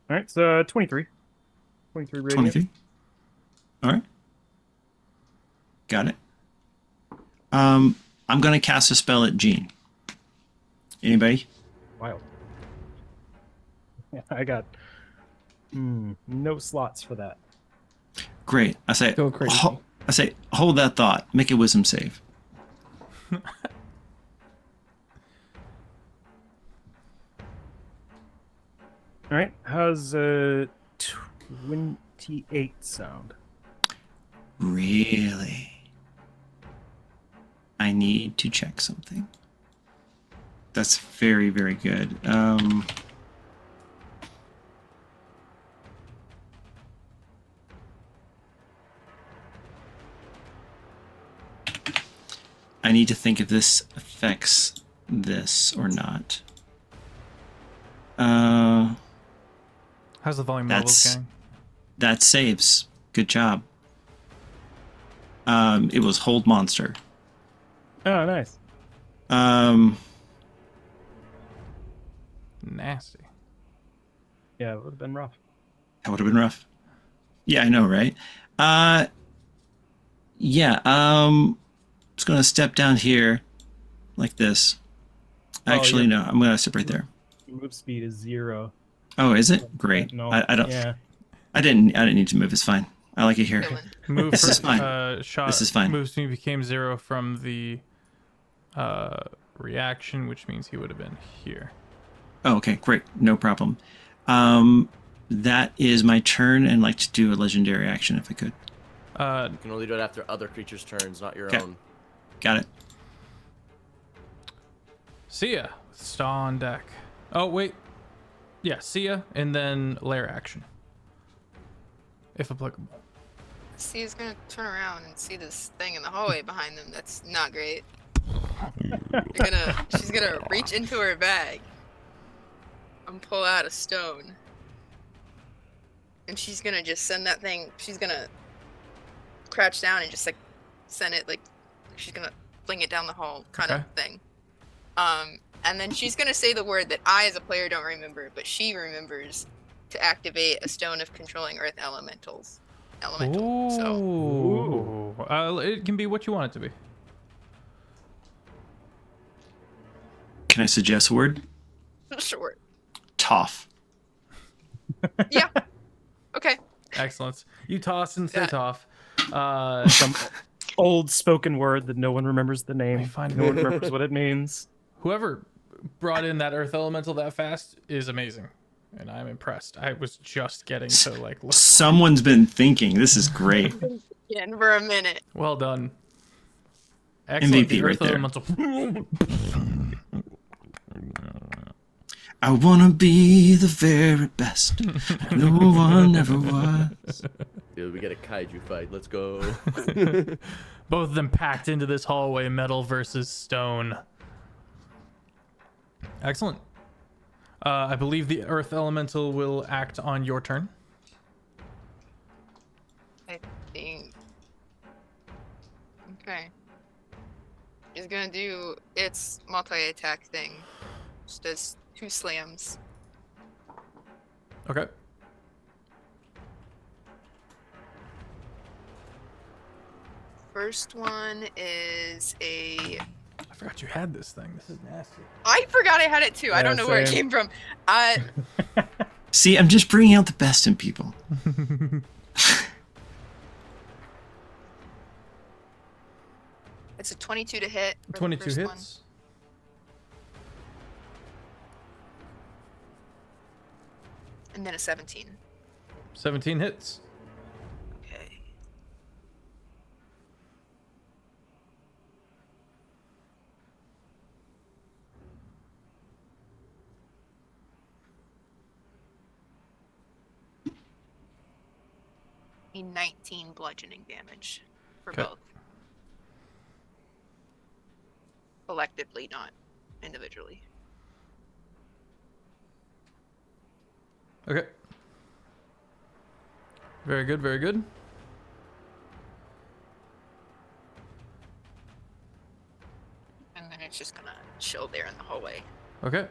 All right, so 23. 23 radiant. 23. All right. Got it. I'm gonna cast a spell at Gene. Anybody? Wild. I got no slots for that. Great. I say, Go crazy. Hold that thought. Make a wisdom save. All right. How's 28 sound? Really? I need to check something. That's very, very good. I need to think if this affects this or not. How's the volume levels That's- going? That saves. Good job. It was hold monster. Oh, nice. Nasty. Yeah, it would have been rough. That would have been rough. Yeah, I know, right? Just gonna step down here like this. Actually, no, I'm gonna step right there. Move speed is 0. Oh, is it? Great. No. I don't. Yeah. I didn't need to move. It's fine. I like it here. Chilling. Move This for, is fine. Shot. This is fine. Moves me became 0 from the reaction, which means he would have been here. Oh, okay, great. No problem. That is my turn, and I'd like to do a legendary action if I could. You can only do it after other creatures' turns, not your Okay. own. Got it. See ya. Star on deck. Oh, wait. Yeah, see ya, and then lair action. If applicable. See, he's gonna turn around and see this thing in the hallway behind them. That's not great. She's gonna reach into her bag and pull out a stone. And she's gonna just send that thing. She's gonna crouch down and just like send it like she's gonna fling it down the hall kind of thing. And then she's gonna say the word that I as a player don't remember, but she remembers to activate a stone of controlling earth elemental. So It can be what you want it to be. Can I suggest a word? sure. Toff. Yeah. Okay. Excellent. You toss and say Yeah. toff. Some old spoken word that no one remembers the name. find No one remembers what it means. Whoever brought in that earth elemental that fast is amazing, and I'm impressed. I was just getting to like look. Someone's been thinking. This is great. Again for a minute. Well done. Excellent. MVP The right earth there. elemental. I wanna be the very best. No one ever was. Dude, we get a kaiju fight. Let's go. Both of them packed into this hallway, metal versus stone. Excellent. I believe the earth elemental will act on your turn. I think. Okay. It's gonna do its multi-attack thing. Just does 2 slams. Okay. First one is a. I forgot you had this thing. This is nasty. I forgot I had it too. I Yeah, don't know where it same. came from. See, I'm just bringing out the best in people. It's a 22 to hit. For the 22 first one. hits. And then a 17. 17 hits. Okay. A 19 bludgeoning damage for Okay. both. Collectively, not individually. Okay. Very good, very good. And then it's just gonna chill there in the hallway. Okay.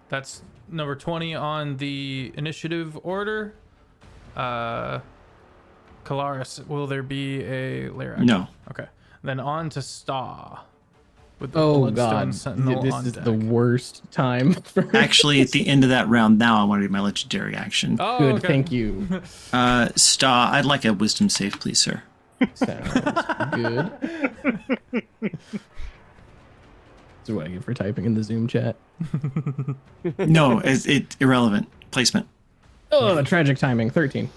That's number 20 on the initiative order. Kalaris, will there be a lair action? No. Okay. Then on to Star. with the Oh Bloodstone god, Sentinel this on is deck. the worst time. For Actually, at the end of that round, now I want to do my legendary action. Oh, Good, okay. thank you. Star, I'd like a wisdom save, please, sir. Sounds good. That's what I get for typing in the Zoom chat. No, it's irrelevant. Placement. Oh, tragic timing. 13.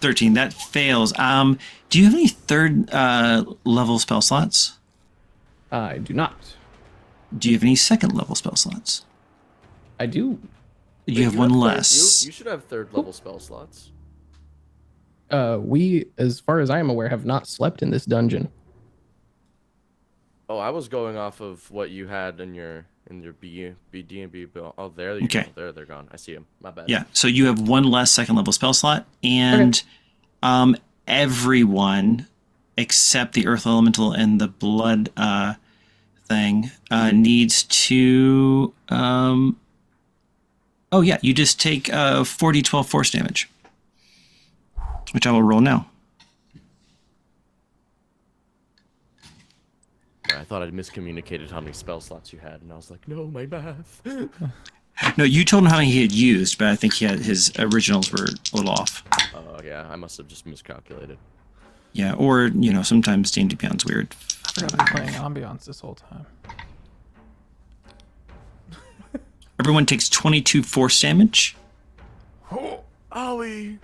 13. That fails. Do you have any third level spell slots? I do not. Do you have any second level spell slots? I do. You have one third- less. You should have third level spell slots. We, as far as I am aware, have not slept in this dungeon. Oh, I was going off of what you had in your D&B bill. Oh, there you Okay. go. They're gone. I see them. My bad. Yeah, so you have one less second level spell slot, and everyone except the Earth Elemental and the Blood thing needs to. Oh yeah, you just take 4d12 force damage, which I will roll now. I thought I'd miscommunicated how many spell slots you had, and I was like, no, my math. No, you told him how many he had used, but I think his originals were a little off. Oh, yeah, I must have just miscalculated. Yeah, or sometimes D&D Beyond's weird. I forgot I've been playing ambiance this whole time. Everyone takes 22 force damage, Owie.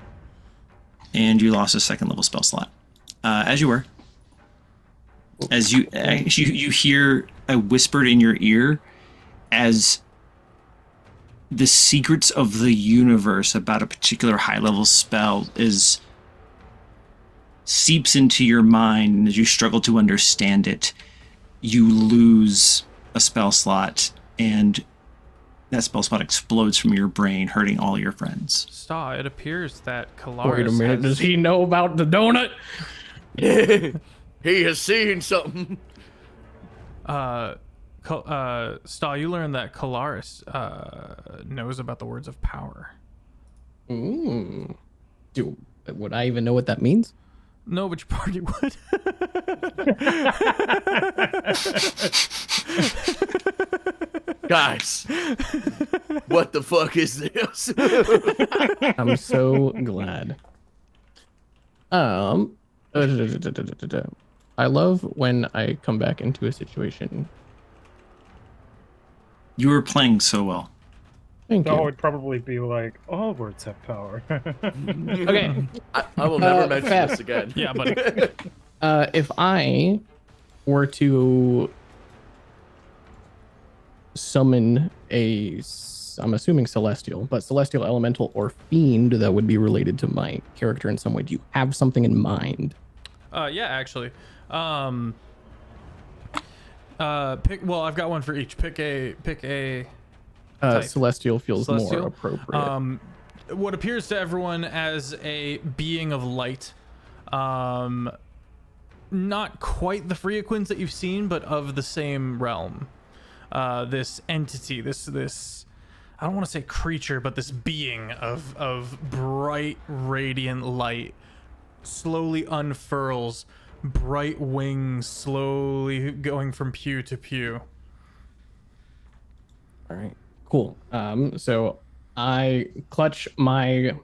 and you lost a second level spell slot. As you were. As you hear whispered in your ear as the secrets of the universe about a particular high level spell seeps into your mind, and as you struggle to understand it, you lose a spell slot, and that spell slot explodes from your brain, hurting all your friends. Star, it appears that Kalaris Wait a minute, does he know about the donut? He has seen something. Star, you learned that Kalaris knows about the words of power. Would I even know what that means? No, which party would? Guys, what the fuck is this? I'm so glad. I love when I come back into a situation. You were playing so well. Thank That you. would probably be like, all words have power. Okay. I will never mention Fab. this again. Yeah, buddy. If I were to summon I'm assuming celestial, but celestial elemental or fiend that would be related to my character in some way, do you have something in mind? Yeah, actually. I've got one for each. Pick a type. Celestial feels Celestial? more appropriate. What appears to everyone as a being of light. Not quite the Freaquins that you've seen, but of the same realm. This entity, this I don't want to say creature, but this being of bright, radiant light slowly unfurls, bright wings slowly going from pew to pew. All right, cool. So I clutch my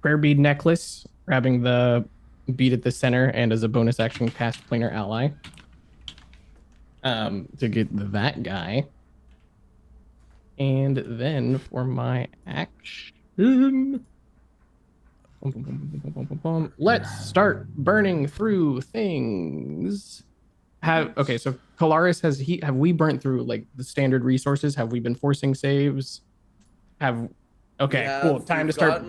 prayer bead necklace, grabbing the bead at the center, and as a bonus action, cast Planar Ally to get that guy. And then for my action, let's start burning through things. Okay, so Kalaris, have we burnt through like the standard resources? Have we been forcing saves? Okay, cool. Time to start.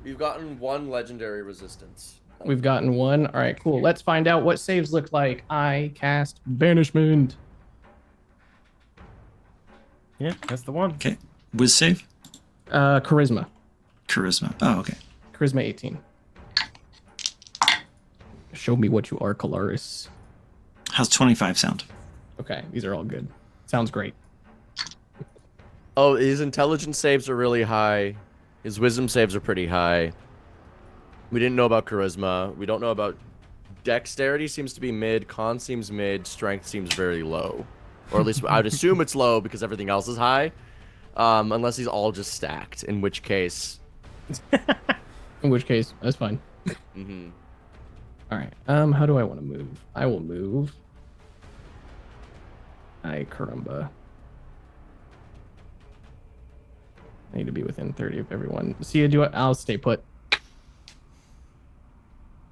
We've gotten one legendary resistance. We've gotten one. All right, cool. Let's find out what saves look like. I cast Banishment. Yeah, that's the one. Okay. Wiz save? Charisma. Charisma. Oh, okay. Charisma 18. Show me what you are, Kalaris. How's 25 sound? Okay, these are all good. Sounds great. Oh, his intelligence saves are really high. His wisdom saves are pretty high. We didn't know about charisma. We don't know about dexterity. Seems to be mid. Con seems mid. Strength seems very low. or at least I would assume it's low because everything else is high, unless he's all just stacked. In which case, that's fine. mm-hmm. All right. How do I want to move? I will move. Ay caramba. I need to be within 30 of everyone. See, I'll stay put.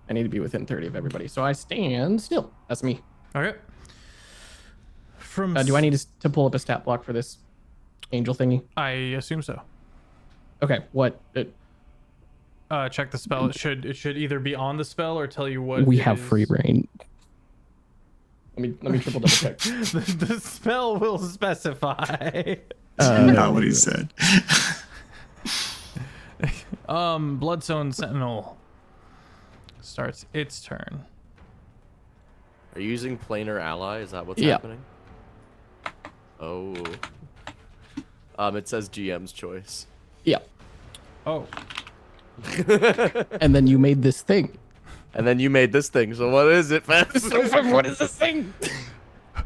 I need to be within 30 of everybody, so I stand still. That's me. Okay. Do I need to pull up a stat block for this angel thingy? I assume so. Okay. What? Check the spell. It should either be on the spell or tell you what We it have is. free reign. Let me triple double check. the spell will specify. Not what he said. Bloodstone Sentinel starts its turn. Are you using planar ally? Is that what's Yeah. happening? Oh. It says GM's choice. Yeah. Oh. And then you made this thing. And then you made this thing. So what is it, Fess? What is this thing?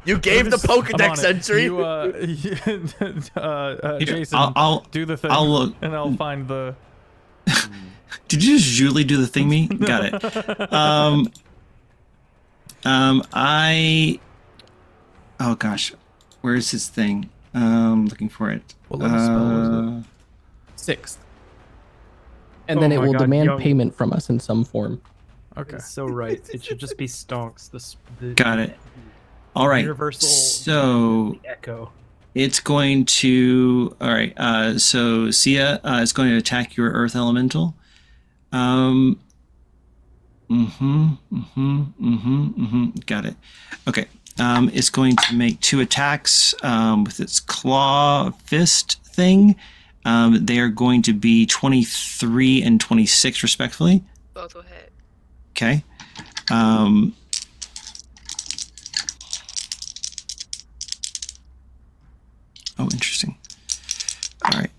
You gave the I'm on Pokedex it. entry. You, Jason, I'll do the thing. I'll look. And I'll find the. Did you just Julie do the thing me? Got it. Oh gosh, where's his thing? Looking for it. What level spell was it? 6th. And then Oh it my will God, demand young- payment from us in some form. Okay. So right. It should just be stonks. The Got it. All right. Universal. So The echo. it's going to. All right. So Sia is going to attack your Earth Elemental. Got it. Okay. It's going to make 2 attacks with its claw fist thing. They are going to be 23 and 26 respectively. Both will hit. Okay. Oh, interesting. All right.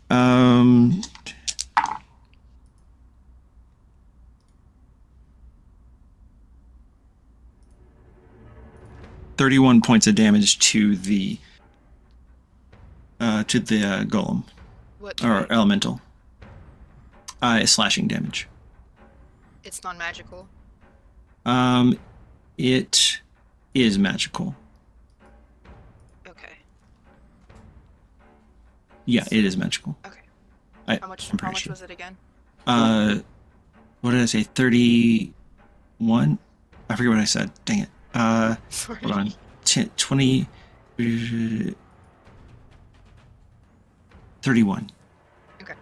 31 points of damage to the golem What? or elemental. Slashing damage. It's non-magical. It is magical. Okay. Yeah, it is magical. Okay. I'm How much pretty sure. was it again? What did I say? 31? I forget what I said. Dang it. Sorry. Hold on. 20. 31. Okay.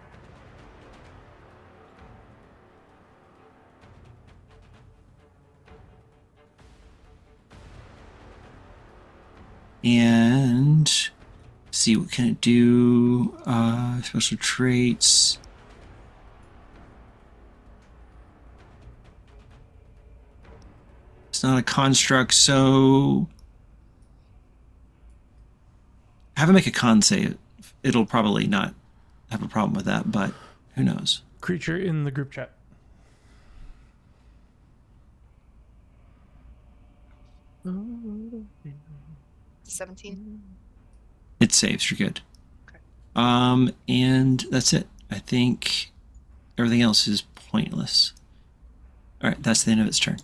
And see what can it do. Special traits. It's not a construct, so have it make a con save. It'll probably not have a problem with that, but who knows? Creature in the group chat. Mm-hmm. 17. It saves. You're good. Okay. And that's it. I think everything else is pointless. All right, that's the end of its turn.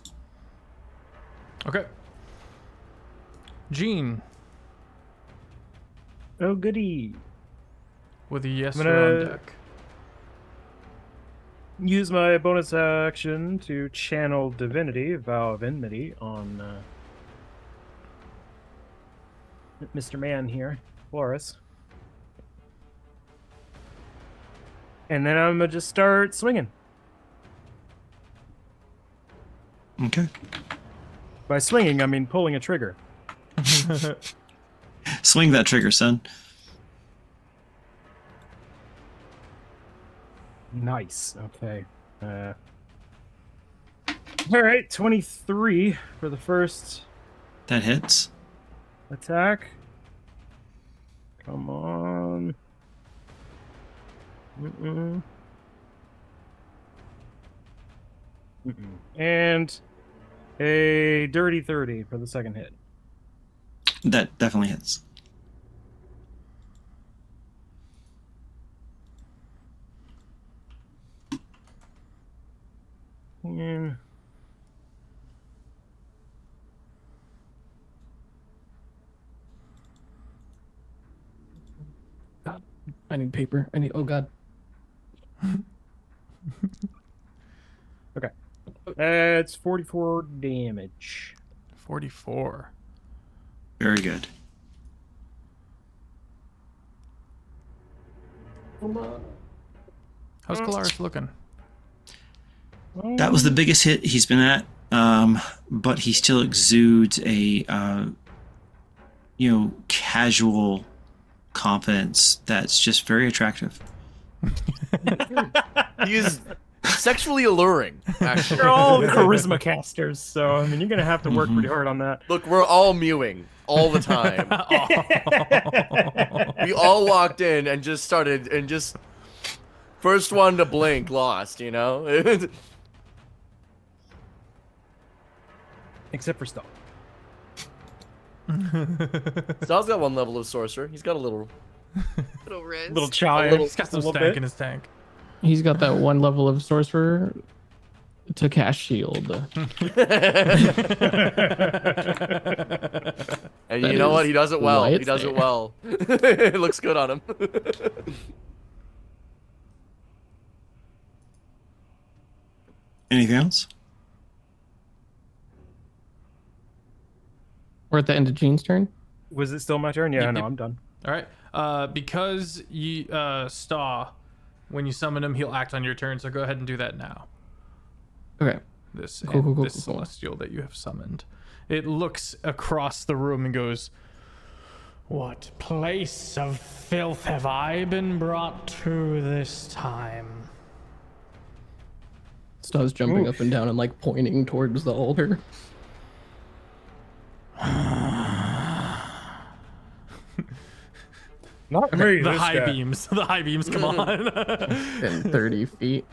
Okay. Gene Oh, goody. with a yes I'm or on gonna- deck. Use my bonus action to channel Divinity, Vow of Enmity, on Mr. Man here, Flores. And then I'm gonna just start swinging. Okay. By swinging, I mean pulling a trigger. Swing that trigger, son. Nice. Okay. All right, 23 for the first That hits. attack. Come on. Mm-mm. Mm-mm. And a dirty 30 for the second hit. That definitely hits. Yeah. God, I need paper. I need. Oh God. Okay. It's 44 damage. 44. Very good. How's Kalaris looking? That was the biggest hit he's been at, but he still exudes a, casual confidence that's just very attractive. He is sexually alluring, actually. They're all charisma casters, so I mean, you're gonna have to work pretty hard on that. Look, we're all mewing all the time. We all walked in and just started, and just first one to blink lost, you know? Except for Stone. Sal's got 1 level of sorcerer. He's got a little. Little Riz. Little child. little- He's got some a little stank bit. in his tank. He's got that 1 level of sorcerer to cast shield. And That you know what? is He does it why well. He it's does there. it well. It looks good on him. Anything else? We're at the end of Jean's turn. Was it still my turn? Yeah, Yep, no, yep. I'm done. All right. Because you Staw, when you summon him, he'll act on your turn. So go ahead and do that now. Okay. This Cool. this Cool. celestial that you have summoned. It looks across the room and goes, "What place of filth have I been brought to this time?" Staw's jumping up and down and like pointing towards the altar. Not me. The this high guy. beams. The high beams come on. And 30 feet.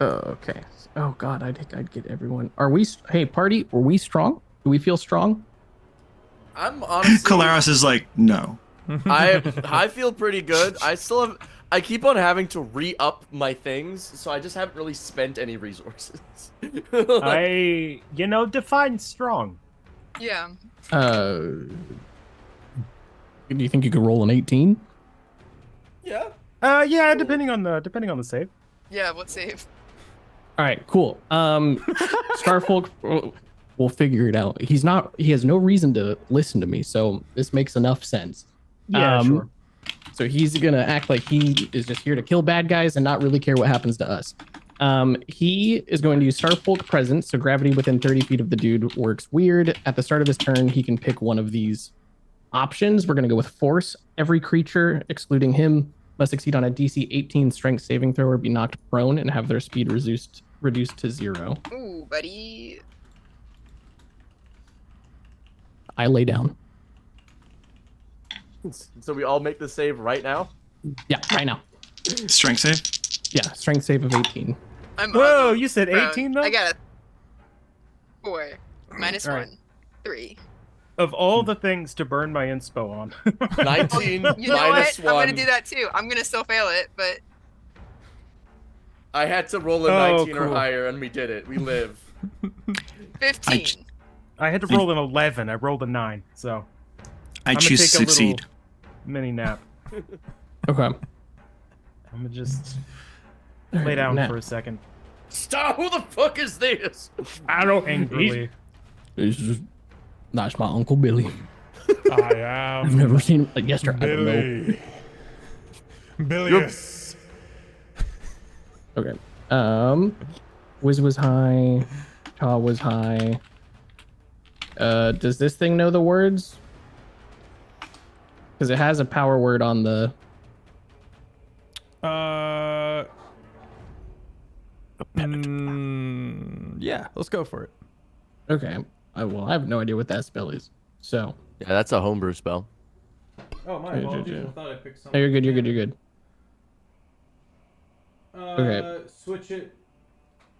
Oh, okay. Oh God, I think I'd get everyone. Are we? Hey, party. Are we strong? Do we feel strong? I'm honestly. Kalaris is like, no. I feel pretty good. I keep on having to re-up my things, so I just haven't really spent any resources. Define strong. Yeah. Do you think you could roll an 18? Yeah. Yeah, depending on the save. Yeah, what save? All right, cool. Starfolk, we'll figure it out. He has no reason to listen to me, so this makes enough sense. Yeah, sure. So he's gonna act like he is just here to kill bad guys and not really care what happens to us. He is going to use Starfolk Presence, so gravity within 30 feet of the dude works weird. At the start of his turn, he can pick one of these options. We're gonna go with Force. Every creature, excluding him, must succeed on a DC 18 Strength saving throw or be knocked prone and have their speed reduced to 0. Ooh, buddy. I lay down. So we all make the save right now? Yeah, right now. Strength save? Yeah, strength save of 18. I'm Whoa, on you said prone. 18 though? I got a 4 minus All 1. right. 3. Of all the things to burn my inspo on. 19 You know minus what? 1. I'm gonna do that too. I'm gonna still fail it, but I had to roll a Oh, 19 or cool. higher, and we did it. We live. 15. I had to roll an 11. I rolled a 9, so I gonna choose to take a little- succeed. mini nap. Okay. I'm gonna just lay down Now, for a second. Stop! Who the fuck is this? I don't angrily. That's my Uncle Billy. I I've am never seen him. Like, yesterday, I don't know. Bilious. Okay. Wiz was high. Taw was high. Does this thing know the words? Because it has a power word on the. Yeah, let's go for it. Okay. I have no idea what that spell is. So. Yeah, that's a homebrew spell. Oh, my apologies. I thought I picked Oh, you're good. You're good. You're good. Okay. Switch it.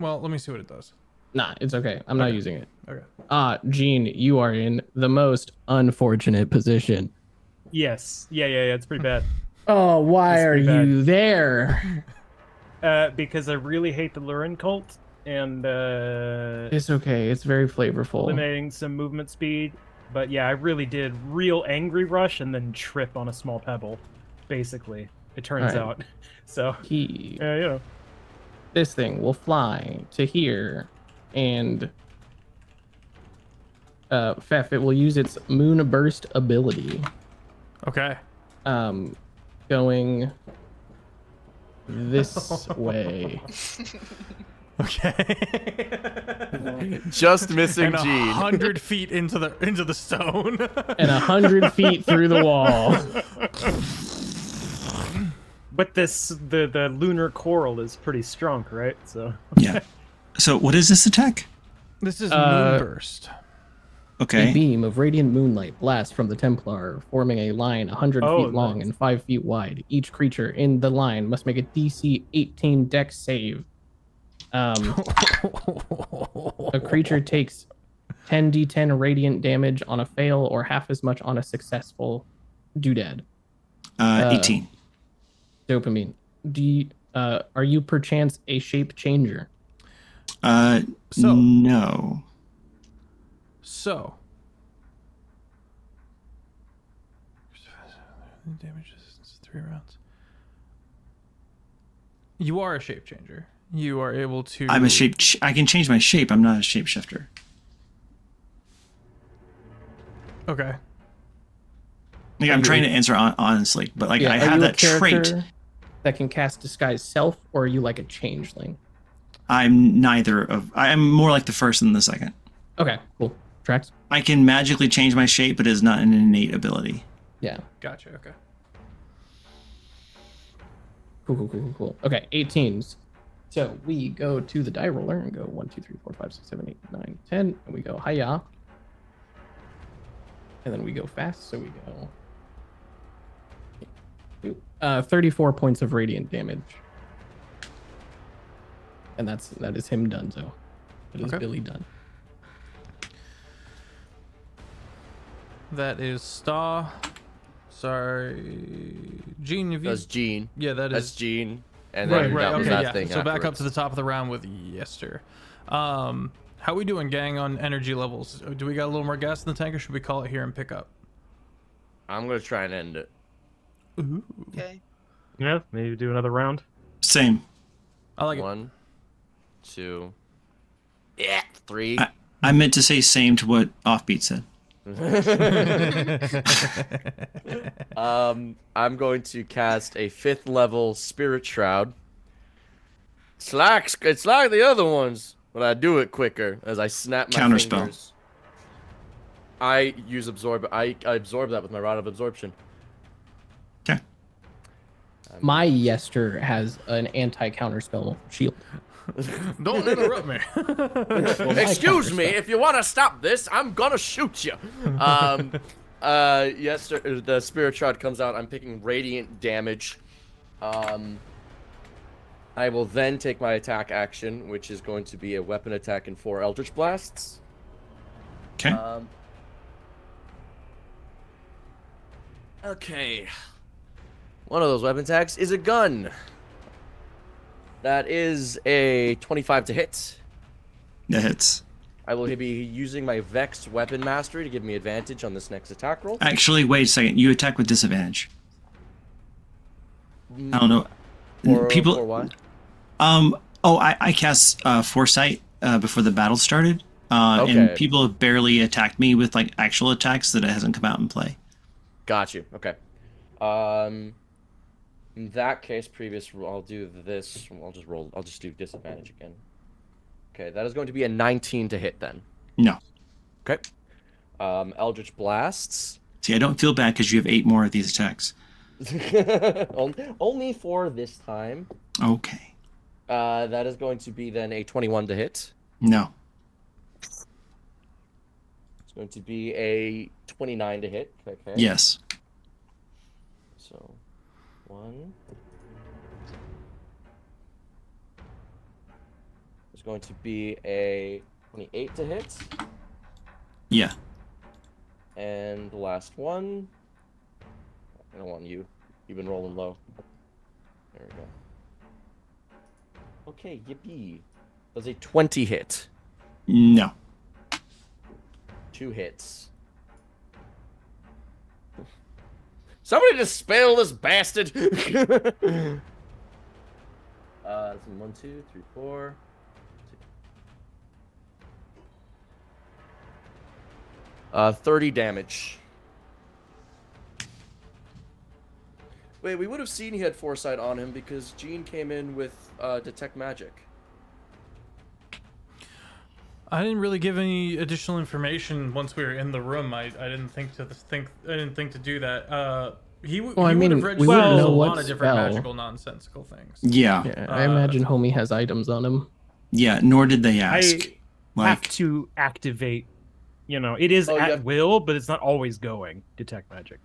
Well, let me see what it does. Nah, it's okay. I'm not using it. Okay. Gene, you are in the most unfortunate position. Yes. Yeah. It's pretty bad. Oh, why That's are pretty bad. you there? because I really hate the Lurin cult, and It's okay. It's very flavorful. eliminating some movement speed. But yeah, I really did real angry rush and then trip on a small pebble, basically. It turns Alright. out. So He, This thing will fly to here, and Feff, it will use its moon burst ability. Okay. Going this way. Okay. Just missing And Gene. 100 feet into the stone. And 100 feet through the wall. But the lunar coral is pretty strong, right? So Yeah. So what is this attack? This is Moonburst. A Okay. beam of radiant moonlight blasts from the Templar, forming a line 100 feet long and 5 feet wide. Each creature in the line must make a DC 18 Dex save. A creature takes 10d10 radiant damage on a fail, or half as much on a successful doodad. 18. Dopamine. Are you perchance a shape changer? No. So. Damage is 3 rounds. You are a shape changer. You are able to. I'm a shape. I can change my shape. I'm not a shapeshifter. Okay. Like I'm trying to answer honestly, but like Yeah, I are have you a that trait. character that can cast disguise self, or are you like a changeling? I'm neither of. I'm more like the first than the second. Okay, cool. Tracks. I can magically change my shape, but it is not an innate ability. Yeah. Gotcha. Okay. Cool. Okay, 18s. So we go to the die roller and go 1, 2, 3, 4, 5, 6, 7, 8, 9, 10, and we go hiya. And then we go fast, so we go 34 points of radiant damage. And that is him done, so it is Okay. Billy done. That is Star. Sorry, Gene. Have you? That's Gene. Yeah, That's Gene. And Right. then that was Okay. that Yeah. thing So back up afterwards. to the top of the round with Yester. How we doing, gang, on energy levels? Do we got a little more gas in the tank, or should we call it here and pick up? I'm going to try and end it. Ooh. Okay. yeah, maybe do another round. Same. I like 1, 2, 3. I meant to say same to what Offbeat said. I'm going to cast a 5th level Spirit Shroud. It's like the other ones, but I do it quicker as I snap my Counterspell. fingers. I use absorb. I absorb that with my Rod of Absorption. Okay. My Yester has an anti-counter spell shield. it. Don't interrupt me. Excuse me, if you want to stop this, I'm gonna shoot you. Yes, the Spirit Shroud comes out. I'm picking radiant damage. I will then take my attack action, which is going to be a weapon attack and 4 Eldritch Blasts. Okay. Okay. One of those weapon attacks is a gun. That is a 25 to hit. That hits. I will be using my Vexed Weapon Mastery to give me advantage on this next attack roll. Actually, wait a second. You attack with disadvantage. I don't know. People. For what? I cast Foresight before the battle started. And people have barely attacked me with like actual attacks that it hasn't come out in play. Got you. Okay. In that case, I'll do this. I'll just do disadvantage again. Okay, that is going to be a 19 to hit then. No. Okay. Eldritch Blasts. See, I don't feel bad because you have 8 more of these attacks. Only 4 this time. Okay. That is going to be then a 21 to hit. No. It's going to be a 29 to hit. Okay. Yes. So, 1. It's going to be a 28 to hit. Yeah. And the last one. I don't want you. You've been rolling low. There we go. Okay, yippee. Does a 20 hit? No. 2 hits. Somebody dispel this bastard! 1, 2, 3, 4. 30 damage. Wait, we would have seen he had foresight on him because Gene came in with detect magic. I didn't really give any additional information once we were in the room. I didn't think to do that. He would have we registered wouldn't a know lot what of different spell. magical nonsensical things. Yeah. Yeah, I imagine homie has items on him. Yeah, nor did they ask. I have to activate. It is Oh, at will, but it's not always going. Detect magic.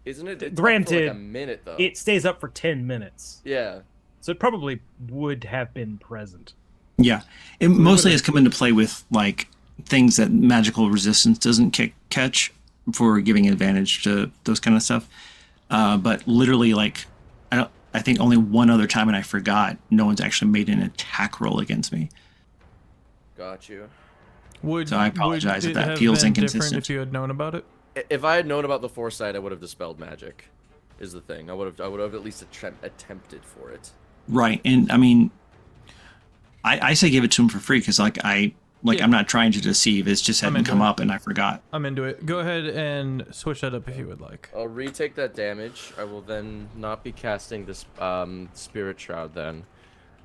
Isn't it? It's Granted, up for like a minute though. It stays up for 10 minutes. Yeah. So it probably would have been present. Yeah. It mostly has come into play with like things that magical resistance doesn't catch for giving advantage to those kind of stuff. But literally, like, I think only one other time, and I forgot, no one's actually made an attack roll against me. Got you. So I apologize if it that have feels been different inconsistent. if you had known about it? If I had known about the foresight, I would have dispelled magic. Is the thing. I would have at least attempted for it. Right, and I mean, I say give it to him for free because I'm not trying to deceive. It's just hadn't come up and I forgot. I'm into it. Go ahead and switch that up if you would like. I'll retake that damage. I will then not be casting this Spirit Shroud then.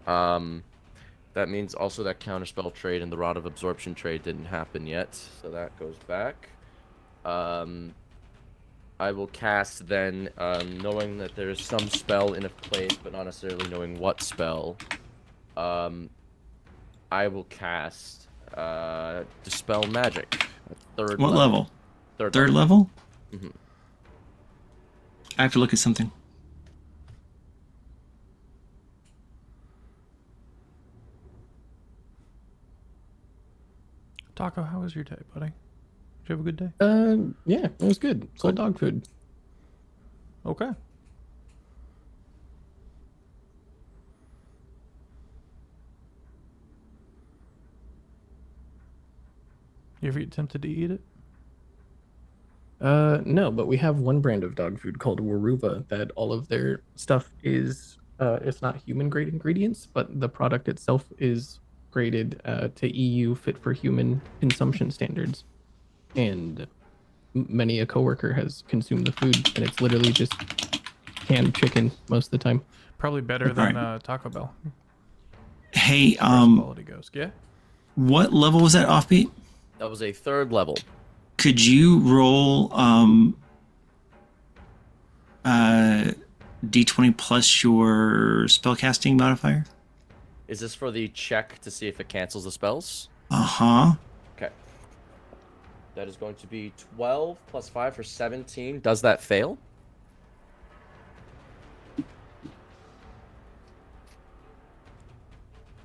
That means also that Counterspell trade and the Rod of Absorption trade didn't happen yet, so that goes back. I will cast then, knowing that there is some spell in a place, but not necessarily knowing what spell. I will cast Dispel Magic. Third What level? Third level? Mm-hmm. I have to look at something. Taco, how was your day, buddy? Did you have a good day? Yeah, it was good. Sold dog food. Okay. You ever attempted to eat it? No, but we have one brand of dog food called Waruva that all of their stuff is it's not human grade ingredients, but the product itself is graded to EU fit for human consumption standards. And many a coworker has consumed the food, and it's literally just canned chicken most of the time. Probably better than Taco Bell. Hey, Quality goes. Yeah. what level was that offbeat? That was a 3rd level. Could you roll D20 plus your spellcasting modifier? Is this for the check to see if it cancels the spells? Uh-huh. Okay. That is going to be 12 plus 5 for 17. Does that fail?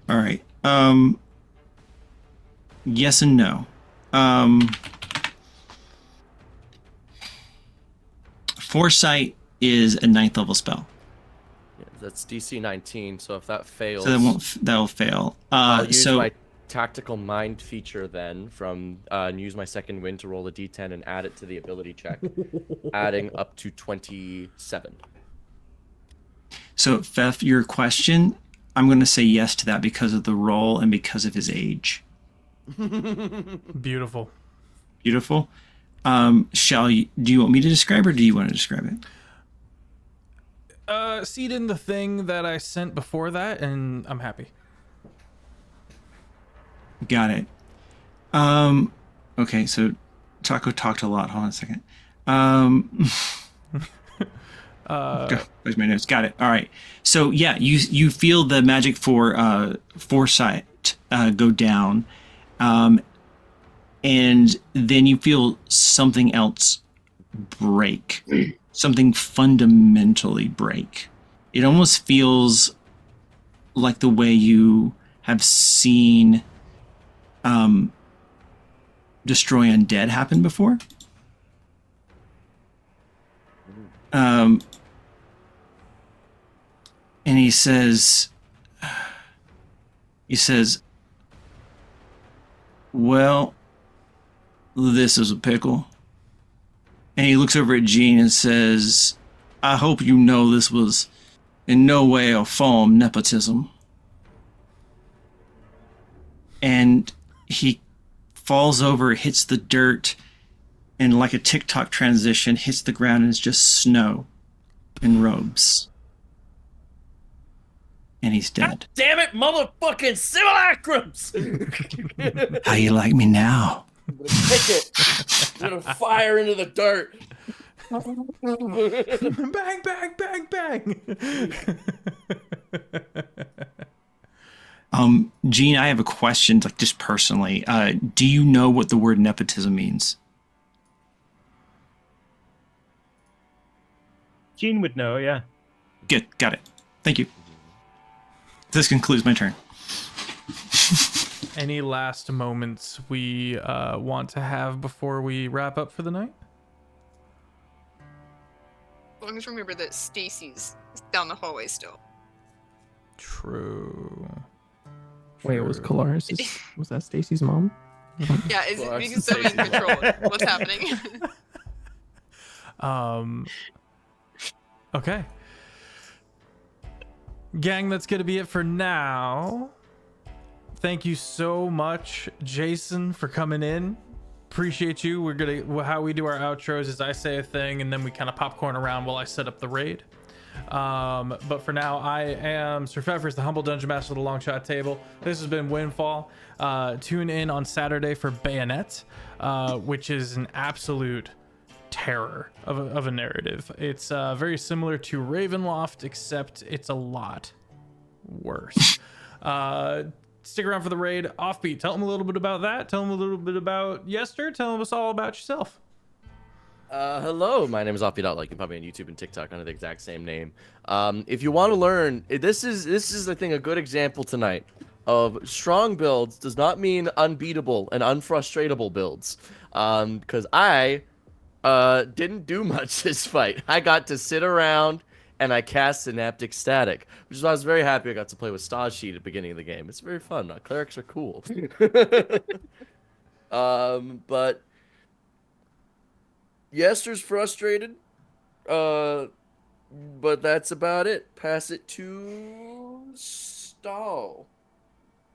All right. Yes and no. Foresight is a 9th level spell. Yeah, that's DC 19, so if that fails... So that'll fail. I'll use my Tactical Mind feature then and use my second wind to roll a d10 and add it to the ability check, adding up to 27. So, Feff, your question, I'm going to say yes to that because of the roll and because of his age. Beautiful. Beautiful. Do you want me to describe or do you want to describe it? See it in the thing that I sent before that, and I'm happy. Got it. Okay, so Taco talked a lot. Hold on a second. Where's my notes? Got it. All right. So yeah, you feel the magic for foresight go down, and then you feel something else break, something fundamentally break. It almost feels like the way you have seen Destroy Undead happen before. And he says, He says, well, this is a pickle. And he looks over at Jean and says, I hope you know this was in no way a form nepotism. And he falls over, hits the dirt, and like a TikTok transition, hits the ground and it's just snow and robes. And he's dead. Damn it, motherfucking simulacrums! How you like me now? I'm gonna kick it. I'm gonna fire into the dirt. Bang, bang, bang, bang. Gene, I have a question, like just personally. Do you know what the word nepotism means? Gene would know, yeah. Good, got it. Thank you. This concludes my turn. Any last moments we want to have before we wrap up for the night? As long as you remember that Stacy's down the hallway still. True. Wait, was Colaris? Was that Stacy's mom? Yeah, is Well, it because so in control? What's happening? Okay. Gang, that's going to be it for now. Thank you so much, Jason, for coming in. Appreciate you. We're going to, how we do our outros is I say a thing and then we kind of popcorn around while I set up the raid. But for now, I am SirFeffers, the humble dungeon master of the long shot table. This has been Windfall. Tune in on Saturday for Bayonet, which is an absolute terror of a narrative. It's very similar to Ravenloft, except it's a lot worse. Stick around for the raid. Offbeat, tell them a little bit about that. Tell them a little bit about Yester. Tell us all about yourself. Hello, my name is Offbeat. Outlaw. You can find me on YouTube and TikTok under the exact same name. If you want to learn, this is I think a good example tonight of strong builds does not mean unbeatable and unfrustratable builds. Because I didn't do much this fight. I got to sit around and I cast Synaptic Static, which is why I was very happy I got to play with Staj Sheet at the beginning of the game. It's very fun. Clerics are cool. But Yester's frustrated. But that's about it. Pass it to Stall.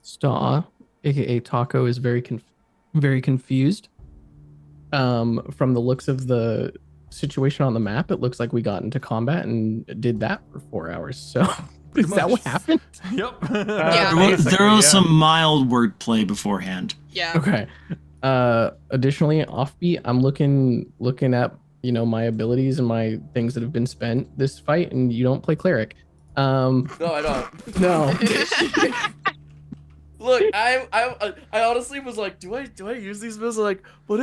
Staw, aka Taco, is very confused. From the looks of the situation on the map, it looks like we got into combat and did that for 4 hours. So is that what happened? Yep. Yeah. There was some mild wordplay beforehand. Yeah. Okay. Additionally, Offbeat, I'm looking at my abilities and my things that have been spent this fight, and you don't play cleric. No, I don't. No. Look, I honestly was like, do I use these bills? Like, what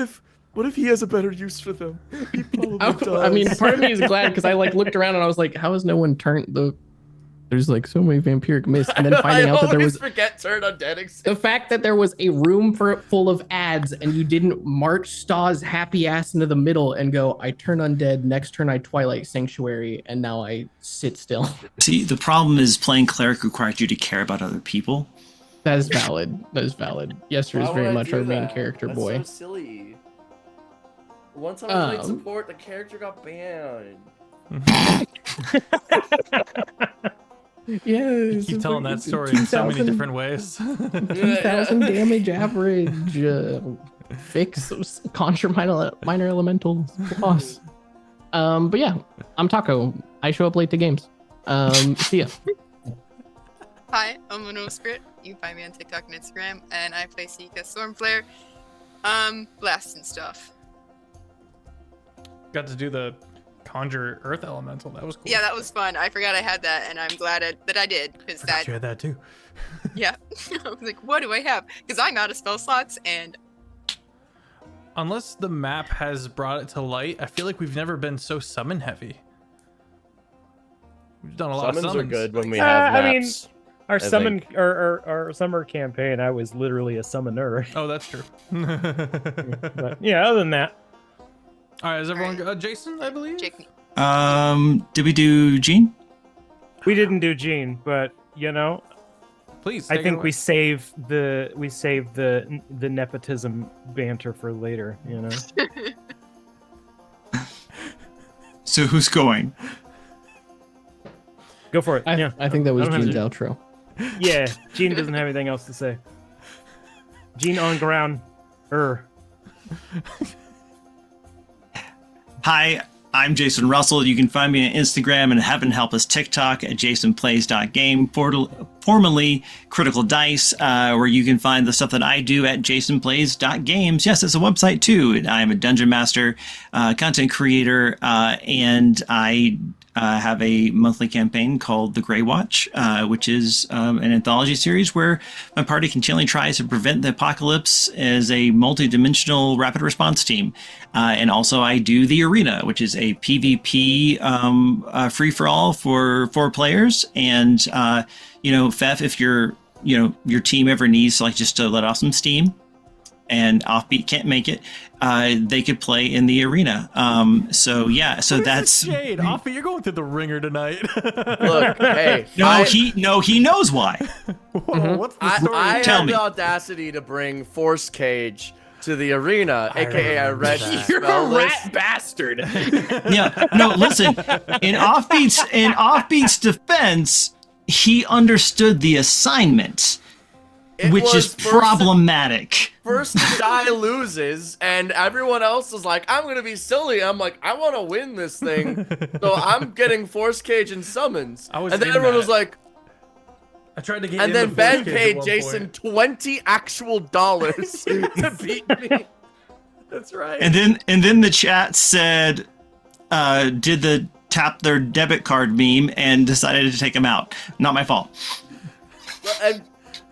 if he has a better use for them? He probably does. I mean, part of me is glad because I looked around and I was like, how has no one turned the? There's like so many vampiric mist, and then finding out that there was forget turn undead exists. the fact that there was a room full of ads and you didn't march Staw's happy ass into the middle and go, I turn undead, next turn I Twilight Sanctuary, and now I sit still. See, the problem is playing cleric requires you to care about other people. That is valid. Yester is Why very would I much do our main that? character That's boy. so silly. One time I played Um, support, the character got banned. Yeah, You keep telling that story in so many different ways. 2,000 damage average. Fix conjure minor elementals boss. But yeah, I'm Taco. I show up late to games. See ya. Hi, I'm LunaWolfSpirit. You can find me on TikTok and Instagram, and I play Seek as Stormflare. Blast and stuff. Got to do the conjure earth elemental. That was cool. Yeah, that was fun. I forgot I had that, and I'm glad that I did, because Forgot that, you had that too. yeah. I was like, what do I have? Because I'm out of spell slots, and Unless the map has brought it to light, I feel like we've never been so summon heavy. We've done a lot Summons of summons. are good when we have I mean, maps. Our I summon think. our summer campaign, I was literally a summoner. Oh, that's true. But yeah, other than that, All right, is everyone good? Jason, I believe? Jake. Did we do Gene? we didn't do Gene, but you know, Please. I take it think away. we save the nepotism banter for later. You know. So who's going? Go for it. I think that was I don't have Gene's to- outro. Yeah, Gene doesn't have anything else to say. Gene on ground. Hi, I'm Jason Russell. You can find me on Instagram and Heaven Help Us TikTok at jasonplays.game, formerly Critical Dice, where you can find the stuff that I do at jasonplays.games. Yes, it's a website too. And I'm a dungeon master, content creator, and I have a monthly campaign called The Grey Watch, which is an anthology series where my party continually tries to prevent the apocalypse as a multi-dimensional rapid response team. And also I do The Arena, which is a PvP free-for-all for 4 players. And, Feff, if your team ever needs just to let off some steam, and Offbeat can't make it, they could play in the arena. So that's Shade. Offbeat, you're going through the ringer tonight. Look, hey. he knows why. Whoa, what's the story? I Tell have me. the audacity to bring Force Cage to the arena, aka I read that. You're spell a list. rat bastard. Yeah, no, listen. In Offbeat's defense, he understood the assignment, It which was is problematic. First to die loses, and everyone else is like, I'm gonna be silly. I'm like, I want to win this thing, so I'm getting Force Cage and summons. I was And then in everyone that. was like, I tried to get and in then the Ben Force Cage at paid one Jason point. 20 actual dollars to beat me. That's right. And then the chat said, did the tap their debit card meme and decided to take him out. Not my fault. And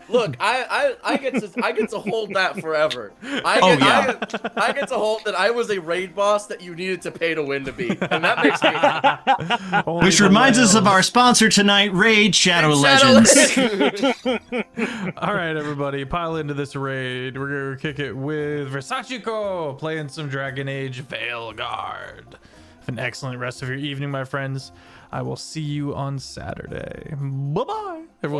look, I get to hold that forever. I get to hold that I was a raid boss that you needed to pay to win to beat, and that makes me happy. Only Which the reminds us of whales. our sponsor tonight, Raid Shadow Shadow Legends. All right, everybody, pile into this raid. We're gonna kick it with Versachiko playing some Dragon Age Veilguard. Have an excellent rest of your evening, my friends. I will see you on Saturday. Bye bye. Everyone.